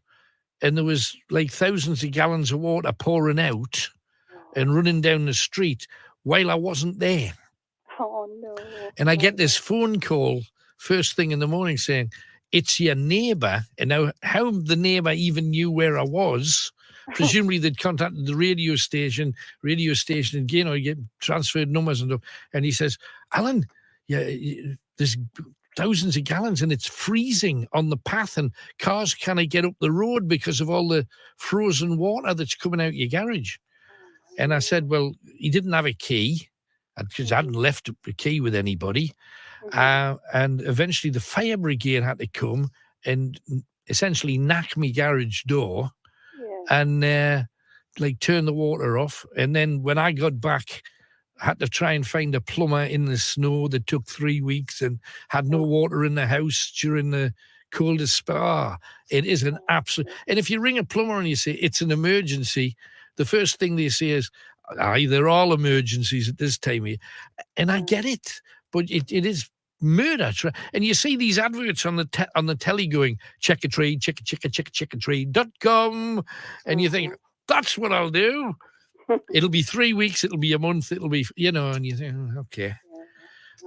C: and there was like thousands of gallons of water pouring out and running down the street while I wasn't there.
F: Oh no.
C: And I get this phone call first thing in the morning saying, it's your neighbour. And now how the neighbour even knew where I was, presumably they'd contacted the radio station again, you get transferred numbers and stuff. And he says, Alan, there's thousands of gallons and it's freezing on the path, and cars can't get up the road because of all the frozen water that's coming out your garage. And I said, well, he didn't have a key, because I hadn't left a key with anybody. And eventually the fire brigade had to come and essentially knock me garage door and like turn the water off. And then when I got back, I had to try and find a plumber in the snow that took 3 weeks and had no water in the house during the coldest spell. It is an absolute. And if you ring a plumber and you say it's an emergency, the first thing they say is, they're all emergencies at this time of year. And I get it, but it is murder. And you see these adverts on the telly going, check a trade, check a trade.com. And you think, that's what I'll do. It'll be 3 weeks, it'll be a month, it'll be, and you think, okay,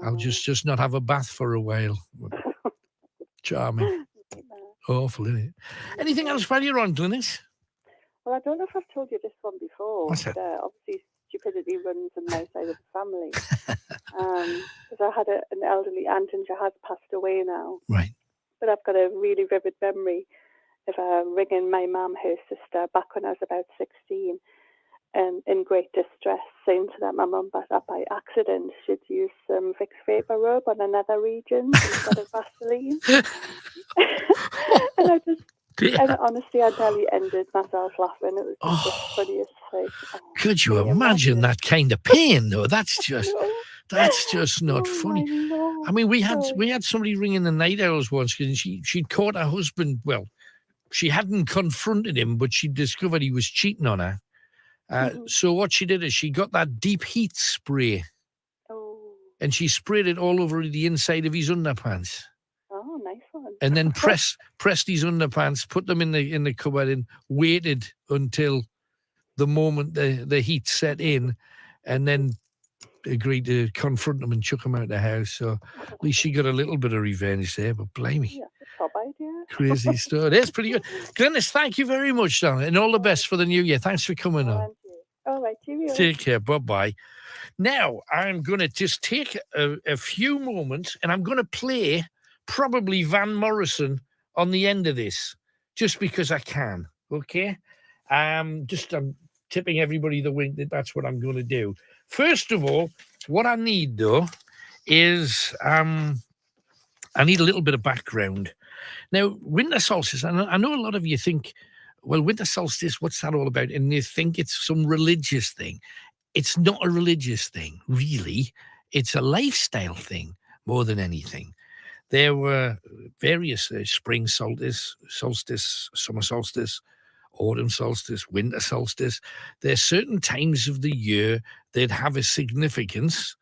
C: I'll just not have a bath for a while. Charming. Awful, isn't it? Anything else while you're on, Glynis?
F: Well, I don't know if I've told you this one before.
C: What's that?
F: But, obviously, stupidity runs in my side of the family. Because I had an elderly aunt and she has passed away now.
C: Right.
F: But I've got a really vivid memory of ringing my mum, her sister, back when I was about 16, in great distress, saying to them my mum that by accident she'd used some Vicks Vapor Rub on another region instead of Vaseline. And honestly, I nearly ended myself laughing. It was just the funniest thing.
C: Could you imagine that kind of pain, though? That's just not funny. I mean, we had somebody ringing the night owls once, and she'd caught her husband. Well, she hadn't confronted him, but she discovered he was cheating on her. So what she did is she got that deep heat spray, and she sprayed it all over the inside of his underpants.
F: Oh, nice one.
C: And then pressed his underpants, put them in the cupboard, and waited until the moment the heat set in, and then agreed to confront him and chuck him out of the house. So at least she got a little bit of revenge there. But blimey,
F: yeah, top idea.
C: Crazy story. That's pretty good. Glynis, thank you very much, darling, and all the best for the new year. Thanks for coming on.
F: All right, cheerio.
C: Take care. Bye-bye. Now, I'm going to just take a few moments, and I'm going to play probably Van Morrison on the end of this, just because I can, okay? I'm tipping everybody the wink that that's what I'm going to do. First of all, what I need, though, is I need a little bit of background. Now, winter solstice, I know a lot of you think, well, winter solstice, what's that all about? And they think it's some religious thing. It's not a religious thing, really. It's a lifestyle thing more than anything. There were various spring solstice, summer solstice, autumn solstice, winter solstice. There are certain times of the year that have a significance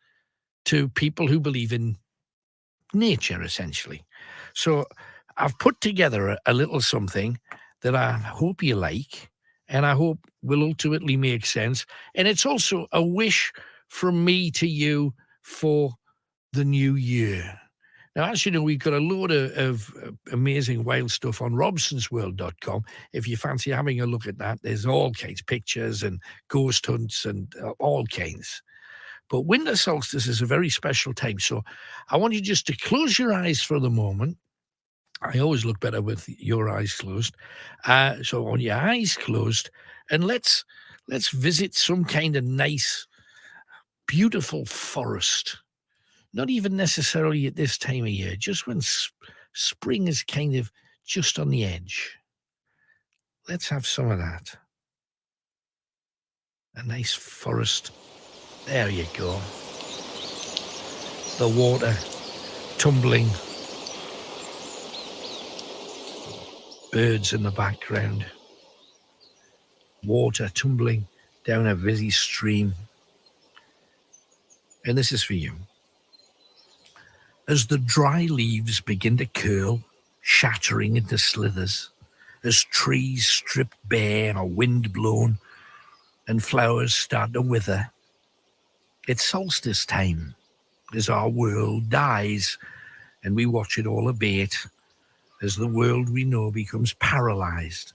C: to people who believe in nature, essentially. So I've put together a little something that I hope you like, and I hope will ultimately make sense. And it's also a wish from me to you for the new year. Now, as you know, we've got a load of amazing wild stuff on robsonsworld.com. If you fancy having a look at that, there's all kinds of pictures and ghost hunts and all kinds. But winter solstice is a very special time. So I want you just to close your eyes for the moment. I always look better with your eyes closed. So on your eyes closed, and let's visit some kind of nice, beautiful forest. Not even necessarily at this time of year, just when spring is kind of just on the edge. Let's have some of that. A nice forest. There you go. The water tumbling. Birds in the background. Water tumbling down a busy stream. And this is for you. As the dry leaves begin to curl, shattering into slithers, as trees stripped bare or wind-blown and flowers start to wither, it's solstice time as our world dies and we watch it all abate, as the world we know becomes paralyzed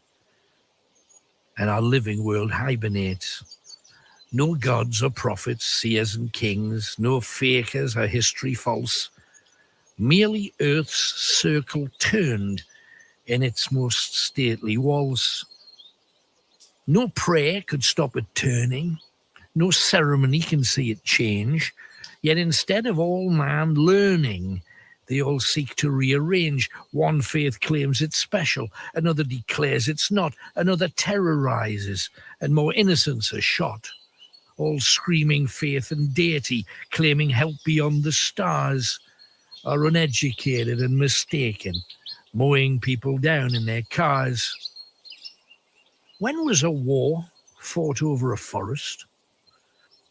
C: and our living world hibernates. No gods or prophets, seers and kings, no fakers or history false, merely earth's circle turned in its most stately walls. No prayer could stop it turning, no ceremony can see it change, yet instead of all man learning, They all seek to rearrange. One faith claims it's special, another declares it's not, another terrorizes, and more innocents are shot. All screaming faith and deity, claiming help beyond the stars, are uneducated and mistaken, mowing people down in their cars. When was a war fought over a forest?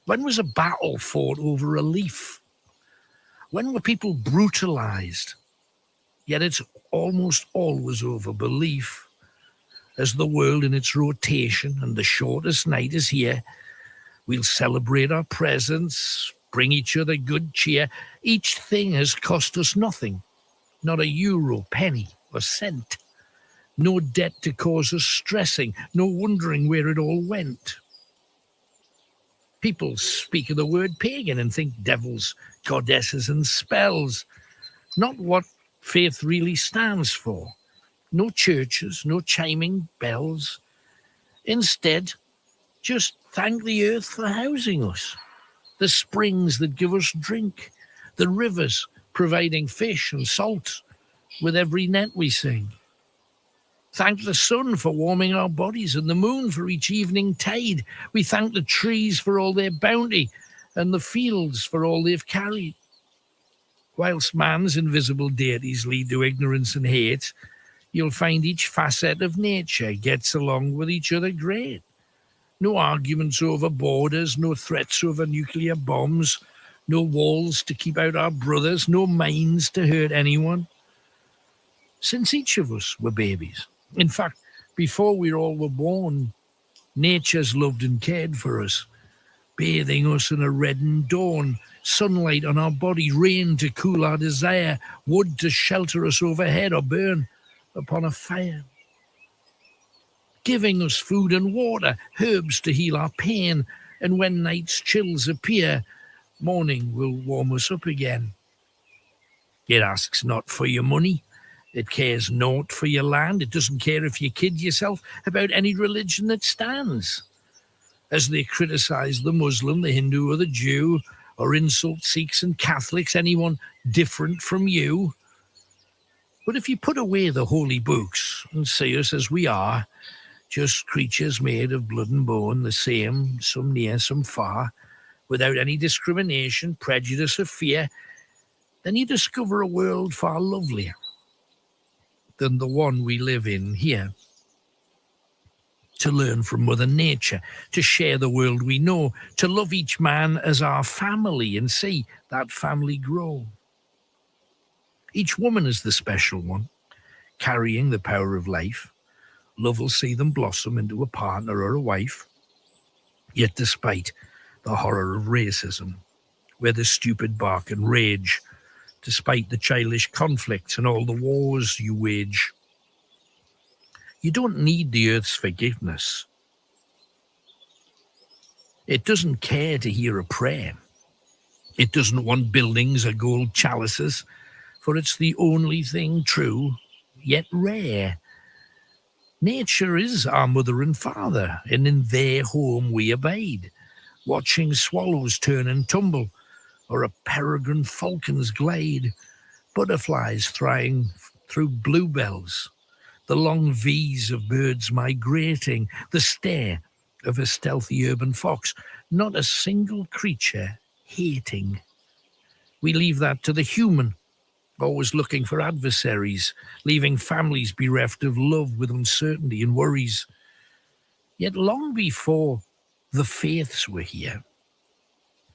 C: When was a battle fought over a leaf? When were people brutalized? Yet it's almost always over belief. As the world in its rotation and the shortest night is here, we'll celebrate our presence, bring each other good cheer. Each thing has cost us nothing, not a euro, penny, or cent. No debt to cause us stressing, no wondering where it all went. People speak of the word pagan and think devils, goddesses, and spells. Not what faith really stands for. No churches, no chiming bells. Instead, just thank the earth for housing us. The springs that give us drink. The rivers providing fish and salt with every net we sing. Thank the sun for warming our bodies and the moon for each evening tide. We thank the trees for all their bounty and the fields for all they've carried. Whilst man's invisible deities lead to ignorance and hate, you'll find each facet of nature gets along with each other great. No arguments over borders, no threats over nuclear bombs, no walls to keep out our brothers, no mines to hurt anyone. Since each of us were babies, in fact, before we all were born, nature's loved and cared for us, bathing us in a reddened dawn, sunlight on our body, rain to cool our desire, wood to shelter us overhead or burn upon a fire. Giving us food and water, herbs to heal our pain, and when night's chills appear, morning will warm us up again. It asks not for your money. It cares naught for your land. It doesn't care if you kid yourself about any religion that stands. As they criticize the Muslim, the Hindu, or the Jew, or insult Sikhs and Catholics, anyone different from you. But if you put away the holy books and see us as we are, just creatures made of blood and bone, the same, some near, some far, without any discrimination, prejudice, or fear, then you discover a world far lovelier than the one we live in here. To learn from Mother Nature, to share the world we know, to love each man as our family and see that family grow. Each woman is the special one, carrying the power of life. Love will see them blossom into a partner or a wife. Yet despite the horror of racism, where the stupid bark and rage, despite the childish conflicts and all the wars you wage, you don't need the earth's forgiveness. It doesn't care to hear a prayer. It doesn't want buildings or gold chalices, for it's the only thing true, yet rare. Nature is our mother and father, and in their home we abide, watching swallows turn and tumble, or a peregrine falcon's glade, butterflies flying through bluebells, the long V's of birds migrating, the stare of a stealthy urban fox, not a single creature hating. We leave that to the human, always looking for adversaries, leaving families bereft of love with uncertainty and worries. Yet long before the faiths were here,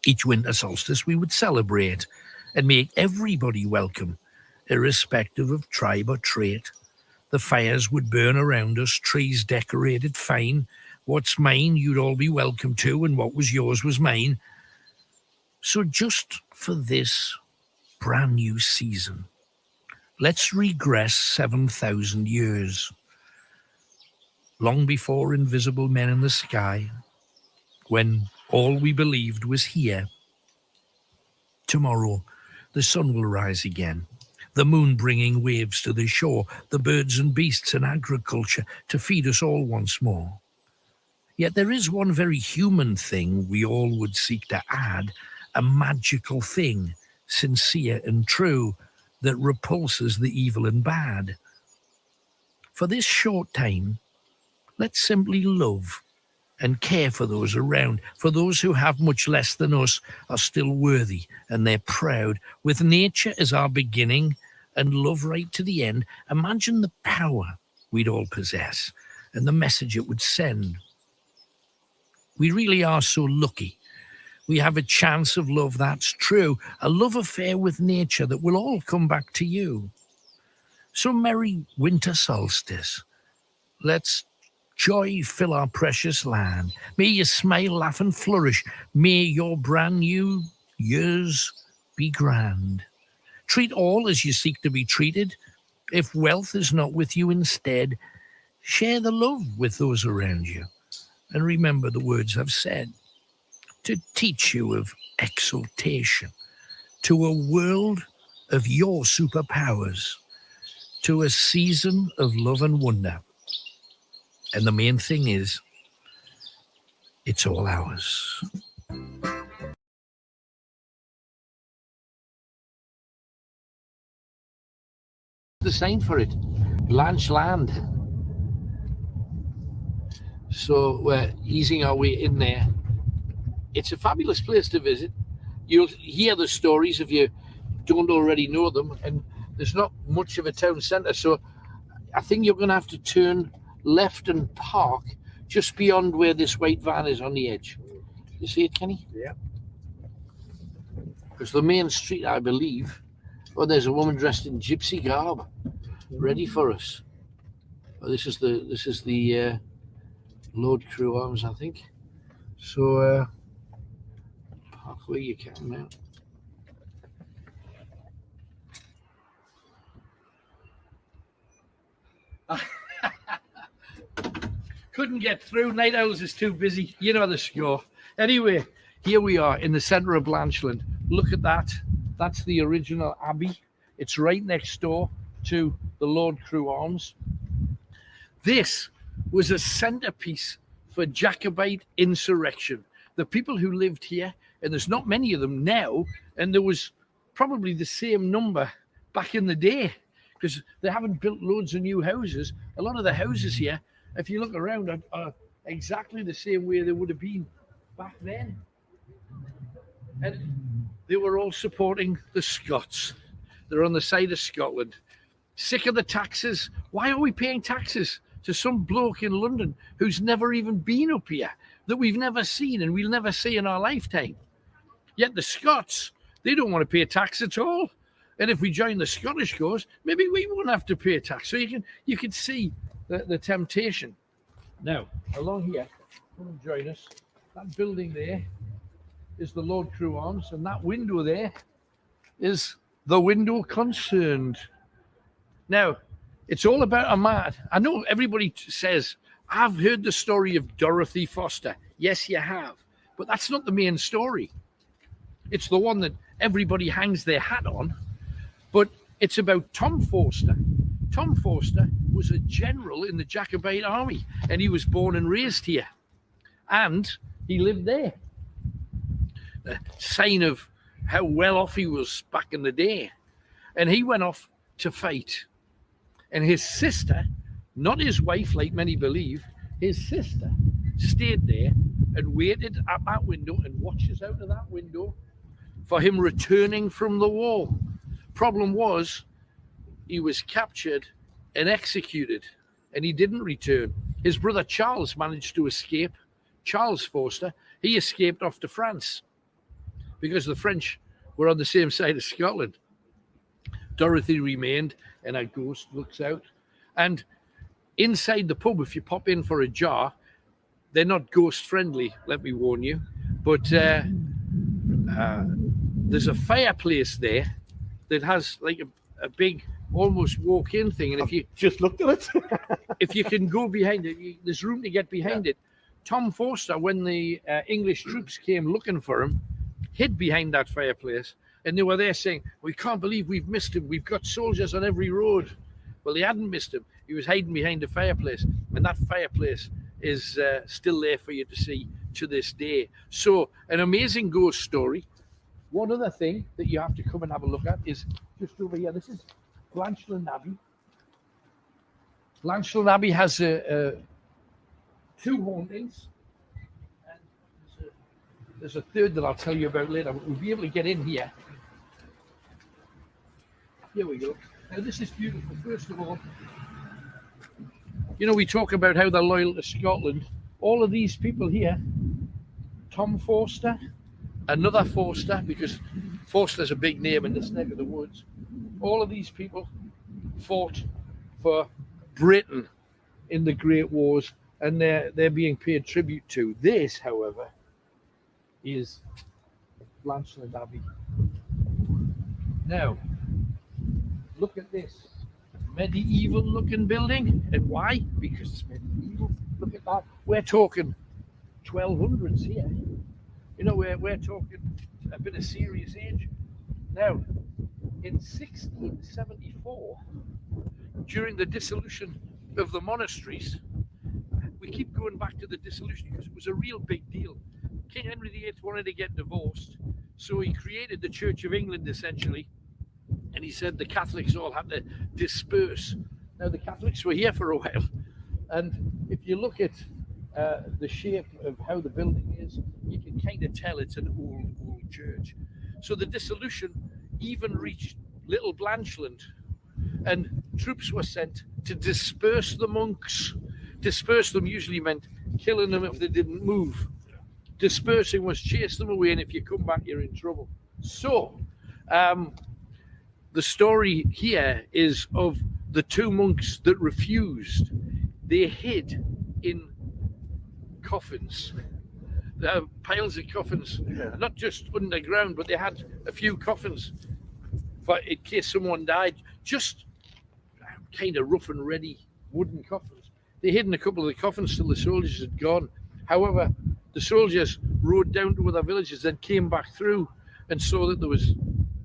C: each winter solstice we would celebrate and make everybody welcome, irrespective of tribe or trait. The fires would burn around us, trees decorated fine. What's mine you'd all be welcome to, and what was yours was mine. So just for this brand new season, let's regress 7,000 years. Long before invisible men in the sky, when all we believed was here. Tomorrow, the sun will rise again, the moon bringing waves to the shore, the birds and beasts and agriculture to feed us all once more. Yet there is one very human thing we all would seek to add, a magical thing, sincere and true, that repulses the evil and bad. For this short time, let's simply love and care for those around, for those who have much less than us are still worthy and they're proud. With nature as our beginning and love right to the end, imagine the power we'd all possess and the message it would send. We really are so lucky. We have a chance of love that's true, a love affair with nature that will all come back to you. So merry winter solstice. Let's joy fill our precious land. May you smile, laugh and flourish. May your brand new years be grand. Treat all as you seek to be treated. If wealth is not with you instead, share the love with those around you. And remember the words I've said, to teach you of exaltation, to a world of your superpowers, to a season of love and wonder. And the main thing is, it's all ours. The sign for it, Blanchland. So we're easing our way in there. It's a fabulous place to visit. You'll hear the stories if you don't already know them, and there's not much of a town centre, so I think you're going to have to turn left and park just beyond where this white van is on the edge. You see it, Kenny?
I: Yeah.
C: Because the main street, I believe, there's a woman dressed in gypsy garb, ready for us. This is the Lord Crew Arms, I think. So park where you can now. Couldn't get through. Night Owls is too busy. You know the score. Anyway, here we are in the centre of Blanchland. Look at that. That's the original abbey. It's right next door to the Lord Crew Arms. This was a centrepiece for Jacobite insurrection. The people who lived here, and there's not many of them now, and there was probably the same number back in the day, because they haven't built loads of new houses. A lot of the houses here, if you look around, are exactly the same way they would have been back then. And they were all supporting the Scots. They're on the side of Scotland. Sick of the taxes. Why are we paying taxes to some bloke in London who's never even been up here, that we've never seen and we'll never see in our lifetime? Yet the Scots, they don't want to pay tax at all. And if we join the Scottish cause, maybe we won't have to pay tax. So you can see the temptation. Now, along here, come and join us. That building there is the Lord Crew Arms, and that window there is the window concerned. Now, it's all about a man. I know everybody says, I've heard the story of Dorothy Foster. Yes, you have. But that's not the main story. It's the one that everybody hangs their hat on. But it's about Tom Forster. Tom Forster was a general in the Jacobite army, and he was born and raised here. And he lived there. A sign of how well off he was back in the day. And he went off to fight. And his sister, not his wife like many believe, his sister stayed there and waited at that window and watches out of that window for him returning from the war. Problem was, he was captured and executed, and he didn't return. His brother Charles managed to escape. Charles Forster, he escaped off to France because the French were on the same side of Scotland. Dorothy remained, and a ghost looks out. And inside the pub, if you pop in for a jar, they're not ghost friendly, let me warn you. But there's a fireplace there that has like a big, almost walk-in thing. And if you
I: just looked at it,
C: if you can go behind it, there's room to get behind it. Tom Forster, when the English troops came looking for him, hid behind that fireplace. And they were there saying, we can't believe we've missed him. We've got soldiers on every road. Well, they hadn't missed him. He was hiding behind a fireplace. And that fireplace is still there for you to see to this day. So, an amazing ghost story. one other thing that you have to come and have a look at is just over here. This is Blanchland Abbey. Blanchland Abbey has two hauntings. And there's a third that I'll tell you about later. But we'll be able to get in here. Here we go. Now this is beautiful. First of all, we talk about how they're loyal to Scotland. All of these people here, Tom Forster, another Forster, because Forster's a big name in this neck of the woods. All of these people fought for Britain in the Great Wars, and they're being paid tribute to. This, however, is Blanchland Abbey. Now, look at this medieval looking building. And why? Because it's medieval. Look at that. We're talking 1200s here. We're talking a bit of serious age. Now, in 1674, during the dissolution of the monasteries, we keep going back to the dissolution because it was a real big deal. King Henry VIII wanted to get divorced, so he created the Church of England, essentially, and he said the Catholics all had to disperse. Now, the Catholics were here for a while, and if you look at the shape of how the building is, you can kind of tell it's an old church. So the dissolution even reached Little Blanchland, and troops were sent to disperse the monks. Disperse them usually meant killing them if they didn't move. Dispersing was chase them away, and if you come back, you're in trouble. So, the story here is of the two monks that refused. They hid in coffins. Piles of coffins, not just underground, but they had a few coffins for in case someone died, just kind of rough and ready wooden coffins. They hid in a couple of the coffins till the soldiers had gone. However, the soldiers rode down to other villages, then came back through and saw that there was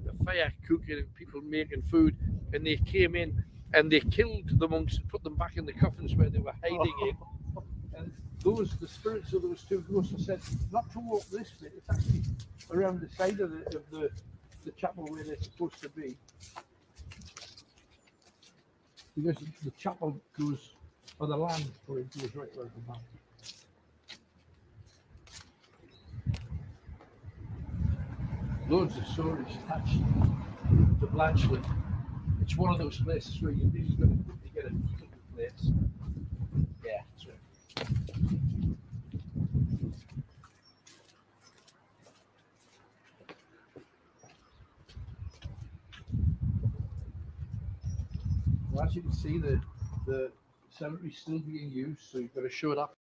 C: a fire cooking and people making food, and they came in and they killed the monks and put them back in the coffins where they were hiding in. And the spirits of those two ghosts said not to walk this bit. It's actually around the side of the chapel where they're supposed to be, because the chapel goes, or the land for it goes right where the back. Loads of stories attached to Blanchland. It's one of those places where you're really going to get a feel of the place. Yeah, that's right. Well, as you can see, the cemetery's still being used, so you've got to show it up.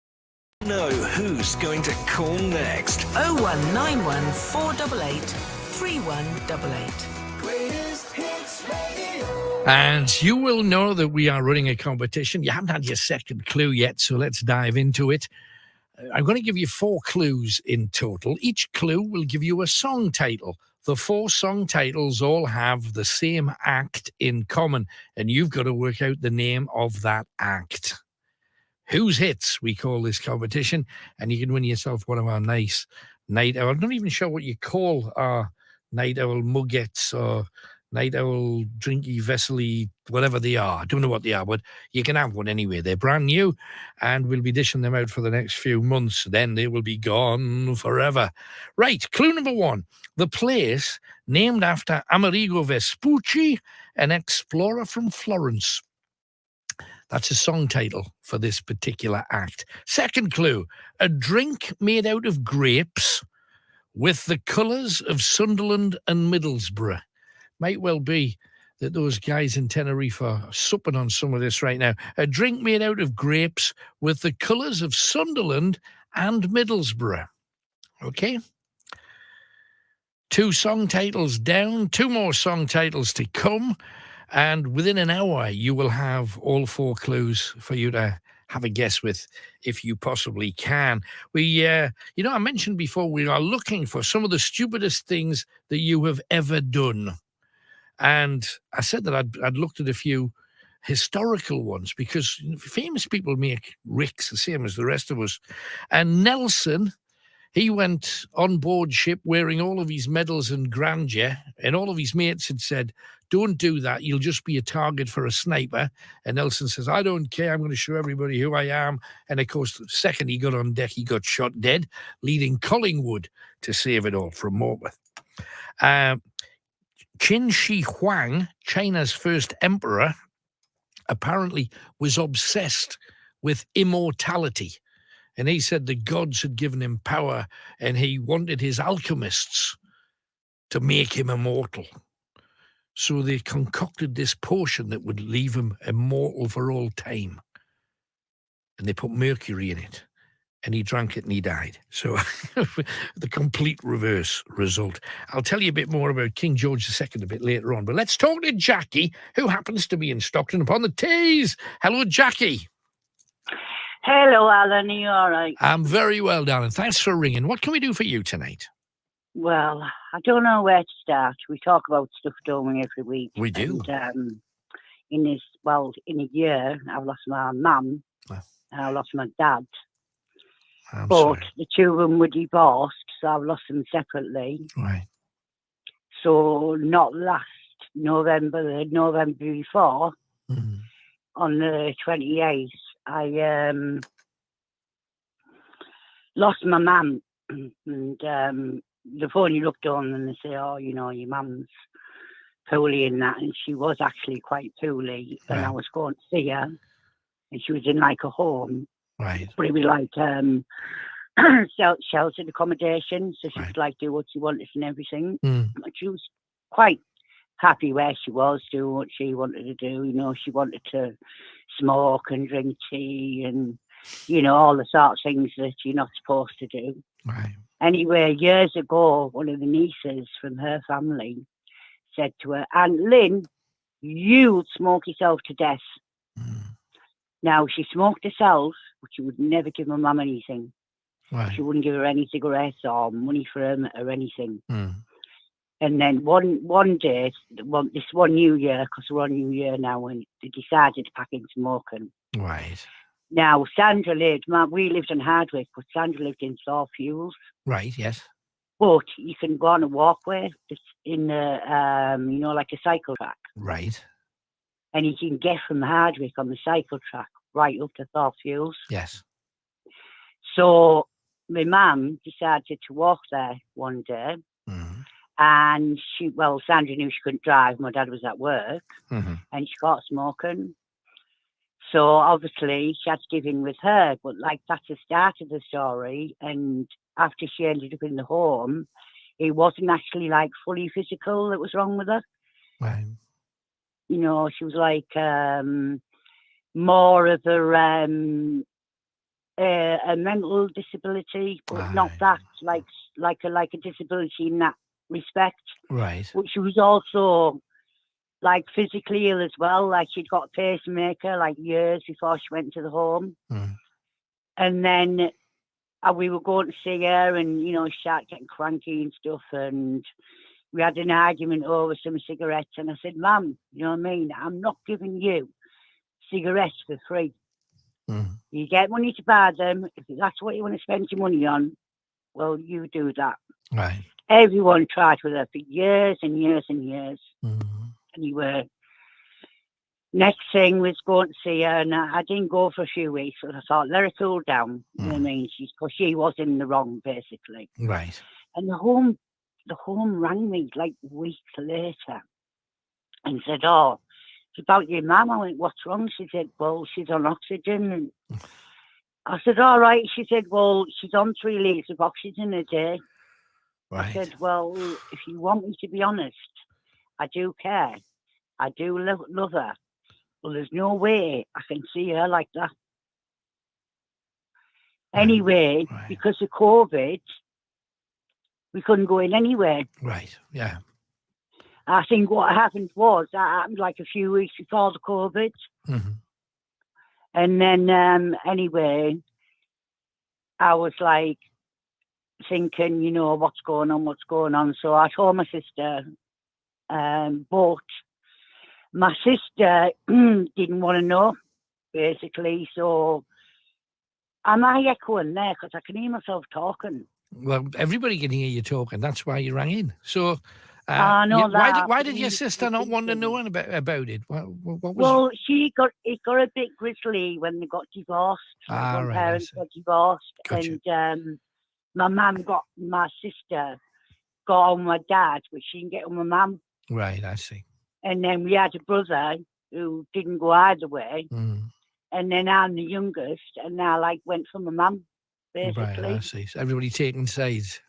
I: Know who's going to call next?
M: 0191 488 3188.
I: Greatest Hits Radio.
C: And you will know that we are running a competition. You haven't had your second clue yet, so let's dive into it. I'm going to give you 4 clues in total. Each clue will give you a song title. The 4 song titles all have the same act in common, and you've got to work out the name of that act. Who's Hits, we call this competition, and you can win yourself one of our nice night owl. I'm not even sure what you call our night owl muggets or night owl drinky vessely, whatever they are. I don't know what they are, but you can have one anyway. They're brand new, and we'll be dishing them out for the next few months. Then they will be gone forever. Right, clue number 1. The place named after Amerigo Vespucci, an explorer from Florence. That's a song title for this particular act. Second clue, a drink made out of grapes with the colours of Sunderland and Middlesbrough. Might well be that those guys in Tenerife are supping on some of this right now. A drink made out of grapes with the colours of Sunderland and Middlesbrough. Okay? 2 song titles down, 2 more song titles to come. And within an hour, you will have all 4 clues for you to have a guess with, if you possibly can. I mentioned before, we are looking for some of the stupidest things that you have ever done. And I said that I'd looked at a few historical ones, because famous people make ricks the same as the rest of us. And Nelson He went on board ship wearing all of his medals and grandeur, and all of his mates had said, don't do that, you'll just be a target for a sniper. And Nelson says, I don't care, I'm going to show everybody who I am. And of course, the second he got on deck, he got shot dead, leading Collingwood to save it all from Morpeth. Qin Shi Huang, China's first emperor, apparently was obsessed with immortality. And he said the gods had given him power and he wanted his alchemists to make him immortal. So they concocted this potion that would leave him immortal for all time. And they put mercury in it. And he drank it and he died. So the complete reverse result. I'll tell you a bit more about King George II a bit later on. But let's talk to Jackie, who happens to be in Stockton upon the Tees. Hello, Jackie.
H: Hello, Alan. Are you all right?
C: I'm very well, darling. Thanks for ringing. What can we do for you tonight?
H: Well, I don't know where to start. We talk about stuff, don't we, every week?
C: We do.
H: And, in a year, I've lost my mum and I lost my dad. But the two of them were divorced, so I've lost them separately.
C: Right.
H: So not last November, the November before, on the 28th, I lost my mum. And the phone you looked on and they say, oh, you know, your mum's poorly and that. And she was actually quite poorly. And I was going to see her. And she was in like a home.
C: Right.
H: But it was like sheltered accommodation. So she could like do what she wanted and everything. But she was quite happy where she was, doing what she wanted to do. You know, she wanted to smoke and drink tea and, you know, all the sorts of things that you're not supposed to do.
C: Right.
H: Anyway, years ago, one of the nieces from her family said to her, Aunt Lynn, you'll smoke yourself to death. Now, she smoked herself, but she would never give my mum anything.
C: Right.
H: She wouldn't give her any cigarettes or money for them or anything. And then one day, this one New Year, because we're on New Year now, and they decided to pack in smoking.
C: Right.
H: Now, Sandra we lived in Hardwick, but Sandra lived in Thorfields.
C: Right, yes.
H: But you can go on a walkway that's in the, you know, like a cycle track.
C: Right.
H: And you can get from Hardwick on the cycle track right up to Thorfields.
C: Yes.
H: So my mum decided to walk there one day. And Sandra knew she couldn't drive. My dad was at work. And she got smoking. So obviously she had to give in with her. But like that's the start of the story. And after she ended up in the home, it wasn't actually like fully physical that was wrong with her.
C: Right.
H: You know, she was like more of a mental disability, but not that like a disability in that respect.
C: Right.
H: But she was also like physically ill as well. Like she'd got a pacemaker like years before she went to the home. And then we were going to see her, and you know, she started getting cranky and stuff, and we had an argument over some cigarettes, and I said, Mum, you know what I mean? I'm not giving you cigarettes for free. You get money to buy them. If that's what you want to spend your money on, well, you do that.
C: Right.
H: Everyone tried with her for years and years and years. Anyway, next thing was going to see her, and I didn't go for a few weeks, but I thought, let her cool down. You know what I mean? Because she was in the wrong, basically.
C: Right.
H: And the home rang me like weeks later and said, oh, it's about your mum. I went, what's wrong? She said, well, she's on oxygen. And I said, all right. She said, well, she's on 3 litres of oxygen a day.
C: Right.
H: I said, well, if you want me to be honest, I do care. I do love her. Well, there's no way I can see her like that. Anyway, because of COVID, we couldn't go in anywhere.
C: Right, yeah.
H: I think what happened was that happened like a few weeks before the COVID. And then, anyway, I was like thinking, you know, what's going on. So I told my sister, but my sister didn't want to know, basically. So am I echoing there? Because I can hear myself talking.
C: Well, everybody can hear you talking. That's why you rang in. So,
H: know that.
C: why did your sister not want to know about it? What was
H: Well, it got a bit grisly when they got divorced. When parents got divorced, and my sister got on my dad, but she didn't get on my mum.
C: Right, I see.
H: And then we had a brother who didn't go either way. And then I'm the youngest, and I went for my mum, basically.
C: Right, I see. So everybody taking sides.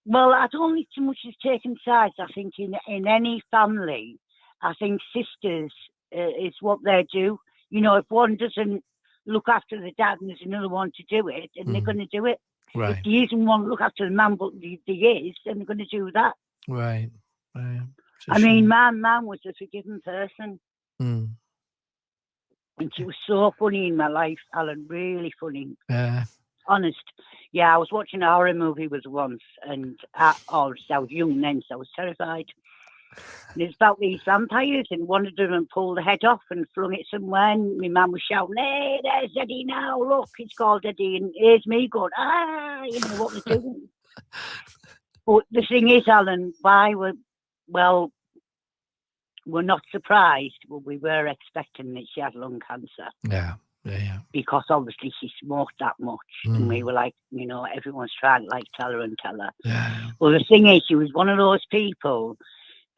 H: Well, I don't think too much is taking sides. I think in any family, I think sisters is what they do. You know, if one doesn't look after the dad and there's another one to do it, and they're going to do it.
C: Right.
H: If there isn't one to look after the man, but there is, then they're going to do that.
C: Right.
H: I mean, my mum was a forgiving person. And she was so funny in my life, Alan, really funny. Honest. Yeah, I was watching a horror movie with her once, and I was young then, so I was terrified. And it's about these vampires, and one of them pulled the head off and flung it somewhere, and my mum was shouting, "Hey, there's Eddie now, look, it's called Eddie," and here's me going, you know what we're doing. But the thing is, Alan, we're not surprised, but we were expecting that she had lung cancer.
C: Yeah.
H: Because obviously she smoked that much. And we were like, you know, everyone's trying to tell her.
C: Yeah.
H: Well, the thing is, she was one of those people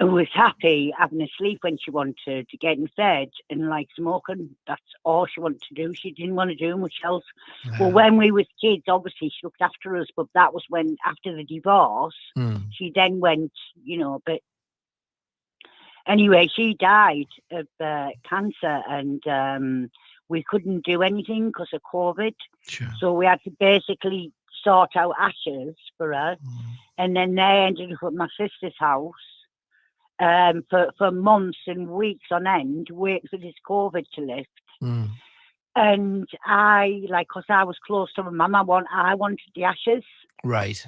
H: who was happy having a sleep when she wanted, to get in bed and smoking. That's all she wanted to do. She didn't want to do much else. Yeah. Well, when we was kids, obviously she looked after us, but that was when, after the divorce, she then went, you know, but anyway, she died of cancer, and we couldn't do anything because of COVID.
C: Sure.
H: So we had to basically sort out ashes for her. And then they ended up at my sister's house for months and weeks on end, waiting for this COVID to lift. And because I was close to my mum, I wanted the ashes.
C: Right.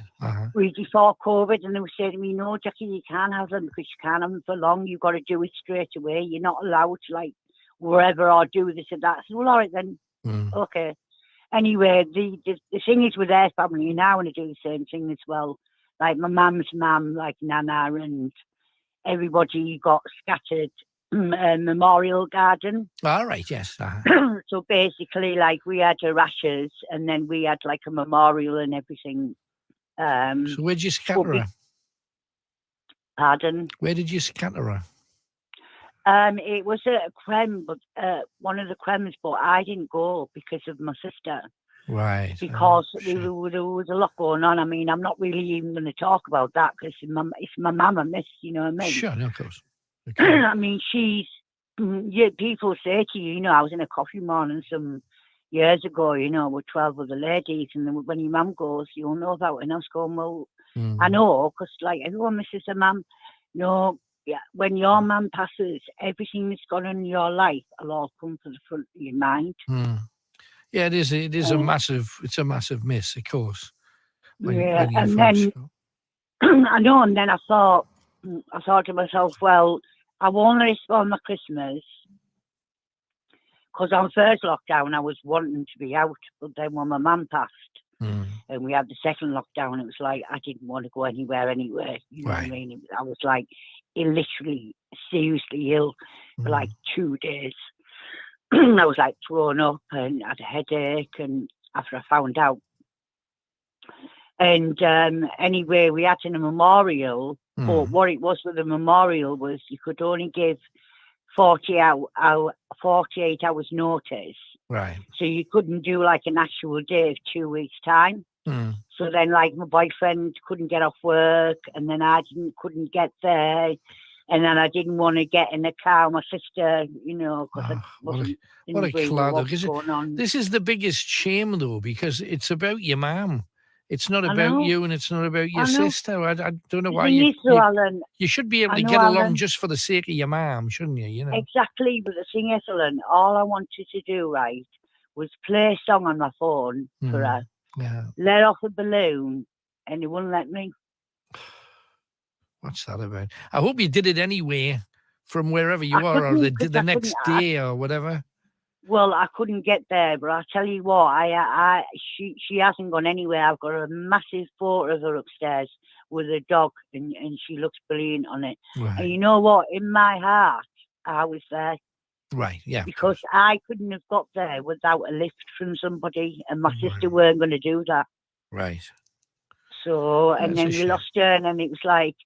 H: Before COVID, and they were saying to me, "No, Jackie, you can't have them because you can't have them for long. You've got to do it straight away. You're not allowed to wherever or do this and that." I said, "Well, all right then, okay." Anyway, the thing is with their family, you now want to do the same thing as well. Like my mum's mum, Nana, and everybody got scattered memorial garden.
C: All right, yes.
H: So basically, we had her ashes, and then we had a memorial and everything.
C: So where did you scatter her?
H: Pardon?
C: Where did you scatter her?
H: It was at a creme, but one of the cremes, but I didn't go because of my sister.
C: Right.
H: Because there was a lot going on. I mean, I'm not really even going to talk about that because it's my mama miss, you know what I mean?
C: Sure, no, of course.
H: Okay. I mean, people say to you, you know, I was in a coffee morning some years ago, you know, with 12 other ladies, and then when your mum goes, you'll know about it. And I was going, well, I know, because everyone misses their mum. No, yeah, when your mum passes, everything that's gone on in your life will all come to the front of your mind.
C: Yeah, it is. It is a massive miss, of course.
H: When and then I know, and then I thought to myself, well, I won't respond my Christmas because on first lockdown I was wanting to be out, but then when my mum passed and we had the second lockdown, it was like I didn't want to go anywhere anyway. You know what I mean? I was literally seriously ill for 2 days. I was thrown up and had a headache, and after I found out. And anyway, we had in a memorial, but what it was with the memorial was you could only give 48 hours notice.
C: Right.
H: So you couldn't do an actual day of 2 weeks' time. So then my boyfriend couldn't get off work, and then I couldn't get there. And then I didn't want to get in the car with my sister, you know, because
C: what a cloud. This is the biggest shame, though, because it's about your mum. It's not about you, and it's not about your sister. I don't know why you should be able to get along just for the sake of your mum, shouldn't you? You know
H: exactly. But the thing is, Alan, all I wanted to do, right, was play a song on my phone for her, let off a balloon, and he wouldn't let me.
C: What's that about? I hope you did it anyway from wherever you are, or the next day or whatever.
H: Well, I couldn't get there, but I tell you what, she hasn't gone anywhere. I've got a massive photo of her upstairs with a dog, and she looks brilliant on it.
C: Right.
H: And you know what? In my heart, I was there.
C: Right, yeah.
H: Because I couldn't have got there without a lift from somebody, and my sister weren't going to do that.
C: Right.
H: So, and
C: That's a
H: then we
C: shame.
H: lost her, and then it was like,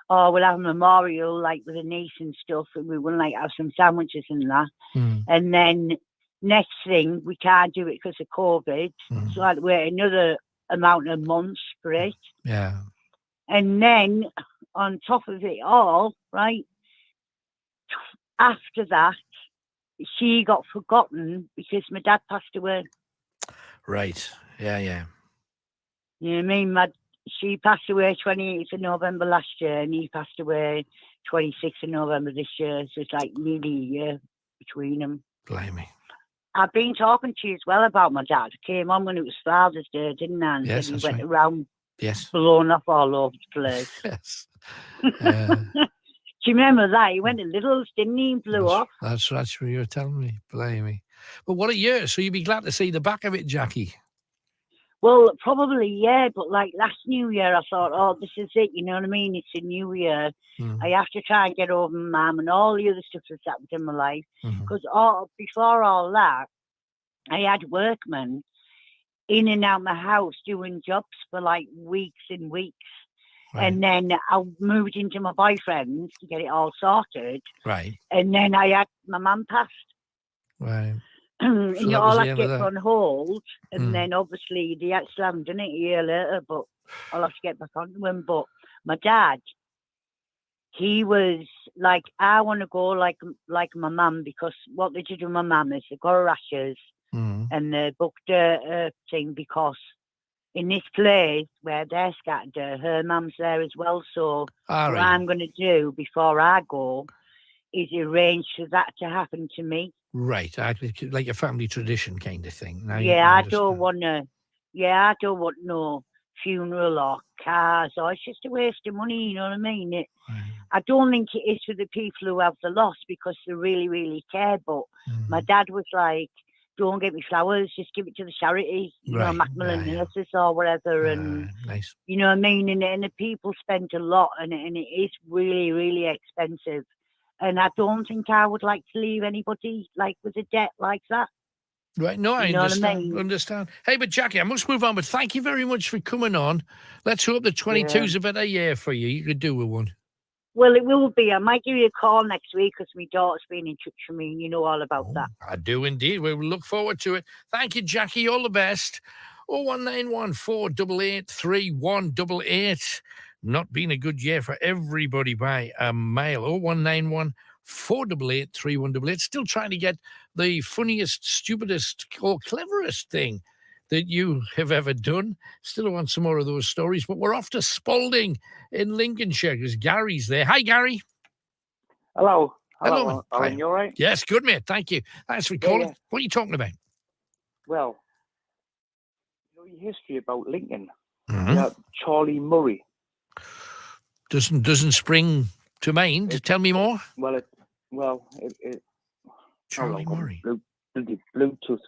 H: oh, we'll have a memorial, like, with a niece and stuff, and we will, like, have some sandwiches and that.
C: Mm.
H: And then next thing, we can't do it because of COVID. So I had to wait another amount of months for it.
C: Yeah.
H: And then on top of it all, right, after that, she got forgotten because my dad passed away.
C: Right. Yeah, yeah.
H: You know what I mean? She passed away 28th of November last year, and he passed away 26th of November this year. So it's like nearly a year between them.
C: Blimey.
H: I've been talking to you as well about my dad. Came on when it was Father's Day, didn't I? And
C: Yes,
H: said he
C: that's
H: went
C: right.
H: around
C: Yes.
H: blown up all over the place.
C: Yes.
H: Do you remember that? He went to Little's, didn't he? And blew off.
C: That's what you were telling me. Blimey. But what a year. So you'd be glad to see the back of it, Jackie.
H: Well, probably, yeah. But like last New Year, I thought, oh, this is it. You know what I mean? It's a new year. I have to try and get over my mum and all the other stuff that's happened in my life. Because before all that, I had workmen in and out my house doing jobs for like weeks and weeks. Right. And then I moved into my boyfriend's to get it all sorted.
C: Right.
H: And then my mum passed.
C: Right.
H: And
C: So that
H: all
C: was the
H: I
C: end
H: get
C: of that.
H: on hold. And then obviously they had slammed in it a year later, but I'll have to get back onto him. But my dad, he was like, I want to go like my mum, because what they did with my mum is they got her ashes and they booked a thing, because in this place where they're scattered, her mum's there as well. So
C: All
H: what
C: right.
H: I'm going to do before I go is arrange for that to happen to me.
C: Right. Like a family tradition kind of thing. Now
H: I don't want no funeral or cars, or it's just a waste of money, you know what I mean? I don't think it is for the people who have the loss, because they really, really care. But my dad was like, don't get me flowers, just give it to the charities, you know, Macmillan Nurses or whatever. And
C: nice.
H: you know what I mean? And the people spend a lot, and it is really, really expensive. And I don't think I would like to leave anybody like with a debt like that.
C: Right, no, I
H: You know what I
C: understand.
H: mean?
C: Understand. Hey, but Jackie, I must move on. But thank you very much for coming on. Let's hope the 22's a better year for you. You could do with one.
H: Well, it will be. I might give you a call next week, because my daughter's been in touch with me, and you know all about that.
C: I do indeed. We will look forward to it. Thank you, Jackie. All the best. 01914 888 3188. Not been a good year for everybody by a mile. 0191 488 3188. Still trying to get the funniest, stupidest, or cleverest thing that you have ever done. Still want some more of those stories, but we're off to Spalding in Lincolnshire because Gary's there. Hi, Gary.
B: Hello.
C: Hello.
B: Alan, you all right?
C: Yes, good, mate. Thank you. Thanks for calling.
B: Yeah.
C: What are you talking about?
B: Well, you know your history about Lincoln. Yeah, Charlie Murray.
C: Doesn't spring to mind. Tell me more. Charlie Murray.
B: Bluetooth.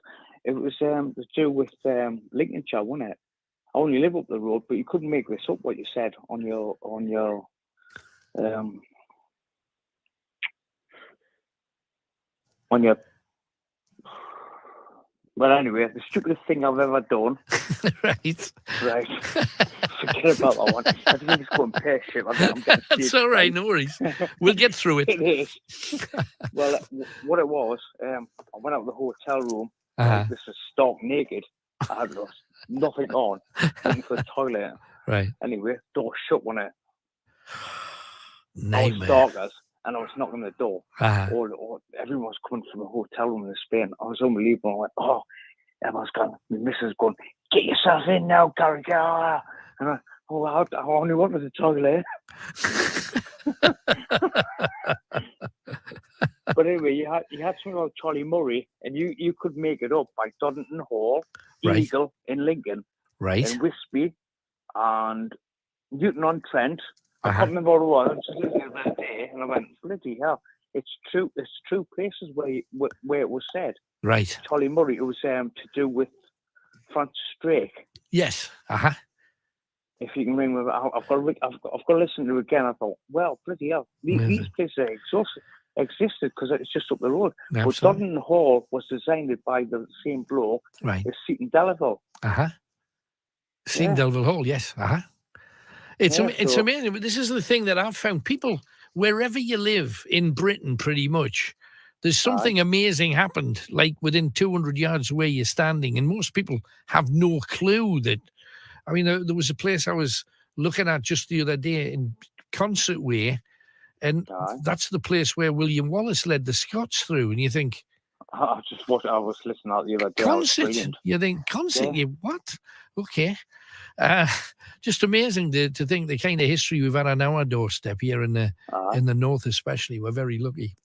B: It was to do with Lincolnshire, wasn't it? I only live up the road, but you couldn't make this up. What you said on your Well, anyway, the stupidest thing I've ever done.
C: Right.
B: Forget about that one. I think it's going pear-shaped.
C: That's all right. No worries. We'll get through it.
B: It is. Well, what it was, I went out of the hotel room. This is stark naked. I had lost nothing on. Looking for the toilet.
C: Right.
B: Anyway, door shut on it.
C: Nightmare.
B: I was stalkers, and I was knocking on the door.
C: Uh-huh.
B: Everyone was coming from the hotel room in Spain. I was unbelievable. I went, oh, everyone's going, my missus going, get yourself in now, Gary. Get out. And I only went to the toilet. But anyway, you had something about Charlie Murray, and you could make it up by Doddington Hall, Eagle in Lincoln, and Wispy, and Newton-on-Trent. I can't remember what it was. I was just looking at that day, and I went, bloody hell. it's true places where it was said.
C: Right.
B: Charlie Murray, it was to do with Francis Drake.
C: Yes.
B: If you can remember, I've got to listen to it again. I thought, well, bloody hell, these places existed because it's just up the road.
C: Absolutely.
B: But Dodden Hall was designed by the same bloke
C: Right.
B: as Seton Delaval.
C: Seton Delaval Hall, yes. It's
B: Yeah,
C: amazing, but this is the thing that I've found. People, wherever you live in Britain, pretty much, there's something amazing happened, like within 200 yards where you're standing, and most people have no clue that. I mean, there was a place I was looking at just the other day in Concert Way, and that's the place where William Wallace led the Scots through, and you think...
B: I was listening out the other day.
C: Concert? You think, concert?
B: Yeah.
C: What? Okay. Just amazing to think the kind of history we've had on our doorstep here in the north, especially. We're very lucky.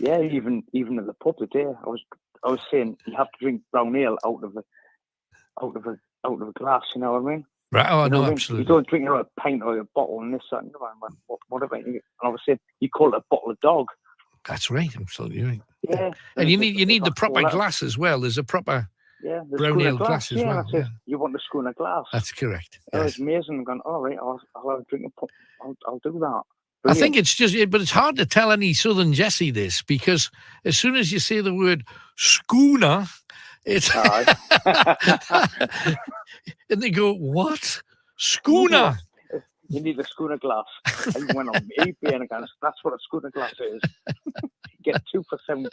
B: Yeah, even at the pub today, I was saying you have to drink brown ale out of a glass. You know what I mean?
C: Right. Oh,
B: you know
C: no,
B: what
C: absolutely.
B: You don't drink a pint or a bottle and this that. And whatever. And I was saying you call it a bottle of dog.
C: That's right. Absolutely right.
B: Yeah.
C: And you need the proper glass as well. There's a proper brown ale glass as well.
B: Yeah. You want the schooner glass.
C: That's correct.
B: It was amazing. I'm going, all right, I'll have a drink. I'll do that.
C: I think it's but it's hard to tell any Southern Jesse this, because as soon as you say the word schooner, it's and they go, what? Schooner?
B: You need a schooner glass. I went on eBay and I go, that's what a schooner glass is. Get 2 for £7.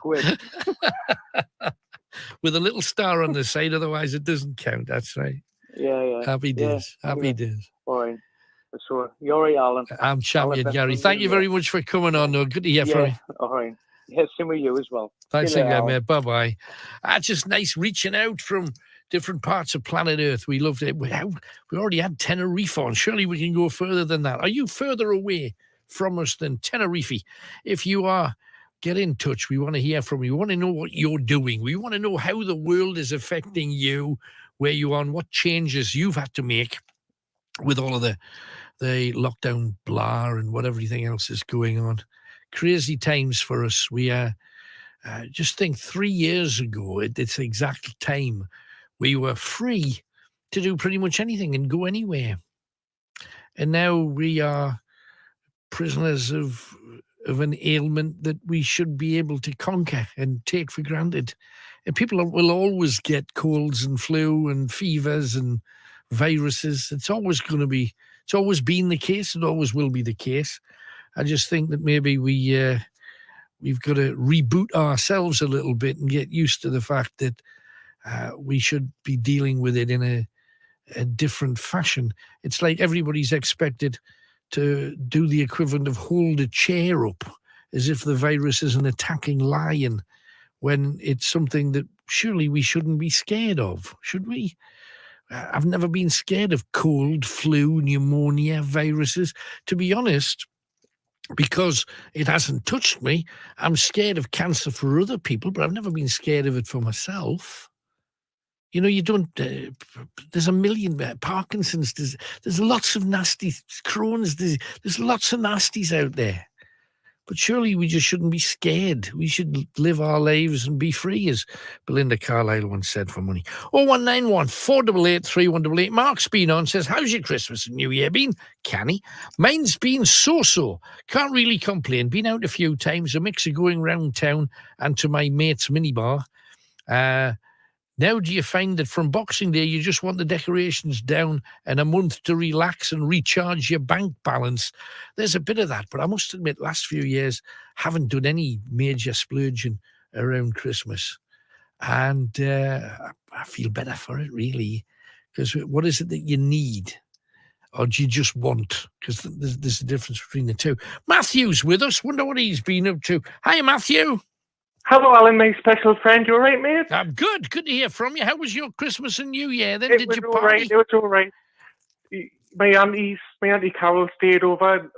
C: With a little star on the side, otherwise it doesn't count. That's right.
B: Yeah.
C: Happy days. Happy days.
B: All right. So, you're right, Alan.
C: I'm champion, Gary. Thank you very much for coming on. No, good to hear from you.
B: All right. Yeah, same with you as well.
C: Thanks again, mate. Bye-bye. Just nice reaching out from different parts of planet Earth. We loved it. We already had Tenerife on. Surely we can go further than that. Are you further away from us than Tenerife? If you are, get in touch. We want to hear from you. We want to know what you're doing. We want to know how the world is affecting you, where you are, and what changes you've had to make with all of the lockdown blah and what everything else is going on. Crazy times for us. We just think 3 years ago, at this exact time, we were free to do pretty much anything and go anywhere. And now we are prisoners of an ailment that we should be able to conquer and take for granted. And people will always get colds and flu and fevers and viruses. It's always been the case. It always will be the case. I just think that maybe we've got to reboot ourselves a little bit and get used to the fact that we should be dealing with it in a different fashion. It's like everybody's expected to do the equivalent of hold a chair up as if the virus is an attacking lion, when it's something that surely we shouldn't be scared of, should we? I've never been scared of cold, flu, pneumonia, viruses. To be honest, because it hasn't touched me, I'm scared of cancer for other people, but I've never been scared of it for myself. You know, you don't, there's a million, Parkinson's, there's lots of nasty, Crohn's, there's lots of nasties out there. But surely we just shouldn't be scared. We should live our lives and be free, as Belinda Carlisle once said, for money. 0191 488 3188. Mark's been on, says, how's your Christmas and New Year been? Canny. Mine's been so-so. Can't really complain. Been out a few times, a mix of going round town and to my mate's minibar. Now do you find that from Boxing Day you just want the decorations down and a month to relax and recharge your bank balance? There's a bit of that, but I must admit, last few years haven't done any major splurging around Christmas. And I feel better for it, really, because what is it that you need? Or do you just want? Because there's a difference between the two. Matthew's with us. Wonder what he's been up to. Hi, Matthew.
J: Hello, Alan, my special friend. You all right, mate?
C: I'm good. Good to hear from you. How was your Christmas and New Year then?
J: It was all right. My auntie Carol stayed over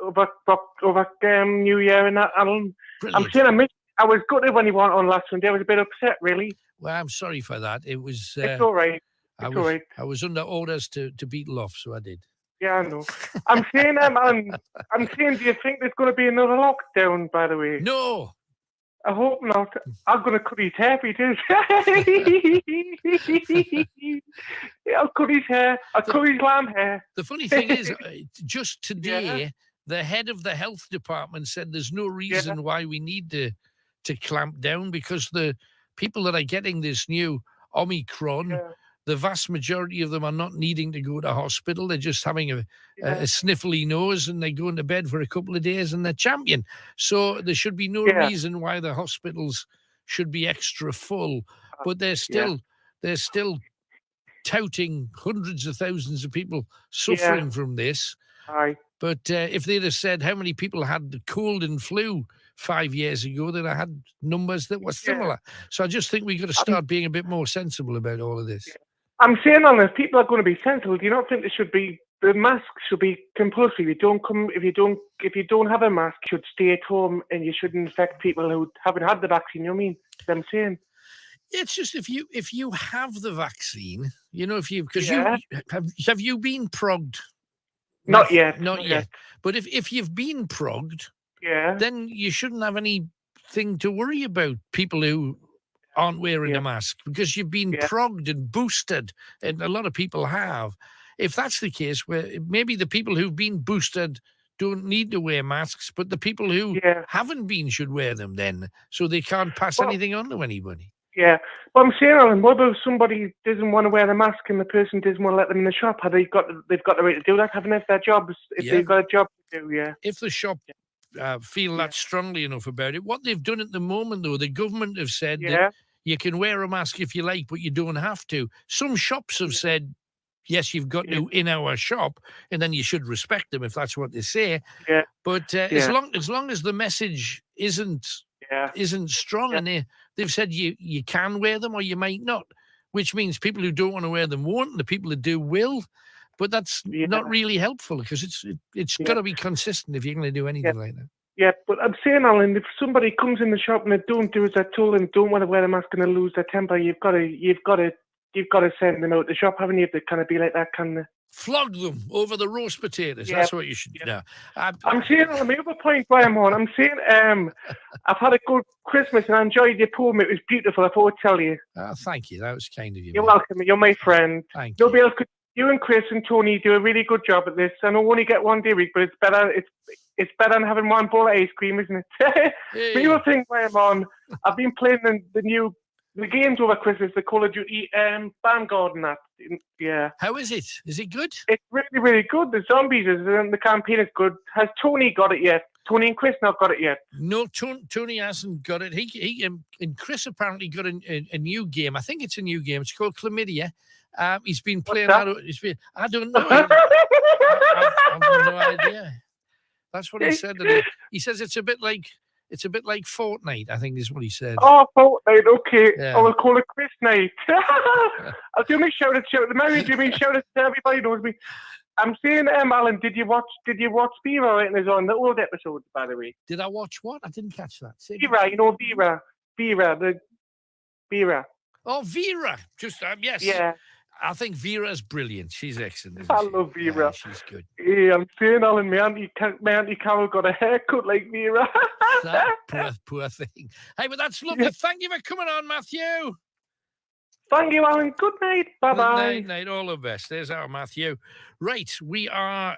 J: New Year and that, Alan.
C: Brilliant.
J: I'm saying I was gutted when he went on last Sunday. I was a bit upset, really.
C: Well, I'm sorry for that. It was...
J: it's all right.
C: I was under orders to beat off, so I did.
J: Yeah, I know. I'm saying, I'm saying, do you think there's going to be another lockdown, by the way?
C: No.
J: I hope not. I'm going to cut his hair if he does. I'll cut his hair. I'll cut his lamb hair.
C: The funny thing is, just today, the head of the health department said there's no reason why we need to clamp down, because the people that are getting this new Omicron, the vast majority of them are not needing to go to hospital. They're just having a sniffly nose and they go into bed for a couple of days and they're champion. So there should be no reason why the hospitals should be extra full. But they're still touting hundreds of thousands of people suffering from this.
J: Aye.
C: But if they'd have said how many people had the cold and flu 5 years ago, then I had numbers that were similar. So I just think we've got to start being a bit more sensible about all of this.
J: I'm saying, Alan, if people are going to be sensible, do you not think the mask should be compulsory? If you don't have a mask, you should stay at home and you shouldn't infect people who haven't had the vaccine. You know what I mean? That's what I'm saying.
C: It's just if you have the vaccine, have you been progged?
J: Not yet.
C: Not yet. But if you've been progged, then you shouldn't have anything to worry about people who aren't wearing a mask, because you've been progged and boosted, and a lot of people have. If that's the case, where maybe the people who've been boosted don't need to wear masks, but the people who haven't been should wear them then, so they can't pass anything on to anybody.
J: Yeah, but I'm saying, Alan, what about if somebody doesn't want to wear the mask and the person doesn't want to let them in the shop? They've got the right to do that, haven't they? If their jobs, they've got a job to do, If
C: the shop feel that strongly enough about it, what they've done at the moment, though, the government have said that you can wear a mask if you like, but you don't have to. Some shops have said, yes, you've got to in our shop, and then you should respect them if that's what they say.
J: Yeah.
C: But as long as the message isn't strong, and they've said you can wear them or you might not, which means people who don't want to wear them won't, and the people that do will. But that's not really helpful, because it's got to be consistent if you're going to do anything like that.
J: Yeah, but I'm saying, Alan, if somebody comes in the shop and they don't do as I told them, don't want to wear a mask and they lose their temper, you've got to send them out the shop, haven't you? To kind of be like that, kind of
C: flog them over the roast potatoes. That's what you should do. Yeah.
J: I'm saying, on the other point where I'm on, I'm saying, I've had a good Christmas and I enjoyed your poem. It was beautiful, I thought I'd tell you.
C: Thank you. That was kind of you.
J: You're welcome. You're my friend.
C: Thank you.
J: Nobody else could. You and Chris and Tony do a really good job at this. I know we only get one day a week, but it's better. It's better than having one bowl of ice cream, isn't it? The other thing where I'm on, I've been playing the games over Christmas, the Call of Duty Vanguard and that. Yeah.
C: How is it? Is it good?
J: It's really, really good. The zombies and the campaign is good. Has Tony got it yet? Tony and Chris not got it yet?
C: No, Tony hasn't got it. He and Chris apparently got a new game. I think it's a new game. It's called Chlamydia. He's been playing that. I don't know. I've no idea. That's what he said. He says it's a bit like Fortnite, I think is what he said.
J: Oh, Fortnite, okay. Yeah. I will call it Chris Night. I'll do me shout it. The Mary do me shout it to everybody knows me. I'm saying, Alan, did you watch Vera right? And it's on the old episodes, by the way.
C: Did I watch what? I didn't catch that.
J: Vera, Vera.
C: Oh, Vera. Just yes.
J: Yeah.
C: I think Vera's brilliant. She's excellent.
J: I love Vera.
C: Yeah, she's good.
J: Yeah, I'm saying, Alan, my auntie Carol got a haircut like Vera.
C: That poor thing. Hey, but that's lovely. Yeah. Thank you for coming on, Matthew.
J: Thank you, Alan. Good night. Bye-bye.
C: Good night. All the best. There's our Matthew. Right, we are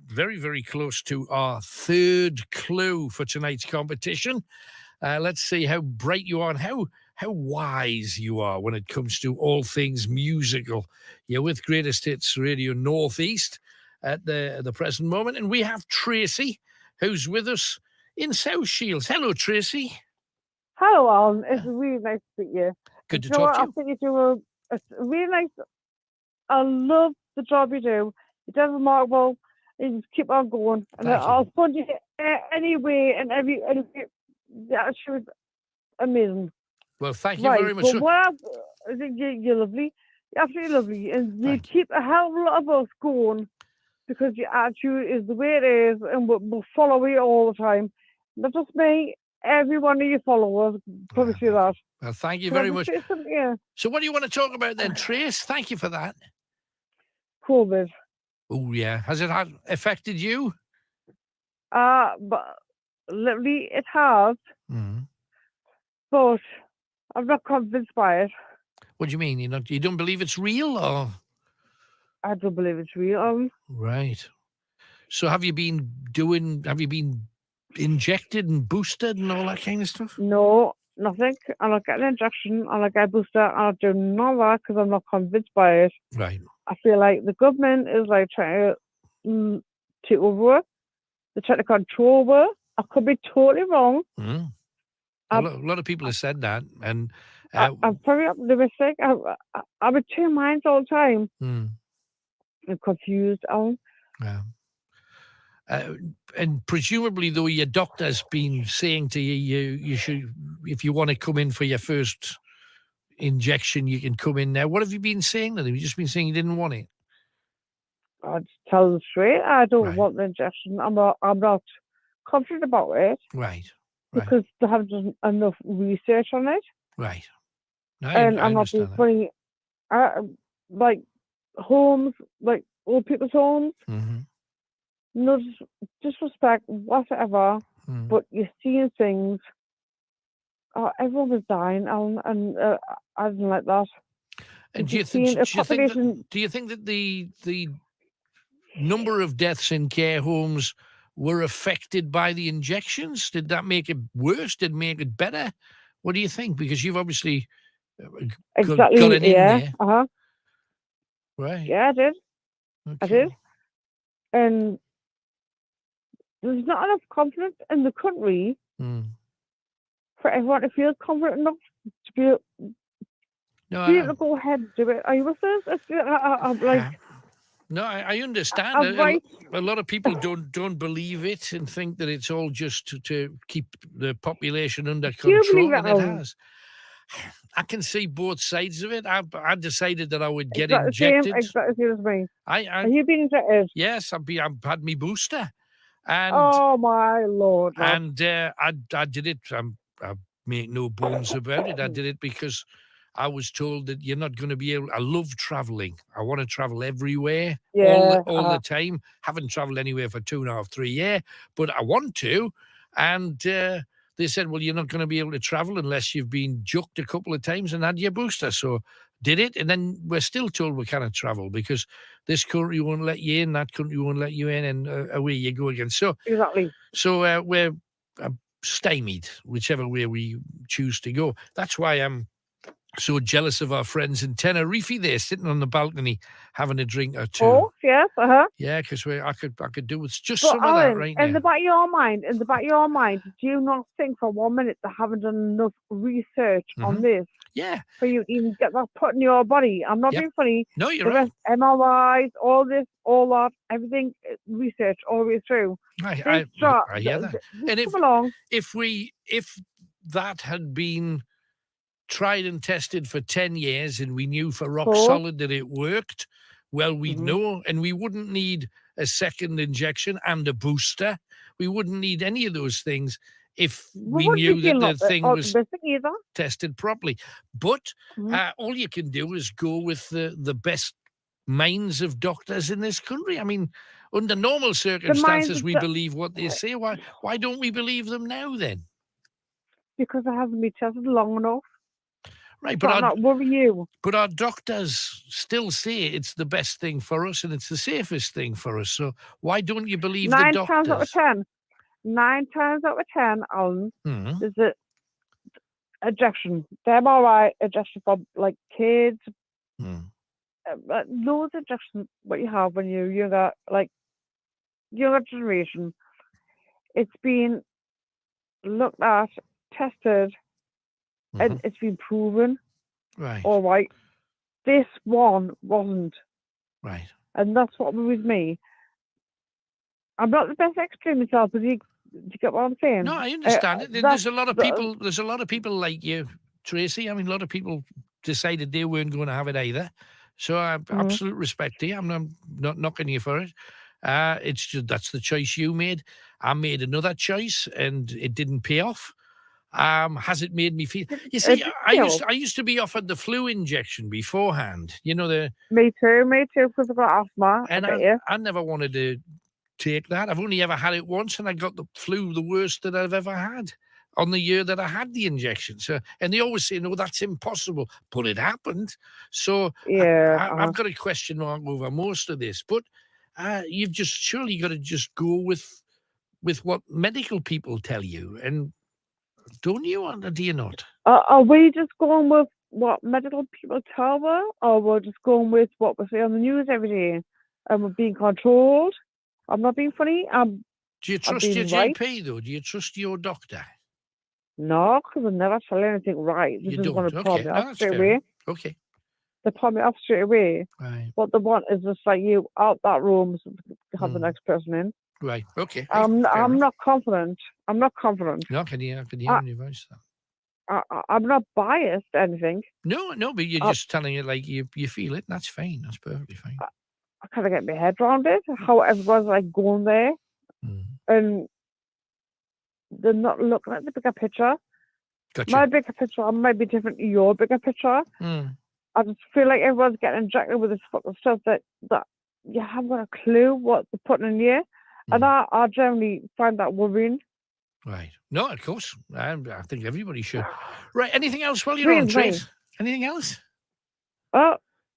C: very, very close to our third clue for tonight's competition. Let's see how bright you are and how wise you are when it comes to all things musical. You're with Greatest Hits Radio Northeast at the present moment, and we have Tracy, who's with us in South Shields. Hello, Tracy.
L: Hello, Alan. It's really nice to meet you.
C: Good to talk to you.
L: I think you do it's really nice. I love the job you do. You do remarkable. You just keep on going. And I'll fund you anyway and every that she was amazing.
C: Well, thank you very much.
L: Well, you're lovely. You're absolutely lovely. And you keep a hell of a lot of us going because your attitude is the way it is and we'll follow you all the time. Not just me, every one of your followers promise you that.
C: Well, thank you very much. So what do you want to talk about then, Trace? Thank you for that.
L: COVID.
C: Oh, yeah. Has it affected you?
L: But literally it has.
C: Mm.
L: But I'm not convinced by it.
C: What do you mean? You don't believe it's real, or?
L: I don't believe it's real.
C: Right. So have you been injected and boosted and all that kind of stuff?
L: No, nothing. I don't get an injection, and I get a booster, and I do none of that because I'm not convinced by it.
C: Right.
L: I feel like the government is like trying to take over it. They're trying to control it. I could be totally wrong.
C: Mm. A lot of people have said that, and
L: I'm very optimistic. I'm in two minds all the time.
C: Mm.
L: I'm confused.
C: Yeah. And presumably, though, your doctor's been saying to you should, if you want to come in for your first injection, you can come in now. What have you been saying to them? You've just been saying you didn't want it.
L: I just tell them straight. I don't want the injection. I'm not confident about it.
C: Right.
L: Because they haven't done enough research on it.
C: Right. No,
L: And
C: I
L: I'm not being
C: understand
L: funny. Like homes, like old people's homes.
C: Mm-hmm.
L: No disrespect whatsoever, but you're seeing things. Everyone was dying, and I didn't like that.
C: And do you think that the number of deaths in care homes were affected by the injections? Did that make it worse? Did it make it better? What do you think? Because you've obviously got it in there.
L: Uh-huh.
C: Right.
L: Yeah, I did.
C: Okay.
L: I did. And there's not enough confidence in the country for everyone to feel confident enough to be able to go ahead and do it. Are you with us?
C: No, I understand. A lot of people don't believe it and think that it's all just to keep the population under control, and it has. I can see both sides of it. I decided that I would get injected.
L: Exactly the same as me.
C: Are
L: you being injected?
C: Yes, I've had my booster. And,
L: oh my Lord!
C: And I did it. I make no bones about it. I did it because I was told that you're not going to be able. I love traveling. I want to travel everywhere, all the time. Haven't traveled anywhere for 2.5, 3 years, but I want to. And they said, well, you're not going to be able to travel unless you've been jucked a couple of times and had your booster. So did it, and then we're still told we cannot travel because this country won't let you in, that country won't let you in, and away you go again. So
L: exactly.
C: So we're stymied, whichever way we choose to go. That's why I'm so jealous of our friends in Tenerife. They're sitting on the balcony having a drink or two.
L: Oh yes,
C: Yeah, because I could do with just
L: but
C: some of that right now.
L: In the back of your mind, do you not think for 1 minute they haven't done enough research on this?
C: Yeah.
L: For you to even get that put in your body. I'm not being funny.
C: No, you're right.
L: MRIs, all this, all that, everything, research all the way through.
C: I hear that. And if that had been tried and tested for 10 years and we knew for rock solid that it worked, well, we'd know, and we wouldn't need a second injection and a booster. We wouldn't need any of those things if we knew that the thing was tested properly. But all you can do is go with the best minds of doctors in this country. I mean, under normal circumstances, we believe what they say. Why don't we believe them now then?
L: Because I haven't been tested long enough.
C: Right,
L: but
C: our doctors still say it's the best thing for us and it's the safest thing for us. So why don't you believe the doctors?
L: 9 times out of 10, Alan, is it injection. The MRI injection for like kids. Those injections, what you have when you're younger, like younger generation, it's been looked at, tested. And it's been proven.
C: Right.
L: All right. This one wasn't.
C: Right.
L: And that's what with me. I'm not the best expert myself, but you get what I'm saying?
C: No, I understand it. There's a lot of people. There's a lot of people like you, Tracy. I mean, a lot of people decided they weren't going to have it either. So I have absolute respect to you. I'm not knocking you for it. It's just that's the choice you made. I made another choice, and it didn't pay off. Has it made me feel? You see, I used to be offered the flu injection beforehand. You know
L: Me too, because I've got asthma.
C: And I never wanted to take that. I've only ever had it once, and I got the flu, the worst that I've ever had, on the year that I had the injection. So, and they always say, no, that's impossible, but it happened. So
L: yeah,
C: I've got a question mark over most of this. But you've just surely got to just go with what medical people tell you, and don't you, or do you not?
L: Are we just going with what medical people tell us, or we're just going with what we see on the news every day, and we're being controlled? I'm not being funny.
C: Do you trust your GP, though? Do you trust your doctor?
L: No, because I never tell anything right. This is going to put me off straight away.
C: Okay.
L: They put me off straight away.
C: Right.
L: What they want is just like you out that room to have the next person in.
C: Right. Okay.
L: I'm not confident. I'm not confident.
C: No, can you hear in your voice that?
L: I'm not biased or anything.
C: No, but you're just telling it like you feel it. That's fine. That's perfectly fine.
L: I kind of get my head around it. How everyone's like going there, and they're not looking at the bigger picture.
C: Gotcha.
L: My bigger picture might be different to your bigger picture. I just feel like everyone's getting injected with this fucking stuff that you haven't got a clue what they're putting in you. And I generally find that worrying.
C: Right. No, of course. I think everybody should. Right. Anything else while you're on, Trace? Anything else?
L: Oh,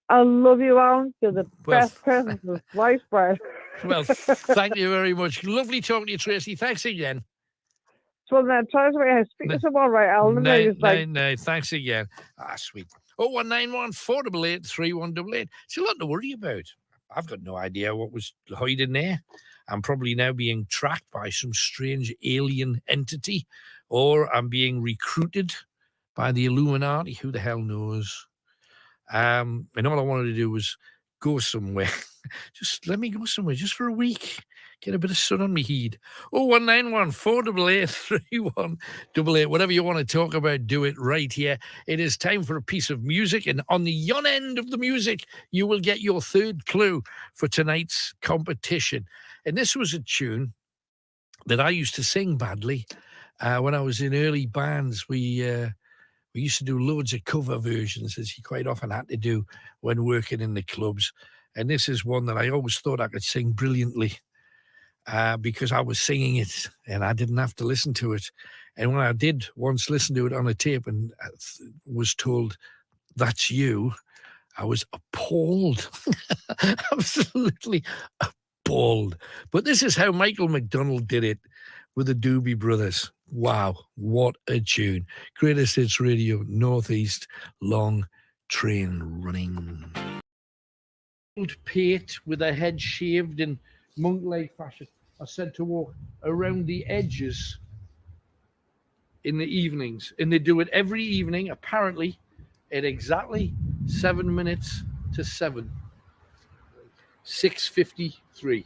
L: I love you, Alan. You're the best person since sliced bread.
C: Well, thank you very much. Lovely talking to you, Tracy. Thanks again.
L: So then, tell us what speak to someone, right, Alan?
C: No, thanks again. Sweet. 0191 488 3188. It's a lot to worry about. I've got no idea what was hiding there. I'm probably now being tracked by some strange alien entity, or I'm being recruited by the Illuminati. Who the hell knows? And all I wanted to do was go somewhere. Just let me go somewhere just for a week. Get a bit of sun on me head. 0191 488 3188. Whatever you want to talk about, do it right here. It is time for a piece of music. And on the yon end of the music, you will get your third clue for tonight's competition. And this was a tune that I used to sing badly when I was in early bands. We used to do loads of cover versions, as you quite often had to do when working in the clubs. And this is one that I always thought I could sing brilliantly because I was singing it and I didn't have to listen to it. And when I did once listen to it on a tape and was told, that's you, I was appalled. Absolutely appalled. But this is how Michael McDonald did it with the Doobie Brothers. Wow, what a tune. Greatest Hits Radio, Northeast, long train running. Old Pate with her head shaved in monk-like fashion are said to walk around the edges in the evenings. And they do it every evening, apparently, at exactly 7 minutes to 7. 6:53.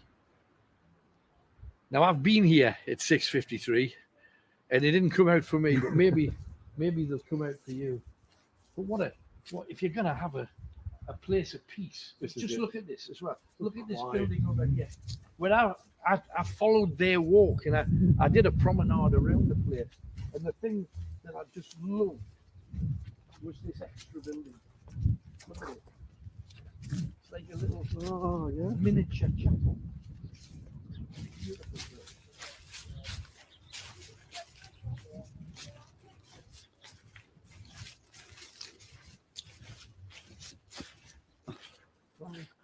C: Now, I've been here at 6:53, and it didn't come out for me, but maybe they'll come out for you. But what if you're going to have a place of peace? Just look at this as well. Look at this building over here. When I followed their walk, and I did a promenade around the place, and the thing that I just loved was this extra building. Look at it. It's like a little miniature chapel.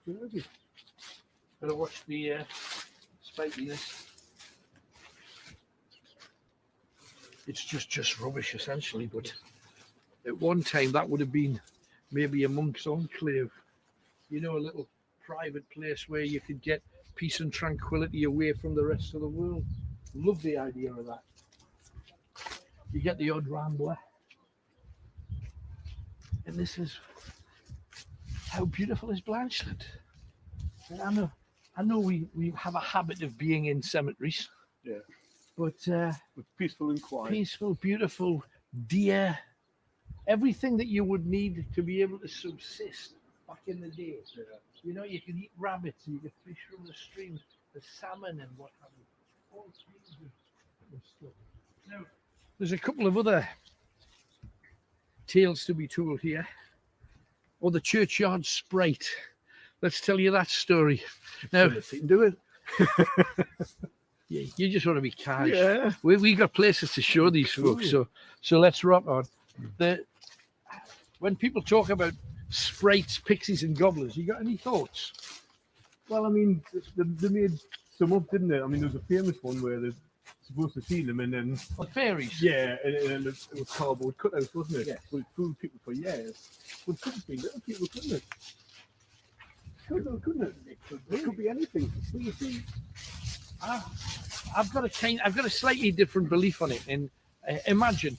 C: Beautiful. Gotta watch the spikiness. It's just rubbish essentially, but at one time that would have been maybe a monk's enclave. You know, a little private place where you could get peace and tranquility away from the rest of the world. Love the idea of that. You get the odd rambler. And this is how beautiful is Blanchland. I know we have a habit of being in cemeteries.
Q: Yeah.
C: But
Q: peaceful and quiet.
C: Peaceful, beautiful, deer, everything that you would need to be able to subsist back in the day. Yeah. You know, you can eat rabbits, you can fish from the streams, the salmon and what have you. All kinds of stuff. Now, There's a couple of other tales to be told here. Or the churchyard sprite. Let's tell you that story. Now,
N: do it.
C: Yeah, you just want to be cash.
N: Yeah.
C: We got places to show these folks, so let's rock on. When people talk about sprites, pixies, and goblins, you got any thoughts?
N: Well, I mean, they made some up, didn't they? I mean, there's a famous one where they're supposed to see them, and then
C: fairies.
N: Yeah, and it was cardboard cutouts, wasn't it? Yeah. But it fooled people for years. But it could have been little people, couldn't it? Couldn't it? It could be anything.
C: I've got a slightly different belief on it. And imagine,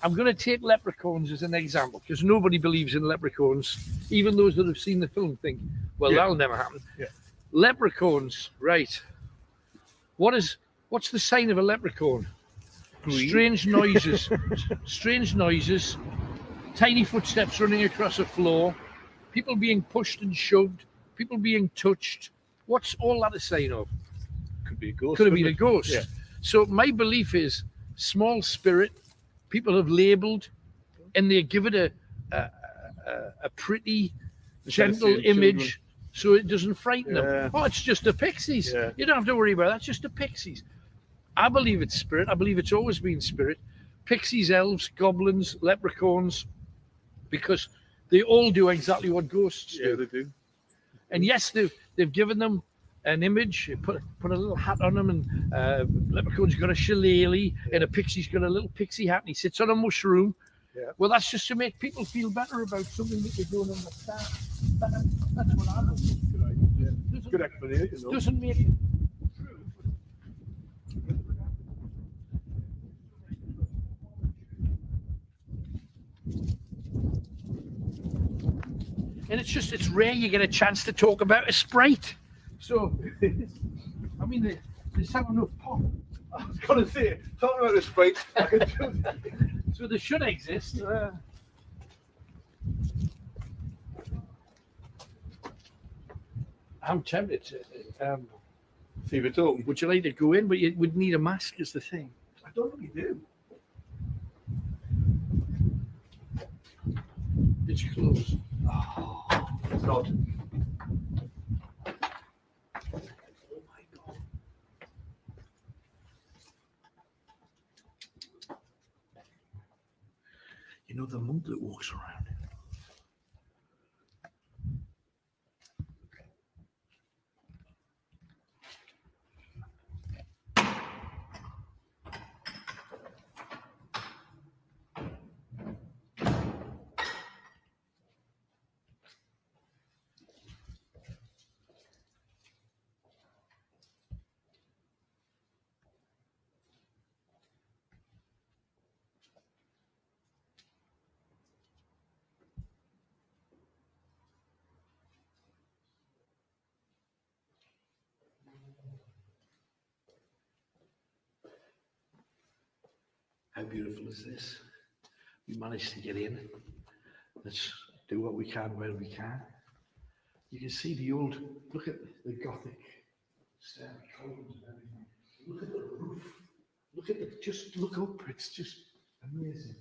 C: I'm going to take leprechauns as an example because nobody believes in leprechauns. Even those that have seen the film think, well, that'll never happen.
N: Yeah.
C: Leprechauns, right? What's the sign of a leprechaun?
N: Green.
C: Strange noises. Strange noises. Tiny footsteps running across a floor. People being pushed and shoved. People being touched. What's all that a sign of?
N: Could be a ghost.
C: Could have been a ghost.
N: Yeah.
C: So my belief is small spirit. People have labelled, and they give it a pretty, gentle image, so it doesn't frighten them. Oh, it's just the pixies.
N: Yeah.
C: You don't have to worry about that. It's just the pixies. I believe it's spirit. I believe it's always been spirit. Pixies, elves, goblins, leprechauns, because they all do exactly what ghosts do.
N: Yeah, they do.
C: And yes, they've given them an image, put a little hat on them, and leprechaun's got a shillelagh, and a pixie's got a little pixie hat, and he sits on a mushroom.
N: Yeah.
C: Well, that's just to make people feel better about something that they don't understand. That's what I believe.
N: Good idea. Good explanation, though.
C: Doesn't make it true. And it's rare you get a chance to talk about a sprite. So, I mean, they have enough pop.
N: I was going to say, talking about the sprite,
C: so they should exist. I'm tempted to
N: see if it's open.
C: Would you like to go in? But you would need a mask, is the thing.
N: I don't think you do.
C: It's close.
N: Oh, it's not.
C: You know the monk that walks around. How beautiful is this? We managed to get in. Let's do what we can where we can. You can see the old, look at the Gothic stair columns and everything. Look at the roof. Look at the, just look up. It's just amazing.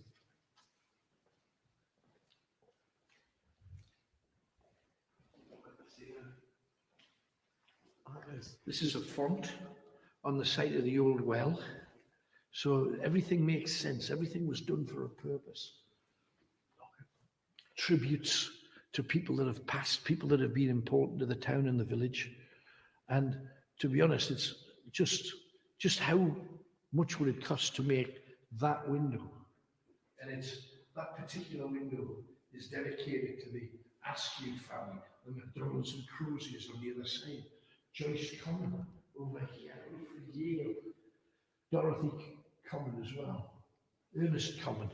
C: This is a font on the site of the old well. So everything makes sense. Everything was done for a purpose. Tributes to people that have passed, people that have been important to the town and the village. And to be honest, it's just how much would it cost to make that window? And it's that particular window is dedicated to the Askew family, the McDonalds and Croziers on the other side. Joyce Common over here, Yale, Dorothy Common as well, Ernest Common.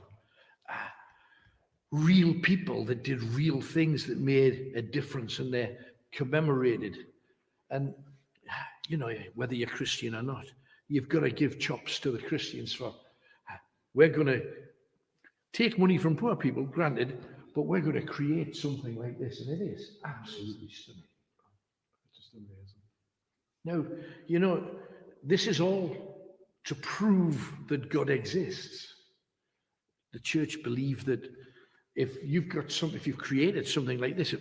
C: Real people that did real things that made a difference, and they're commemorated. And, you know, whether you're Christian or not, you've got to give chops to the Christians for, we're going to take money from poor people, granted, but we're going to create something like this, and it is absolutely stunning.
N: It's just amazing.
C: Now, you know, this is all to prove that God exists. The church believe that if you've created something like this,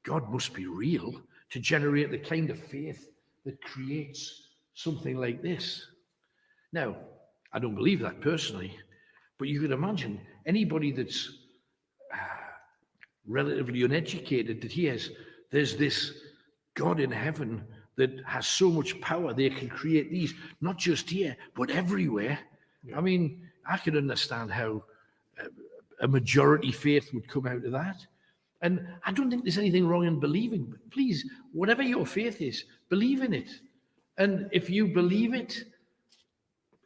C: God must be real to generate the kind of faith that creates something like this. Now, I don't believe that personally, but you could imagine anybody that's relatively uneducated that hears there's this God in heaven that has so much power they can create these, not just here, but everywhere. I mean, I can understand how a majority faith would come out of that. And I don't think there's anything wrong in believing. Please, whatever your faith is, believe in it. And if you believe it,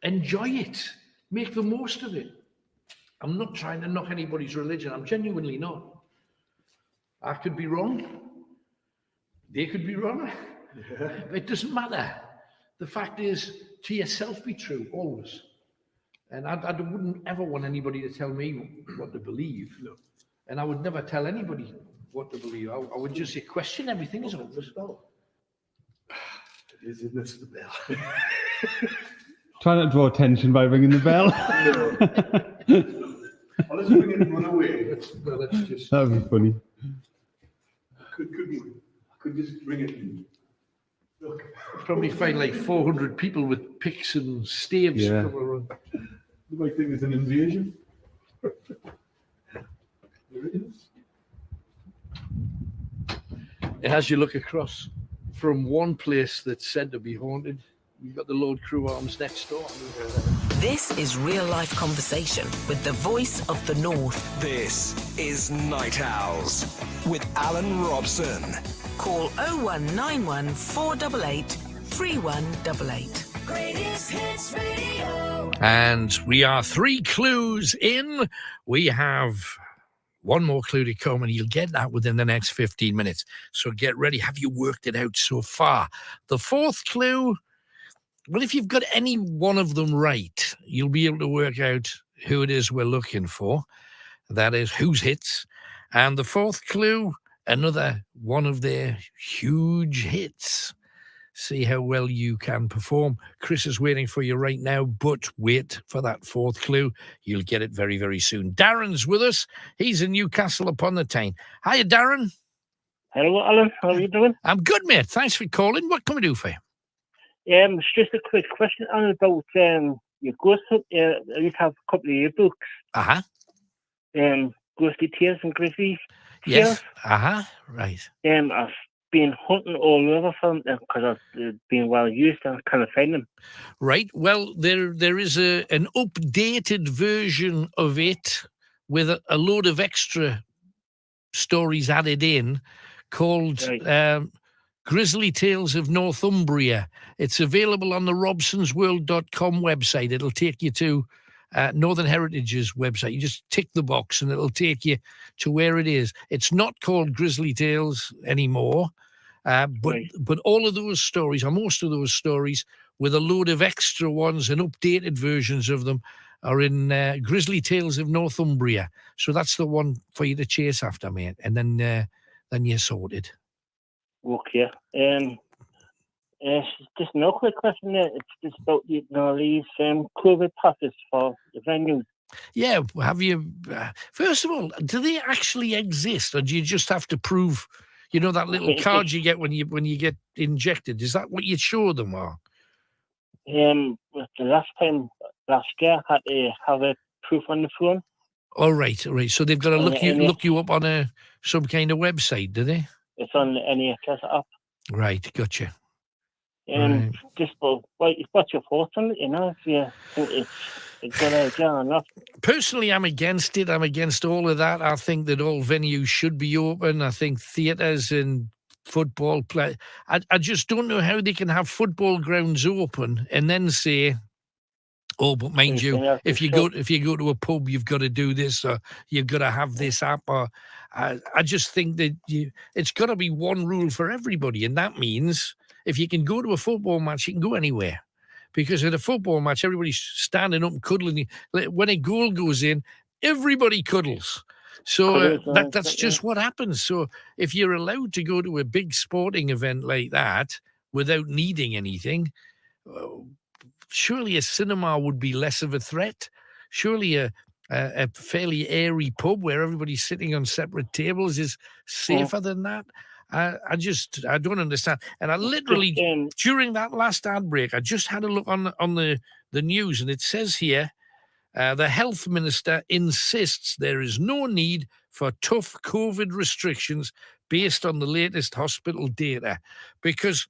C: enjoy it. Make the most of it. I'm not trying to knock anybody's religion. I'm genuinely not. I could be wrong. They could be wrong. It doesn't matter. The fact is, to yourself be true, always. And I wouldn't ever want anybody to tell me what to believe. No. And I would never tell anybody what to believe. I would just say, question everything as always.
N: Isn't this the bell? Try not to draw attention by ringing the bell. No. I'll just ring it and run away. Let's just... That would be funny. I could just ring it and... Look.
C: Probably find like 400 people with picks and staves.
N: Yeah. You might think it's an invasion. There it is.
C: As you look across from one place that's said to be haunted, you've got the Lord Crew Arms next door.
M: This is Real Life Conversation with the voice of the North.
I: This is Night Owls with Alan Robson.
M: Call 0191 488 3188.
I: Greatest Hits Radio.
C: And we are 3 clues in. We have one more clue to come, and you'll get that within the next 15 minutes. So get ready. Have you worked it out so far? The 4th clue, well, if you've got any one of them right, you'll be able to work out who it is we're looking for. That is whose hits. And the 4th clue, another one of their huge hits. See how well you can perform. Chris is waiting for you right now, but wait for that 4th clue. You'll get it very, very soon. Darren's with us. He's in Newcastle upon the Tyne. Hiya, Darren.
O: Hello, Alan. How are you doing?
C: I'm good, mate. Thanks for calling. What can we do for you?
O: It's just a quick question, Alan, about your ghost. You have a couple of your books. Ghostly Tales and Grizzly Tales.
C: Yes. Right.
O: I've been hunting all over for them because I've been well used and I can't find them.
C: Right. Well, there is an updated version of it with a load of extra stories added in called Grizzly Tales of Northumbria. It's available on the robsonsworld.com website. It'll take you to Northern Heritage's website. You just tick the box and it'll take you to where it is. It's not called Grizzly Tales anymore, but all of those stories, or most of those stories, with a load of extra ones and updated versions of them, are in Grizzly Tales of Northumbria. So that's the one for you to chase after, mate. And then you're sorted.
O: Okay. Just no quick question there. It's just about these COVID passes for the venues.
C: Yeah, have you? First of all, do they actually exist, or do you just have to prove? You know that little card you get when you get injected. Is that what you show them, or?
O: The last year, I had to have a proof on the phone.
C: All right. So they've got to look you up on some kind of website, do they?
O: It's on the NHS app.
C: Right, gotcha.
O: Just what's your thoughts on it? You know, if you think it's a good idea or not.
C: Personally, I'm against it. I'm against all of that. I think that all venues should be open. I think theatres and football play. I just don't know how they can have football grounds open and then say, oh, but mind you, if you go to a pub, you've got to do this, or you've got to have this app, or I just think that it's got to be one rule for everybody, and that means if you can go to a football match, you can go anywhere. Because at a football match, everybody's standing up and cuddling. When a goal goes in, everybody cuddles. So that's just what happens. So if you're allowed to go to a big sporting event like that without needing anything, surely a cinema would be less of a threat. Surely a fairly airy pub where everybody's sitting on separate tables is safer than that. I don't understand. And I literally, during that last ad break, I just had a look on the news, and it says here, the health minister insists there is no need for tough COVID restrictions based on the latest hospital data, because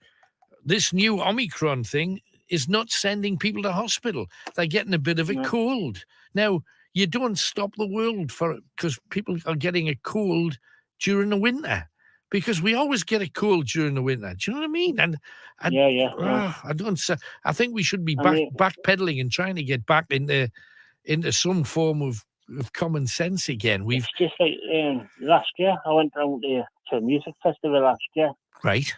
C: this new Omicron thing is not sending people to hospital. They're getting a bit of a cold. Now, you don't stop the world because people are getting a cold during the winter, because we always get a cold during the winter. Do you know what I mean? And I think we should be backpedaling and trying to get back into some form of common sense again.
O: It's just like last year, I went down to a music festival last year.
C: Right.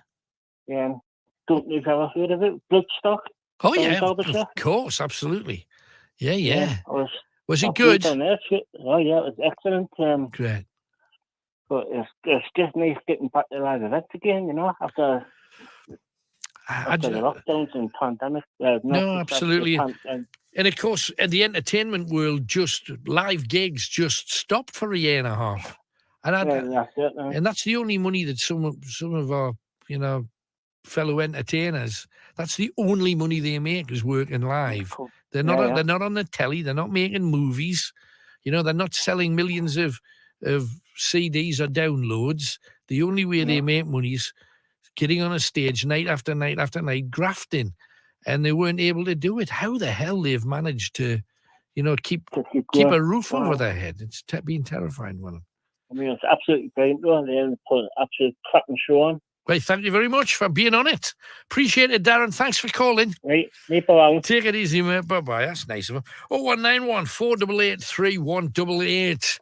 O: Don't know if you've ever heard of it, Bloodstock.
C: Oh yeah, of course, absolutely. Yeah. Was it good?
O: Oh yeah, it was excellent.
C: Great.
O: But it's just nice getting back to live events again, after the lockdowns and pandemic.
C: No, absolutely. And of course, in the entertainment world, live gigs just stopped for a year and a half. And that's the only money that some of our, fellow entertainers, that's the only money they make is working live. They're not they're not on the telly, they're not making movies, they're not selling millions of CDs or downloads. The only way they make money is getting on a stage night after night after night, grafting. And they weren't able to do it. How the hell they've managed to, keep a roof over their head? It's been terrifying, Willem.
O: I mean, it's absolutely brilliant, though. They put an absolute cracking show on.
C: Right, thank you very much for being on it. Appreciate it, Darren. Thanks for calling.
O: Right, bye.
C: Take it easy, mate. Bye-bye. That's nice of him. 0191 488 3188.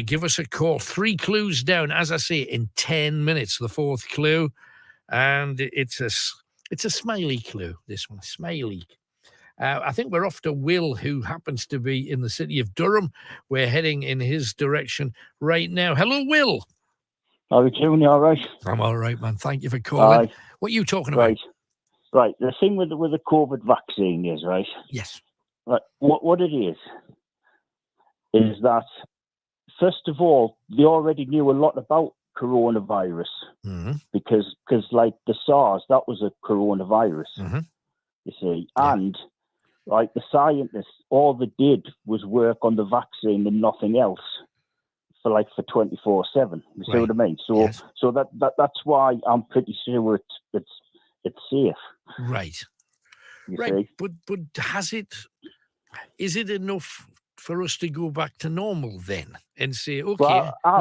C: Give us a call. 3 clues down, as I say, in 10 minutes, the 4th clue. And it's a smiley clue, this one, smiley. I think we're off to Will, who happens to be in the city of Durham. We're heading in his direction right now. Hello, Will.
P: How are you doing? You all right?
C: I'm all right, man. Thank you for calling. What are you talking about?
P: Right. The thing with the COVID vaccine is, right?
C: Yes.
P: Right. What it is that, first of all, they already knew a lot about coronavirus because like the SARS, that was a coronavirus, you see. And like the scientists, all they did was work on the vaccine and nothing else for 24/7. You see what I mean? So that's why I'm pretty sure it's safe.
C: Right.
P: You
C: right.
P: see?
C: But is it enough for us to go back to normal then and say, okay?
P: Well, I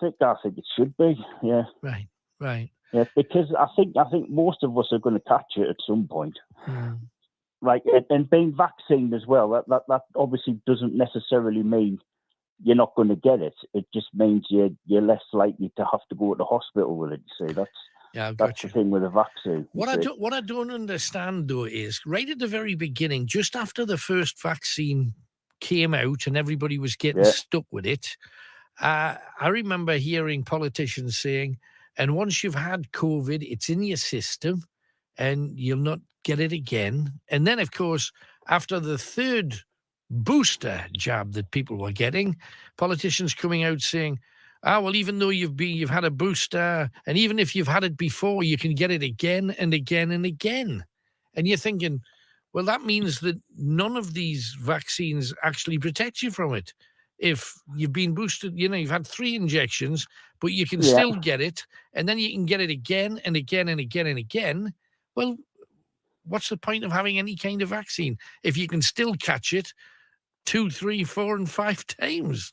P: think it should be. Yeah.
C: Right.
P: Yeah, because I think most of us are going to catch it at some point. Right, and being vaccinated as well, that obviously doesn't necessarily mean you're not going to get it. It just means you're less likely to have to go to the hospital with it. You see, that's the thing with the vaccine.
C: What I don't understand though is right at the very beginning, just after the first vaccine came out and everybody was getting stuck with it, I remember hearing politicians saying, and once you've had COVID, it's in your system and you'll not get it again. And then, of course, after the third booster jab that people were getting, politicians coming out saying, well, even though you've had a booster, and even if you've had it before, you can get it again and again and again. And you're thinking, well, that means that none of these vaccines actually protect you from it. If you've been boosted, you've had 3 injections, but you can still get it, and then you can get it again and again and again and again. Well, what's the point of having any kind of vaccine if you can still catch it 2, 3, 4, and 5 times?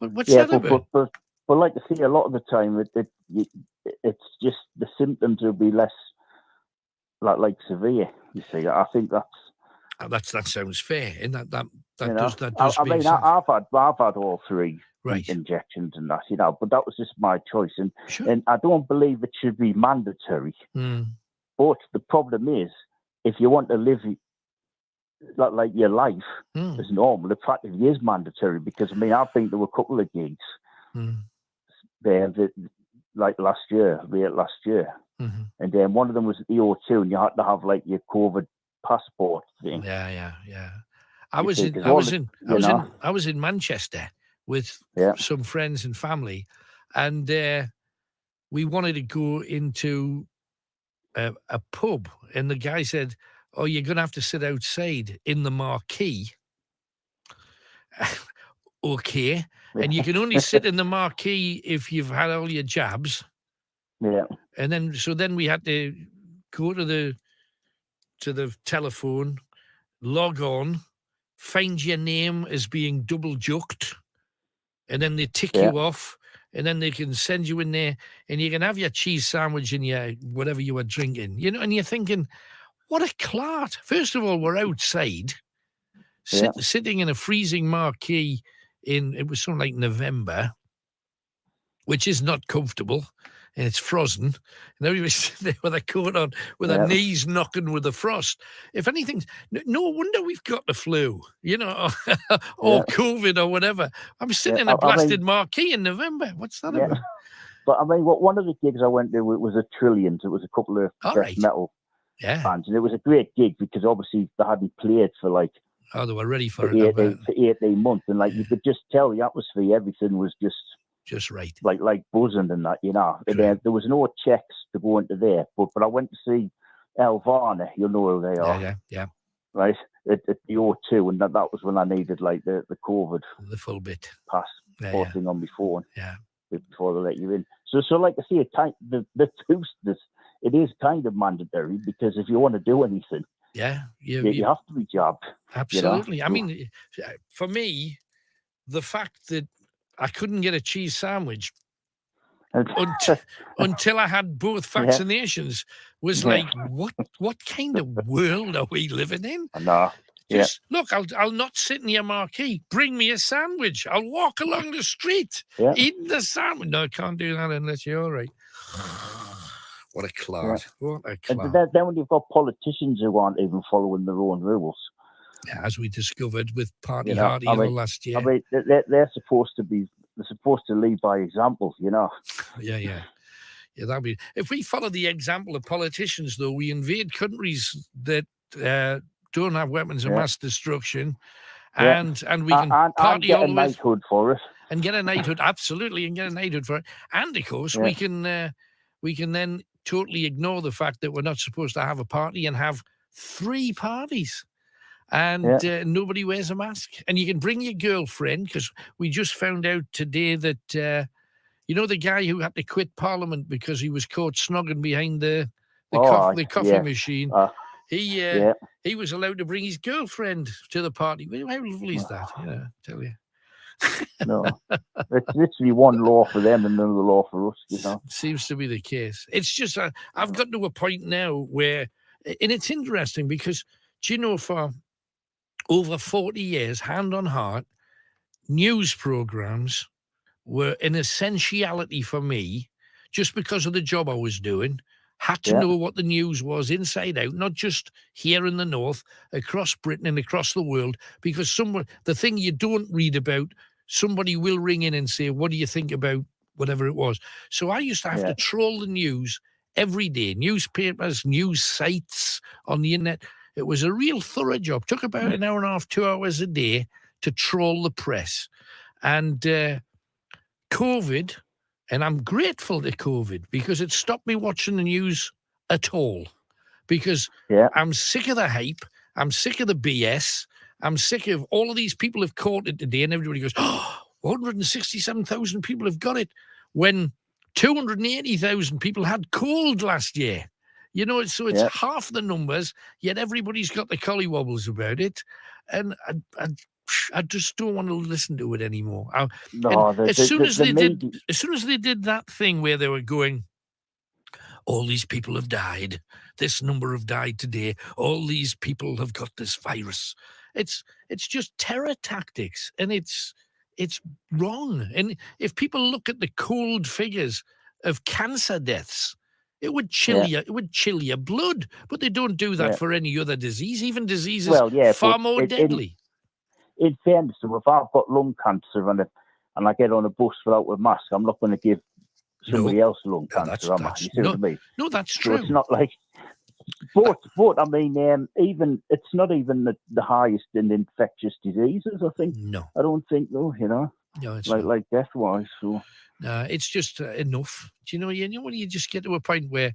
C: What's that about?
P: But like I see, a lot of the time, it's just the symptoms will be less like severe. You see, I think
C: that sounds fair, and that does
P: I
C: make
P: mean,
C: sense.
P: I've had all 3 injections and that, but that was just my choice, and I don't believe it should be mandatory. But the problem is, if you want to live like your life as normal, it practically is mandatory. Because I mean, I've been to a couple of gigs there, late last year, and then one of them was at the O2, and you had to have like your COVID passport thing.
C: Yeah. I was in Manchester with some friends and family, and we wanted to go into a pub, and the guy said, "Oh, you're going to have to sit outside in the marquee." Okay, and you can only sit in the marquee if you've had all your jabs.
P: Yeah.
C: And then we had to go to the telephone, log on, find your name as being double jucked, and then they tick you off, and then they can send you in there, and you can have your cheese sandwich and your whatever you were drinking, and you're thinking, what a clot. First of all, we're outside, sitting in a freezing marquee it was something like November, which is not comfortable, and it's frozen, and everybody's sitting there with a coat on, with their knees knocking with the frost. If anything, no wonder we've got the flu, or COVID or whatever. I'm sitting in a blasted marquee in November. What's that about?
P: But I mean, one of the gigs I went to was a Trillions. It was a couple of death metal bands, and it was a great gig because obviously they hadn't played for like.
C: Oh, they were ready for it.
P: For 18 months, and like you could just tell the atmosphere, everything was
C: just right,
P: like buzzing and that, And there was no checks to go into there, but I went to see Elvana. You know who they are,
C: yeah.
P: Right at the O2, and that was when I needed like the COVID,
C: the full bit
P: passport thing on my phone, before they let you in. So like I say, it is kind of mandatory because if you want to do anything.
C: Yeah,
P: you have to be jabbed.
C: Absolutely. I mean, for me, the fact that I couldn't get a cheese sandwich until I had both vaccinations was like, what kind of world are we living in?
P: No.
C: Look, I'll not sit in your marquee. Bring me a sandwich. I'll walk along the street eating the sandwich. No, I can't do that unless you're all right. What a clod. What a clod.
P: And then when you've got politicians who aren't even following their own rules.
C: Yeah, as we discovered with Party Hardy last year.
P: I mean, they're supposed to lead by example,
C: Yeah, that'd be. If we follow the example of politicians, though, we invade countries that don't have weapons of mass destruction, and we can party all the way.
P: And get a knighthood for it.
C: And get a knighthood, absolutely, and get a knighthood for it. And of course, we can then totally ignore the fact that we're not supposed to have a party and have 3 parties. And nobody wears a mask. And you can bring your girlfriend, because we just found out today that, the guy who had to quit Parliament because he was caught snogging behind the coffee machine. He was allowed to bring his girlfriend to the party. How lovely is that? I tell you.
P: No, it's literally one law for them and another law for us.
C: Seems to be the case. It's just I've got to a point now where, and it's interesting because, for over 40 years, hand on heart, news programs were an essentiality for me, just because of the job I was doing. Had to know what the news was inside out, not just here in the north, across Britain and across the world, because the thing you don't read about, somebody will ring in and say, what do you think about whatever it was? So I used to have to troll the news every day, newspapers, news sites on the internet. It was a real thorough job. Took about an hour and a half, 2 hours a day to troll the press. And COVID, and I'm grateful to COVID because it stopped me watching the news at all. Because I'm sick of the hype. I'm sick of the BS. I'm sick of all of these people have caught it today, and everybody goes, 167,000 people have got it, when 280,000 people had cold last year. So it's half the numbers, yet everybody's got the collywobbles about it. And I just don't want to listen to it anymore. As soon as they did that thing where they were going, all these people have died, this number have died today, all these people have got this virus. It's just terror tactics, and it's wrong. And if people look at the cold figures of cancer deaths, it would chill you. It would chill your blood. But they don't do that for any other disease. Even diseases far more deadly.
P: In fairness, if I've got lung cancer and I get on a bus without a mask, I'm not going to give somebody else lung cancer, am I? You see what I mean?
C: No, that's true.
P: So it's not like But I mean, even it's not even the highest in infectious diseases. I think.
C: No,
P: I don't think though. You know,
C: no, it's
P: like death wise. So
C: it's just enough. Do you know? You know when you just get to a point where,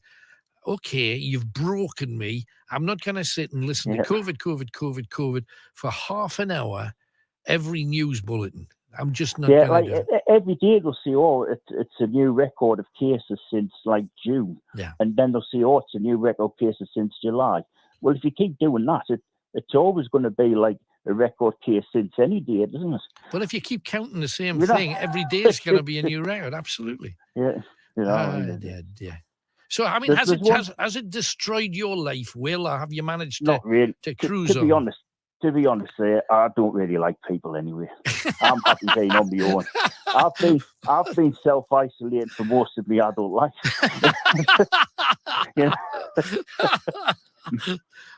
C: okay, you've broken me. I'm not going to sit and listen to COVID for half an hour every news bulletin. I'm just not going to do it.
P: Every day they'll say, oh, it's a new record of cases since like June.
C: Yeah.
P: And then they'll say, oh, it's a new record of cases since July. Well, if you keep doing that, it's always going to be like a record case since any day, isn't it?
C: Well, if you keep counting the same thing, every day is going to be a new record. Absolutely.
P: Yeah.
C: Yeah. So, I mean, has it destroyed your life, Will, or have you managed
P: Not really.
C: to cruise
P: to
C: on?
P: be honest, I don't really like people anyway. I'm happy being on my own. I've been self-isolated for most of my adult life. You know?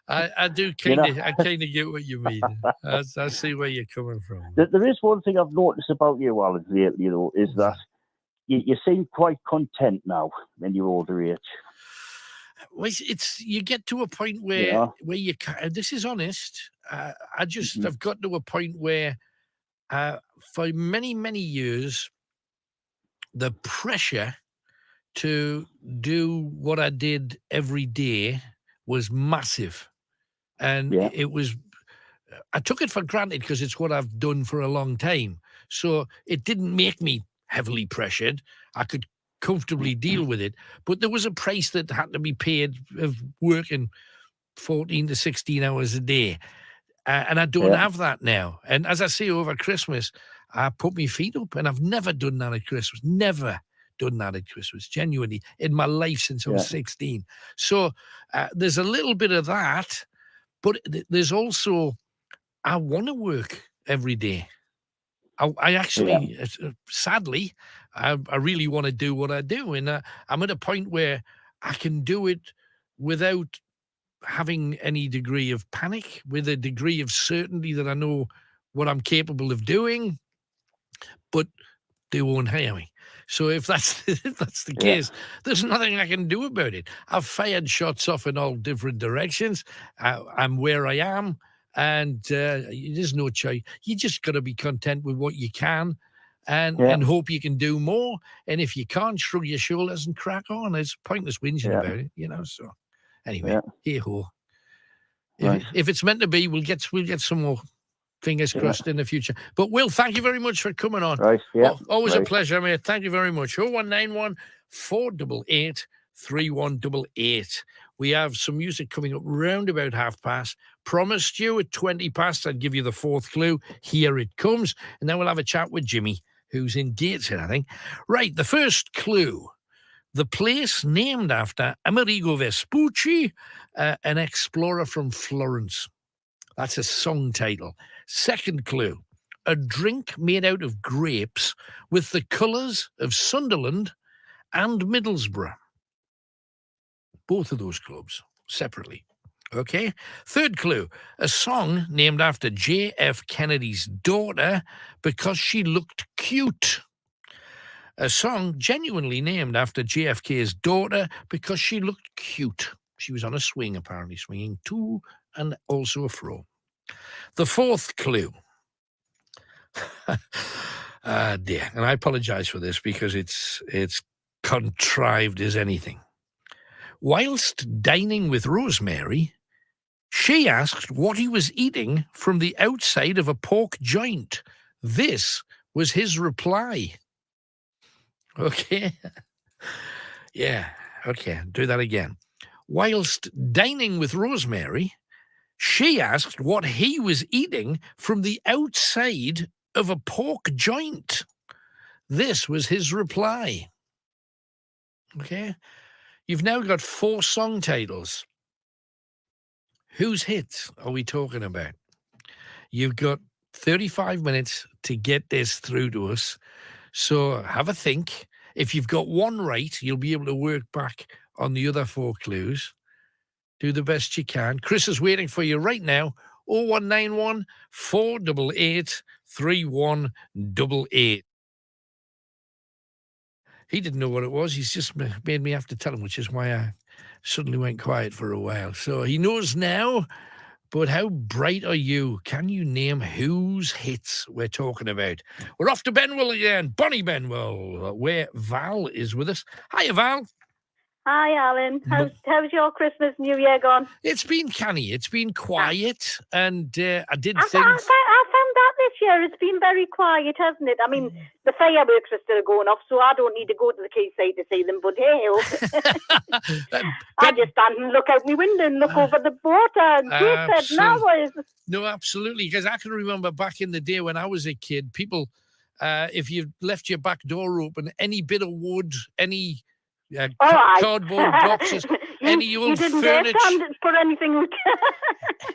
C: I do kind of get what you mean. I see where you're coming from.
P: There is one thing I've noticed about you, Alan, lately, though, is that you seem quite content now in your older age.
C: Well, you get to a point where you can't. This is honest. I just have got to a point where, for many, many years, the pressure to do what I did every day was massive, and it was. I took it for granted because it's what I've done for a long time. So it didn't make me heavily pressured. I could comfortably deal with it, but there was a price that had to be paid of working 14 to 16 hours a day, and I don't have that now. And as I say, over Christmas I put my feet up, and I've never done that at Christmas, genuinely, in my life since I was 16. So there's a little bit of that, but there's also, I want to work every day. I actually, sadly, I really want to do what I do. And I'm at a point where I can do it without having any degree of panic, with a degree of certainty that I know what I'm capable of doing, but they won't hire me. So if that's the case, there's nothing I can do about it. I've fired shots off in all different directions. I'm where I am. And there's no choice. You just got to be content with what you can, and hope you can do more. And if you can't, shrug your shoulders and crack on. It's pointless whinging about it, you know. So anyway, hey-ho. If it's meant to be, we'll get some more fingers crossed in the future. But Will, thank you very much for coming on.
P: Right,
C: always a pleasure, mate. Thank you very much. 0191 488 3188. We have some music coming up round about p:30. Promised you at 20 past I'd give you the fourth clue. Here it comes. And then we'll have a chat with Jimmy, who's in Gateshead, I think. Right, the first clue. The place named after Amerigo Vespucci, an explorer from Florence. That's a song title. Second clue. A drink made out of grapes with the colours of Sunderland and Middlesbrough. Both of those clubs, separately. Okay. Third clue. A song named after J.F. Kennedy's daughter because she looked cute. A song genuinely named after JFK's daughter because she looked cute. She was on a swing, apparently, swinging to and also a fro. The fourth clue. Dear, and I apologize for this because it's contrived as anything. Whilst dining with Rosemary, she asked what he was eating from the outside of a pork joint. This was his reply. Okay. Yeah. Okay. Do that again. Whilst dining with Rosemary, she asked what he was eating from the outside of a pork joint. This was his reply. Okay. You've now got 4 song titles. Whose hits are we talking about? You've got 35 minutes to get this through to us. So have a think. If you've got one right, you'll be able to work back on the other 4 clues. Do the best you can. Chris is waiting for you right now. 0191 488 3188. He didn't know what it was. He's just made me have to tell him, which is why suddenly went quiet for a while. So he knows now. But how bright are you? Can you name whose hits we're talking about? We're off to Benwell again, Bonnie Benwell, where Val is with us. Hiya, Val.
R: Hi, Alan. How's your Christmas, New Year gone?
C: It's been canny. It's been quiet, and I did
R: I
C: things.
R: found that this year it's been very quiet, hasn't it? I mean, the fireworks are still going off, so I don't need to go to the quayside to see them, but hey, I just stand and look out my window and look over the water and said, now is.
C: No, absolutely, because I can remember back in the day when I was a kid, people, if you left your back door open, any bit of wood, any cardboard boxes, any old
R: you didn't
C: furniture.
R: Put anything.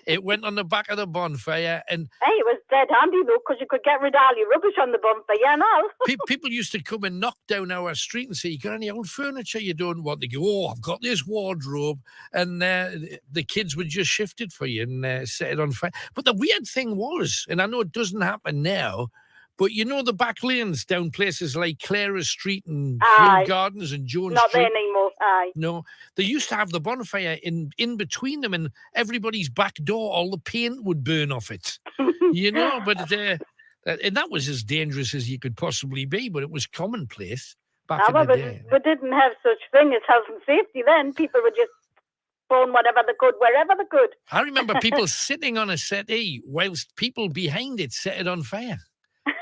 C: It went on the back of the bonfire, and
R: hey, it was dead handy though, because you could get rid of all your rubbish on the bonfire now.
C: People used to come and knock down our street and say, "You got any old furniture you don't want?" They go, "Oh, I've got this wardrobe," and the kids would just shift it for you and set it on fire. But the weird thing was, and I know it doesn't happen now, but you know the back lanes down places like Clara Street and Kew Gardens and Jones
R: Not
C: Street.
R: there anymore. Aye.
C: No, they used to have the bonfire in between them, and everybody's back door, all the paint would burn off it. You know, but and that was as dangerous as you could possibly be, but it was commonplace back in the day.
R: We didn't have such thing as health and safety then. People were just throwing whatever they could, wherever they could.
C: I remember people sitting on a settee whilst people behind it set it on fire.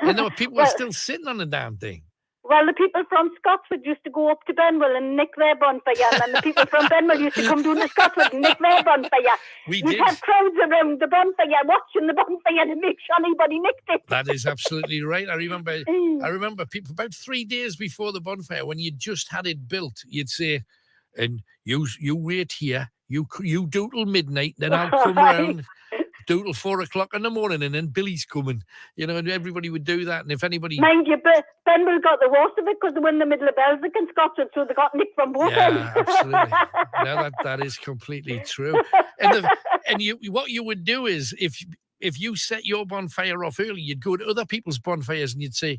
C: And there were people were still sitting on the damn thing.
R: Well, the people from Scotswood used to go up to Benwell and nick their bonfire, and the people from Benwell used to come down to Scotswood and nick their bonfire. You'd have crowds around the bonfire watching the bonfire to make sure anybody nicked it.
C: That is absolutely right. I remember people about 3 days before the bonfire, when you just had it built, you'd say, "And you wait here, you do till midnight, then I'll come round." Do till 4 o'clock in the morning, and then Billy's coming, you know, and everybody would do that. And if anybody,
R: mind you, Benwell got the worst of it because they were in the middle of Belgium and Scotland, so they got nicked from both ends.
C: Absolutely. No, that is completely true. And what you would do is, if you set your bonfire off early, you'd go to other people's bonfires and you'd say,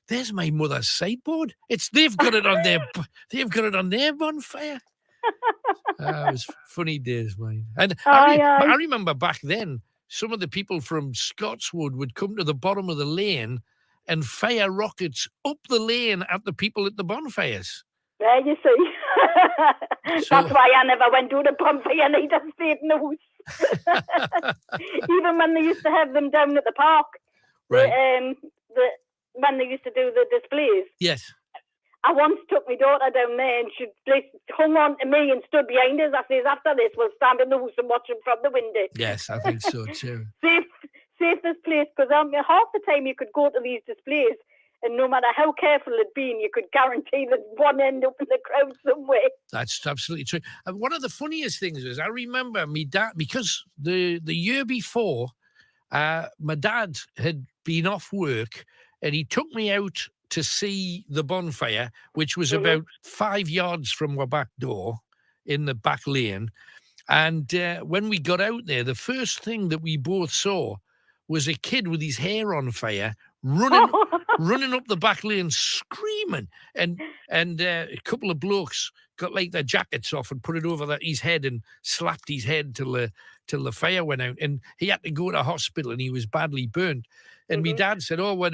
C: "There's my mother's sideboard. They've got it on their bonfire." It was funny days, mate. And I remember back then, some of the people from Scotswood would come to the bottom of the lane and fire rockets up the lane at the people at the bonfires.
R: There you see. That's why I never went to the bonfire and I just stayed in the house. Even when they used to have them down at the park,
C: right?
R: When they used to do the displays.
C: Yes.
R: I once took my daughter down there and she hung on to me and stood behind us. I says, "After this, we'll stand in the house and watch them from the window."
C: Yes, I think so too.
R: Safest place, because half the time you could go to these displays and no matter how careful it'd been, you could guarantee that one end up in the crowd somewhere.
C: That's absolutely true. And one of the funniest things is I remember me dad, because the year before, my dad had been off work and he took me out to see the bonfire, which was about 5 yards from our back door in the back lane. And when we got out there, the first thing that we both saw was a kid with his hair on fire running up the back lane screaming. And a couple of blokes got like their jackets off and put it over his head and slapped his head till the fire went out. And he had to go to hospital and he was badly burnt. And my dad said, "Oh,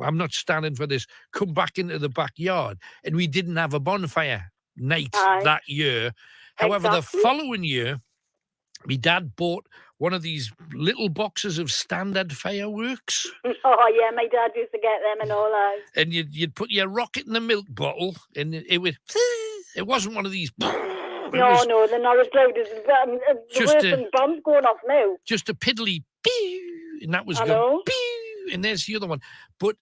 C: I'm not standing for this. Come back into the backyard." And we didn't have a bonfire night that year. However, the following year, my dad bought one of these little boxes of standard fireworks.
R: Oh, yeah, my dad used to get them and all that.
C: And you'd put your rocket in the milk bottle and it wasn't one of these.
R: No, they're not as loud as the worst bombs going off now.
C: Just a piddly pew, and that was good. Pew, and there's the other one. But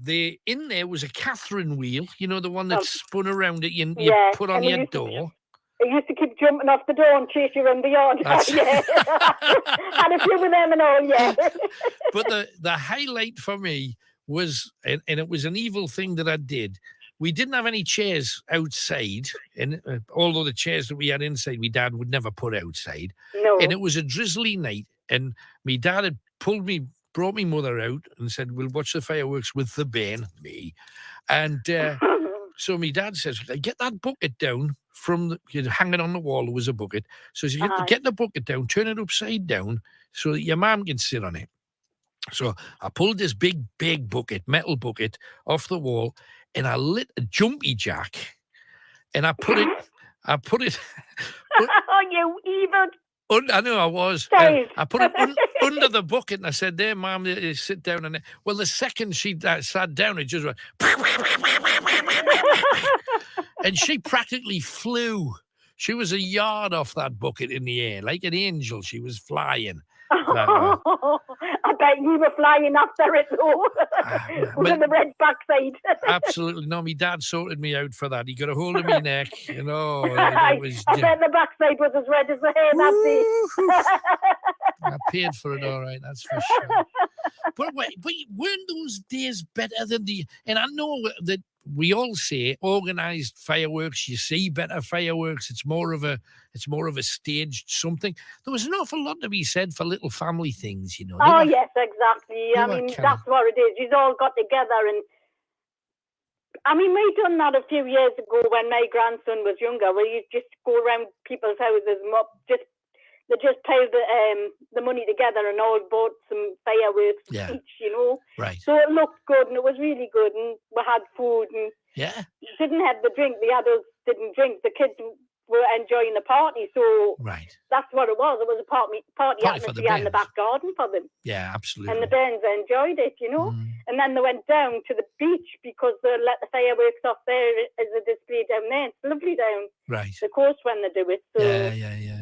C: in there was a Catherine wheel, you know, the one that spun around it you put on your door.
R: It used to keep jumping off the door and chase you around the yard. Yeah. Had a few of them and all, yeah.
C: But the highlight for me was, and it was an evil thing that I did, we didn't have any chairs outside, and although the chairs that we had inside, my dad would never put outside.
R: No.
C: And it was a drizzly night, and my dad had brought my mother out and said, "We'll watch the fireworks with the bairn," me. And so my dad says, "Get that bucket down, hanging on the wall, there was a bucket. So you get the bucket down, turn it upside down so that your mum can sit on it. So I pulled this big bucket, metal bucket, off the wall, and I lit a jumpy jack, and I put it.
R: Oh, you evil!
C: I know I was.
R: Sorry.
C: I put it under the bucket, and I said, "There, Mum, sit down." And well, the second she sat down, it just went, and she practically flew. She was a yard off that bucket in the air, like an angel. She was flying.
R: I bet you were flying after it though, with the red backside.
C: Absolutely no. My dad sorted me out for that. He got a hold of my neck,
R: I bet the backside was as red as the hair that day.
C: I paid for it, all right. That's for sure. But weren't those days better than the? And I know that we all say organised fireworks. You see better fireworks. It's more of a staged something. There was an awful lot to be said for little family things, you know.
R: Oh yes, exactly. I mean, that's what it is. You've all got together, and I mean, we done that a few years ago when my grandson was younger, where you just go around people's houses and they just piled the money together and all bought some fireworks each, you know.
C: Right.
R: So it looked good and it was really good, and we had food and didn't have the drink. The adults didn't drink. The kids were enjoying the party. So that's what it was. It was a party atmosphere in the back garden for them.
C: Yeah, absolutely.
R: And the bairns enjoyed it, you know. And then they went down to the beach because they let the fireworks off there as a display down there. It's lovely down the coast when they do it. So
C: yeah.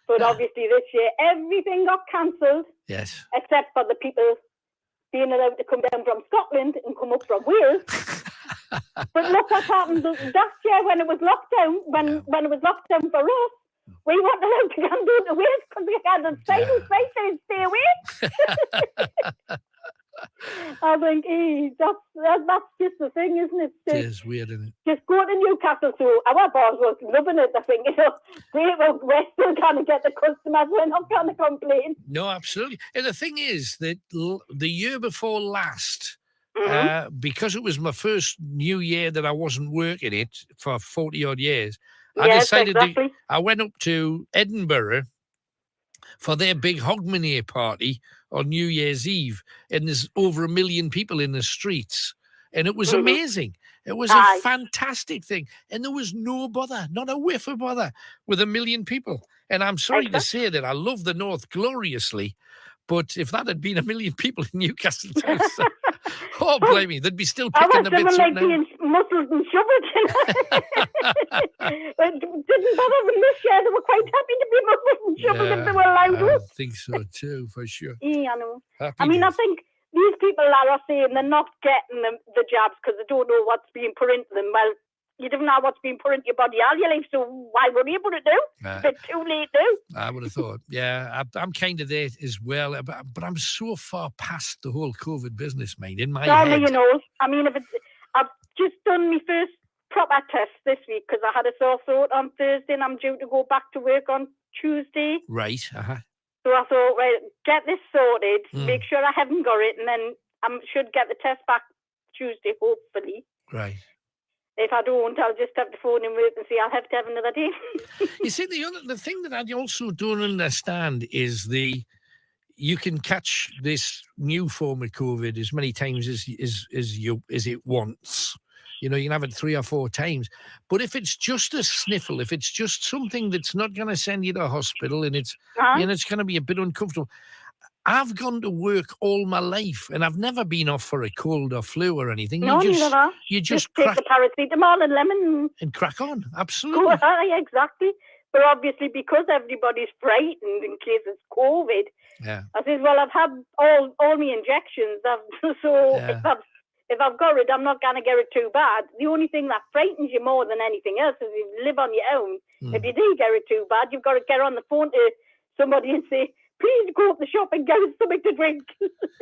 R: But obviously this year, everything got cancelled.
C: Yes.
R: Except for the people being allowed to come down from Scotland and come up from Wales. But look what happened last year when it was locked down, when it was locked down for us. We weren't allowed to come down to Wales because we had a sign saying stay away. I think that's just the thing, isn't it?
C: It is weird, isn't it?
R: Just go to Newcastle. So our boss was loving it. I think, you know, we're still trying to get the customers. We're not going to complain.
C: No, absolutely. And the thing is that the year before last, because it was my first New Year that I wasn't working it for 40 odd years, I decided I went up to Edinburgh for their big Hogmanay party on New Year's Eve, and there's over 1 million people in the streets, and it was amazing. It was a fantastic thing, and there was no bother, not a whiff of bother with 1 million people. And I'm sorry to say that I love the North gloriously, but if that had been 1 million people in Newcastle town, oh, blame me, they'd be still picking the bits up now.
R: Being muscled and shovelled. It didn't bother them this year. They were quite happy to be muscled and shovelled if they were allowed.
C: I think so too, for sure.
R: Yeah, I know.
C: Happy
R: I mean,
C: days.
R: I think these people are saying they're not getting the jabs because they don't know what's being put into them. Well, you don't know what's being put into your body all your life, so why would you put it now? It's too late now.
C: I would have thought. Yeah, I'm kind of there as well, but I'm so far past the whole COVID business, mate, in my head.
R: You know, I mean, I've just done my first proper test this week because I had a sore throat on Thursday and I'm due to go back to work on Tuesday.
C: Right,
R: So I thought, right, get this sorted, make sure I haven't got it, and then I should get the test back Tuesday, hopefully.
C: Right.
R: If I don't, I'll just have to phone in work and say I'll have to have another day.
C: You see, the thing that I also don't understand is you can catch this new form of COVID as many times as it wants. You know, you can have it 3 or 4 times. But if it's just a sniffle, if it's just something that's not going to send you to hospital and it's going to be a bit uncomfortable. I've gone to work all my life and I've never been off for a cold or flu or anything.
R: No,
C: you just
R: take the paracetamol and lemon
C: and crack on. Absolutely.
R: Exactly. But obviously, because everybody's frightened in case it's COVID, I said, well, I've had all my injections. If I've got it, I'm not going to get it too bad. The only thing that frightens you more than anything else is if you live on your own. If you do get it too bad, you've got to get on the phone to somebody and say, please go up the shop and get us something to drink.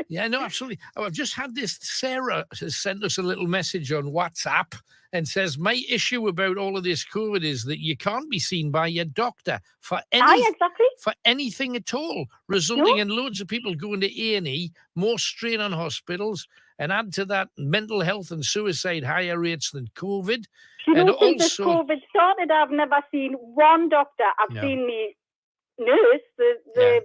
C: Yeah, no, absolutely. I've just had this. Sarah has sent us a little message on WhatsApp and says, my issue about all of this COVID is that you can't be seen by your doctor for anything at all, resulting in loads of people going to A&E, more strain on hospitals, And add to that mental health and suicide higher rates than COVID.
R: You
C: And
R: know, since this
C: also,
R: COVID started, I've never seen one doctor. I've
C: Yeah.
R: seen the nurse, the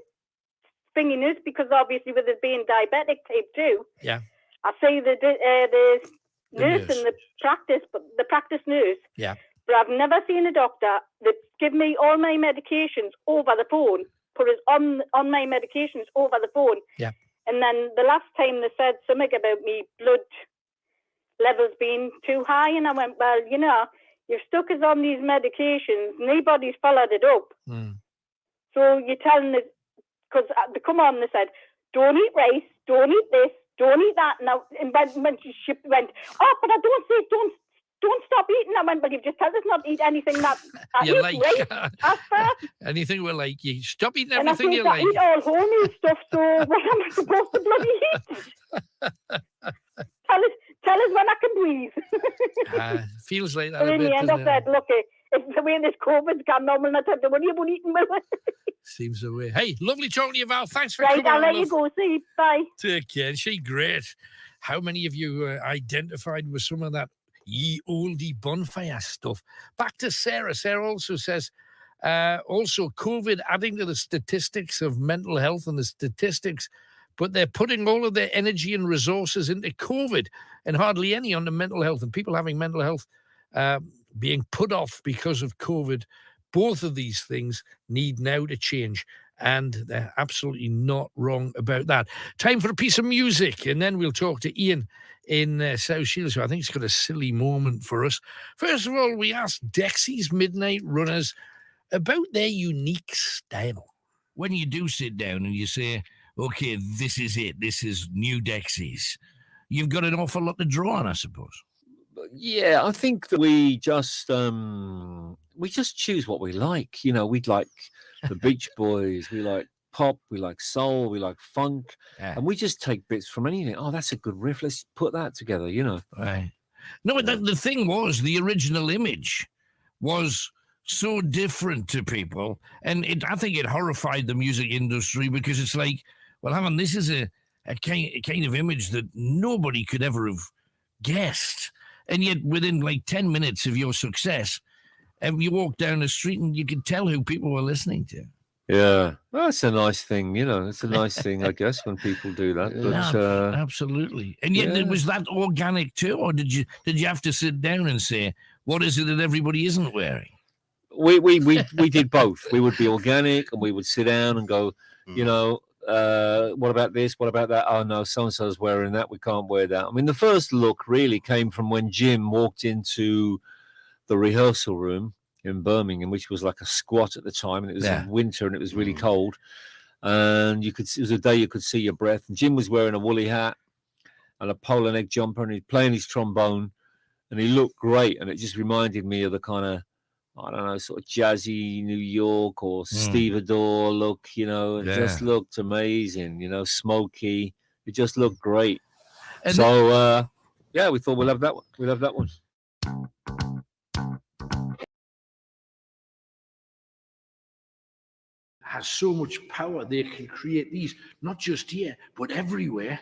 R: thingy nurse, because obviously with it being diabetic type 2,
C: yeah,
R: I see the nurse
C: nurse.
R: and the practice nurse,
C: yeah.
R: but I've never seen a doctor that give me all my medications over the phone, put us on my medications over the phone.
C: Yeah.
R: And then the last time they said something about me blood levels being too high, and I went, well, you know, you're stuck us on these medications, nobody's followed it up. So you're telling us, because they come on and they said, don't eat rice, don't eat this, don't eat that. Now, and when she went, oh, but I don't say don't stop eating. I went, well, you've just told us not to eat anything that I
C: You
R: eat,
C: like.
R: right?
C: Anything we like. You stop eating
R: And I
C: everything
R: think
C: you
R: I
C: like.
R: eat all wholemeal stuff, so what am I supposed to bloody eat? Tell us when I can breathe.
C: Feels like that
R: So
C: a
R: in
C: bit,
R: the end, I
C: doesn't
R: said,
C: it?
R: look, if the way this COVID's gone normal, I don't worry about eating, will I?
C: Seems the way. Hey, lovely talking to you, Val. Thanks for
R: Right,
C: coming
R: I'll
C: on,
R: let you
C: love.
R: go. See you. Bye.
C: Take care. She great. How many of you identified with some of that ye oldie bonfire stuff? Back to Sarah. Sarah also says, also COVID adding to the statistics of mental health and the statistics, but they're putting all of their energy and resources into COVID and hardly any on the mental health, and people having mental health being put off because of COVID. Both of these things need now to change, and they're absolutely not wrong about that. Time for a piece of music, and then we'll talk to Ian in South Shields, who I think has got a silly moment for us. First of all, we asked Dexy's Midnight Runners about their unique style.
S: When you do sit down and you say, okay, this is it, this is new Dexys, you've got an awful lot to draw on, I suppose.
Q: Yeah, I think that we just choose what we like. You know, we like the Beach Boys, we like pop, we like soul, we like funk, and we just take bits from anything. Oh, that's a good riff. Let's put that together. You know,
S: right? No, but the thing was, the original image was so different to people, and I think it horrified the music industry, because it's like, well, hang on, this is a kind of image that nobody could ever have guessed. And yet, within like 10 minutes of your success, you walk down the street and you could tell who people were listening to.
Q: yeah, that's a nice thing. You know, it's a nice thing, I guess, when people do that. But
S: No, absolutely. And yet, was that organic too, or did you have to sit down and say, what is it that everybody isn't wearing?
Q: we did both. We would be organic, and we would sit down and go, you know, what about this? What about that? Oh no, so and so's wearing that. We can't wear that. I mean, the first look really came from when Jim walked into the rehearsal room in Birmingham, which was like a squat at the time, and it was in winter and it was really cold. And it was a day you could see your breath. And Jim was wearing a woolly hat and a polo neck jumper, and he's playing his trombone, and he looked great. And it just reminded me of the kind of, I don't know, sort of jazzy New York or stevedore look, you know. It just looked amazing, you know, smoky. It just looked great. And so, we thought we'll have that one. We'll have that one.
C: Has so much power, they can create these, not just here, but everywhere.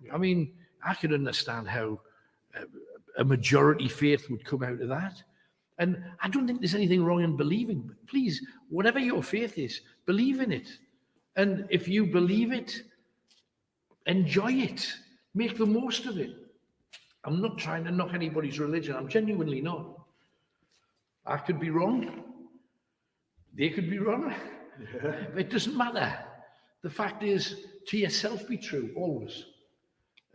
C: I mean, I could understand how a majority faith would come out of that. And I don't think there's anything wrong in believing, but please, whatever your faith is, believe in it. And if you believe it, enjoy it. Make the most of it. I'm not trying to knock anybody's religion. I'm genuinely not. I could be wrong. They could be wrong. It doesn't matter. The fact is, to yourself be true, always.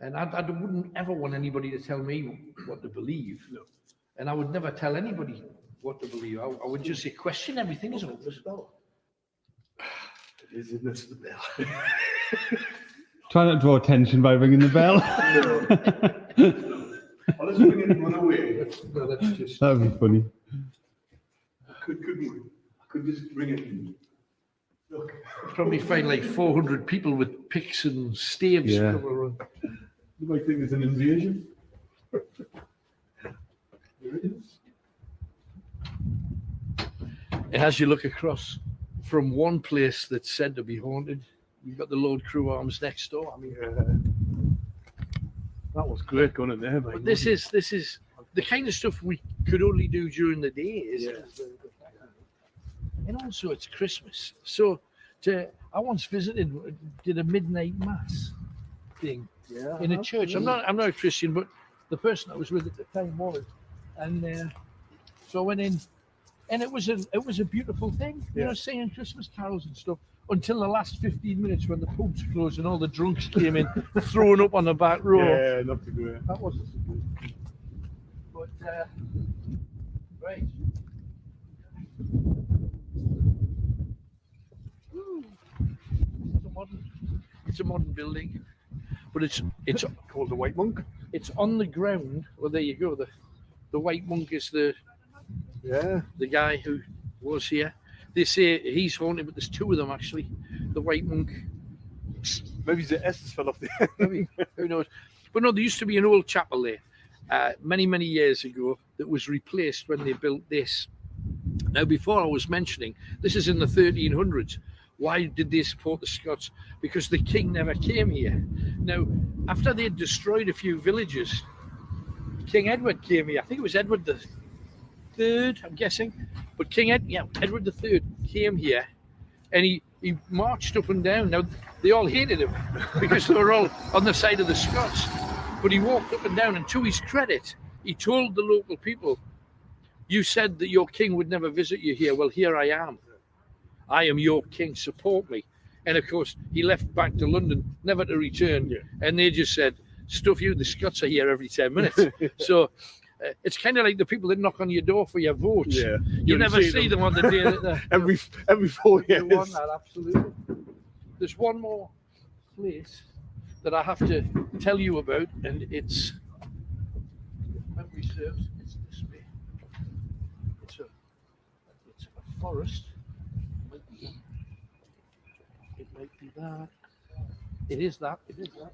C: And I wouldn't ever want anybody to tell me what to believe. No. And I would never tell anybody what to believe. I would just say, question everything as always.
N: It is in this the bell. Try not to draw attention by ringing the bell.
K: I'll just ring it and run away.
N: That's just... That would be funny.
K: Couldn't we? I could just ring it and look.
C: Probably find like 400 people with picks and staves.
N: Yeah.
C: around.
K: You might think it's an invasion.
C: And as you look across from one place that's said to be haunted, you've got the Lord Crew Arms next door. I mean,
N: That was great going in there, mate.
C: But this is the kind of stuff we could only do during the day, isn't it? And also it's Christmas. So I once did a midnight mass thing in a church. I'm not a Christian, but the person I was with at the time was. And so I went in, and it was a beautiful thing, you know, singing Christmas carols and stuff until the last 15 minutes when the pubs closed and all the drunks came in, throwing up on the back row.
N: Yeah, not too good.
C: That wasn't so good. But right. It's a modern building, but it's
N: called the White Monk.
C: It's on the ground. Well, there you go. The White Monk is the guy who was here. They say he's haunted, but there's two of them actually. The White Monk.
N: Maybe the S's fell off the
C: Maybe, who knows? But no, there used to be an old chapel there many years ago that was replaced when they built this. Now, before I was mentioning, this is in the 1300s. Why did they support the Scots? Because the king never came here. Now, after they had destroyed a few villages, King Edward came here. I think it was Edward the Third, I'm guessing. But Edward the Third came here, and he marched up and down. Now, they all hated him because they were all on the side of the Scots. But he walked up and down, and to his credit, he told the local people, "You said that your king would never visit you here. Well, here I am. I am your king, support me." And of course, he left back to London, never to return. Yeah. And they just said, "Stuff you, the Scots are here every 10 minutes. So it's kind of like the people that knock on your door for your votes.
N: Yeah.
C: You never see them on the day that they're...
N: every 4 years.
C: You want that, absolutely. There's one more place that I have to tell you about, and it's memory serves. It's this way. It's a forest. It might be that. It is that. It is that.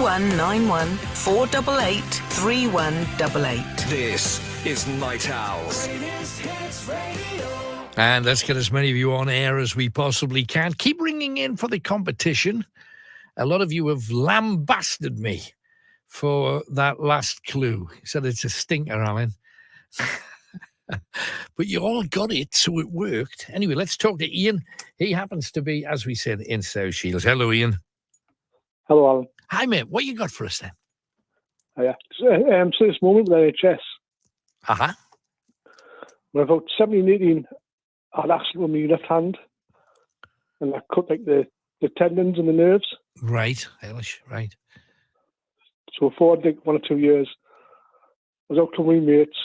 M: 0191 488 3188.
I: This is Night Owls.
C: And let's get as many of you on air as we possibly can. Keep ringing in for the competition. A lot of you have lambasted me for that last clue. You said it's a stinker, Alan. But you all got it, so it worked. Anyway, let's talk to Ian. He happens to be, as we said, in South Shields. Hello, Ian.
G: Hello, Alan.
C: Hi, mate. What you got for us then?
G: Yeah. So this moment with NHS.
C: Uh-huh.
G: When about 17, 18, I had an accident with my left hand. And I cut like the tendons and the nerves.
C: Right. Hellish. Right.
G: So for like 1 or 2 years, I was out with my mates,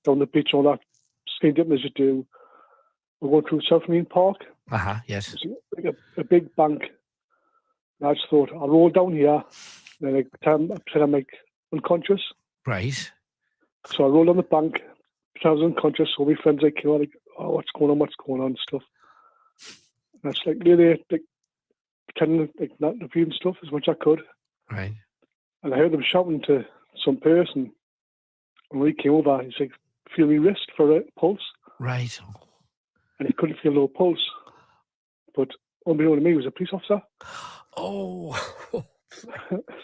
G: down the beach, all that, ski dipping as you do. We're going through South Marine Park.
C: Uh-huh, yes.
G: It's like a big bank. And I just thought, I'll roll down here. And then I'm like unconscious.
C: Right.
G: So I rolled on the bank, I was unconscious. All my friends like, oh, what's going on and stuff. And I just like really like pretending like not to feel stuff as much as I could.
C: Right.
G: And I heard them shouting to some person. And when he came over, he's like, feel my wrist for a pulse.
C: Right.
G: And he couldn't feel no pulse. But unbeknown to me, he was a police officer.
C: Oh.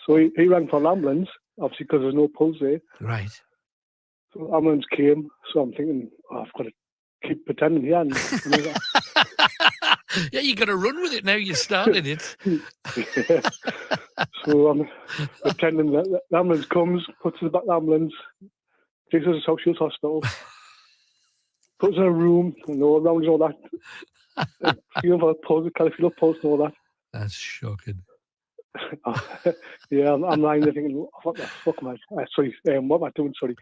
G: So he rang for an ambulance, obviously because there's no pulse there.
C: Right.
G: So the ambulance came, so I'm thinking, I've got to keep pretending here.
C: Yeah, you got to run with it now. You started it.
G: Yeah. So I'm pretending that the ambulance comes, puts us back in the ambulance, takes us to South Shields Hospital, puts us in a room, and all around all that. Feeling for the pulse, kind of feel the pulse and all that.
C: That's shocking.
G: Yeah, I'm lying there thinking, what the fuck am I? Sorry, what am I doing? Sorry.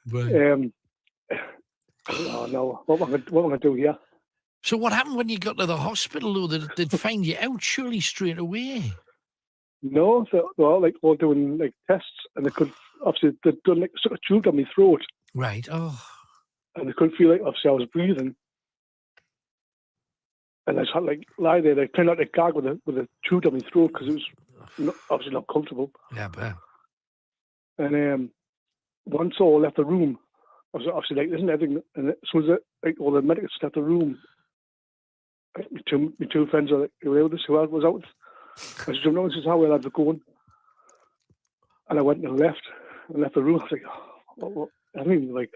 C: Right.
G: Oh no, what am I going to do here?
C: So what happened when you got to the hospital, though? They'd find you out surely straight away.
G: No, they were like all doing like tests, and they could obviously they'd done like sort of tube down my throat.
C: Right. Oh.
G: And they couldn't feel like obviously I was breathing. And I just had like lie there, like trying not to gag with a tube down my throat because it was obviously not comfortable.
C: Yeah, but.
G: And once I left the room, I was obviously like, isn't everything? And as soon as like all the medics left the room, like, my two friends were like, who was out. I just don't know, this is how well I'd be going. And I went and left the room. I was like, what? I mean, like,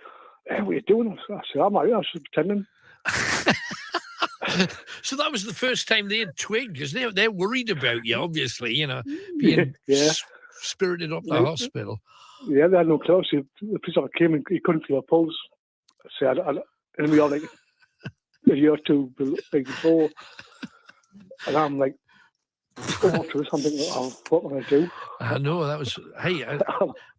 G: hey, what are you doing? I said, I'm out here, I was just pretending.
C: So that was the first time they had twigged, because they're worried about you, obviously, being spirited up the hospital.
G: Yeah, they had no clue. The police officer came and he couldn't feel a pulse. So and we all like a year or two before. And I'm like, after this, I'm thinking, what am I going to do?
C: I know, that was,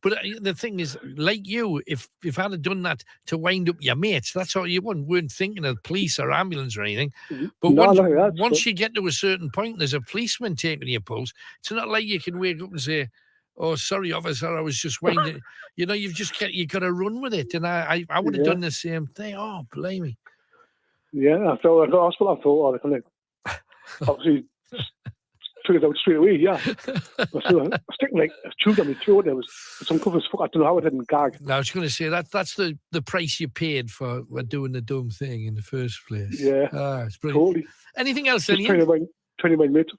C: but the thing is, like you, if I'd have done that to wind up your mates, that's all you weren't thinking of police or ambulance or anything. But once you get to a certain point, and there's a policeman taking your pulse, it's not like you can wake up and say, oh, sorry, officer, I was just winding. You've got to run with it. And I would have done the same thing. Oh, blimey.
G: Yeah, I got to hospital, I thought, I can obviously figured out straight away, yeah. I was sticking like a tube down my throat. There was some covers. I don't know how I didn't gag.
C: No, I was going to say that's the price you paid for doing the dumb thing in the first place.
G: Yeah,
C: it's brilliant.
G: Totally.
C: Anything else, Ian?
G: 20 minutes.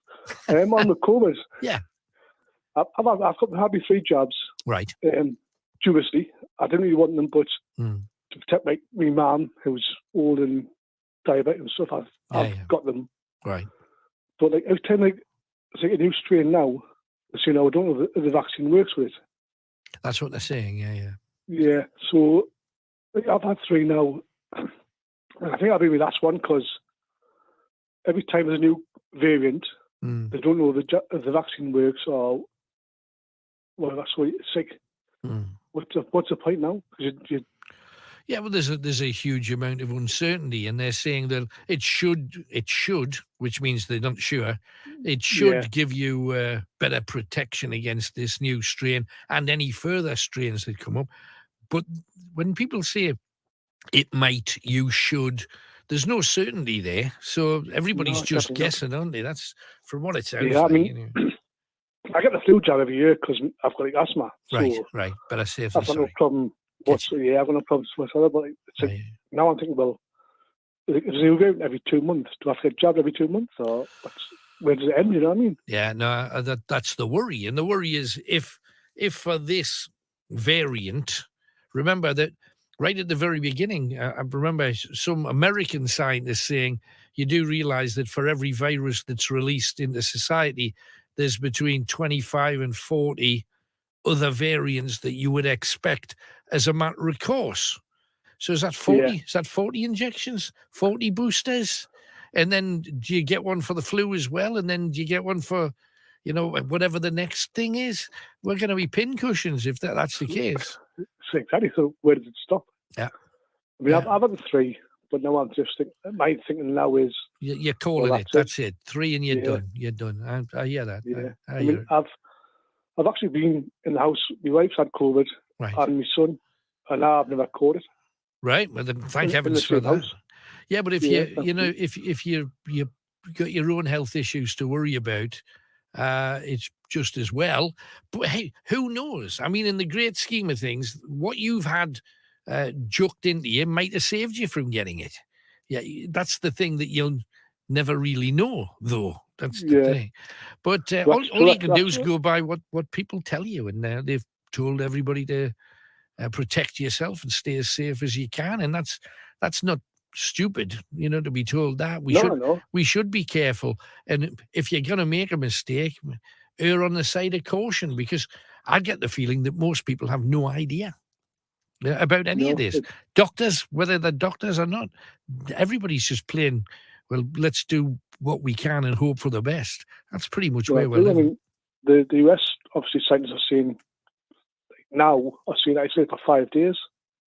G: On the covers.
C: Yeah.
G: I've had me 3 jobs.
C: Right.
G: Duously. I didn't really want them, but to protect my mum, who's old and diabetic and stuff, I've got them.
C: Right.
G: But like every time it's like a new strain now, so I don't know if the vaccine works with it.
C: That's what they're saying, yeah.
G: Yeah, so I've had 3 now. And I think I'll be my last one because every time there's a new variant, they don't know if the vaccine works or well, that's why it's sick. What's the point now?
C: Yeah, well, there's a huge amount of uncertainty, and they're saying that it should, which means they're not sure. It should give you better protection against this new strain and any further strains that come up. But when people say it might, you should, there's no certainty there. So everybody's just guessing, aren't they? That's from what it sounds like.
G: I mean, I get the flu jab every year because I've got like asthma.
S: Right,
G: so
S: right. Better safe
G: I've
S: than
G: got no
S: sorry.
G: problem. Yeah, I've got no problems whatsoever. But it's like, now I'm thinking, well, is it going every 2 months? Do I have to get jabbed every 2 months, or where does it end? You know what I mean?
S: Yeah, no, that's the worry, and the worry is if for this variant, remember that right at the very beginning, I remember some American scientists saying you do realize that for every virus that's released into society, there's between 25 and 40 other variants that you would expect as a matter of course. So is that 40?
G: Yeah.
S: Is that 40 injections? 40 boosters? And then do you get one for the flu as well? And then do you get one for, you know, whatever the next thing is? We're going to be pincushions if that's the case.
G: So exactly. So where does it stop?
S: Yeah.
G: I mean, I've had the 3, but now I'm just my thinking now is
S: you're calling it. That's it. 3 and you're done. You're done. I hear that.
G: Yeah.
S: I hear it.
G: I've actually been in the house. My wife's had COVID, and my son, and I've never caught it.
S: Right. Well, then thank heavens for that.
G: House.
S: Yeah, but if if you got your own health issues to worry about, it's just as well. But hey, who knows? I mean, in the great scheme of things, what you've had jucked into you might have saved you from getting it. Yeah, that's the thing that you'll never really know, though. That's the thing. But all you can do is go by what people tell you, and they've told everybody to protect yourself and stay as safe as you can, and that's not stupid, you know, to be told that. We should be careful, and if you're going to make a mistake, err on the side of caution, because I get the feeling that most people have no idea about any of this. Doctors, whether they're doctors or not, everybody's just playing, well, let's do what we can and hope for the best. That's pretty much where we're living.
G: I mean, the US, obviously, scientists are saying now, I've seen actually for 5 days,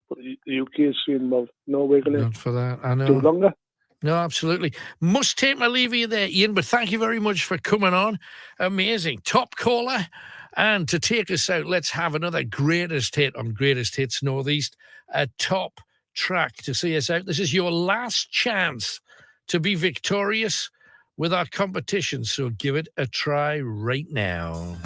G: but the UK is saying, well, no, we're going to
S: not for that. I know.
G: do longer.
S: No, absolutely. Must take my leave of you there, Ian, but thank you very much for coming on. Amazing. Top caller. And to take us out, let's have another greatest hit on Greatest Hits Northeast, a top track to see us out. This is your last chance to be victorious with our competition, so give it a try right now.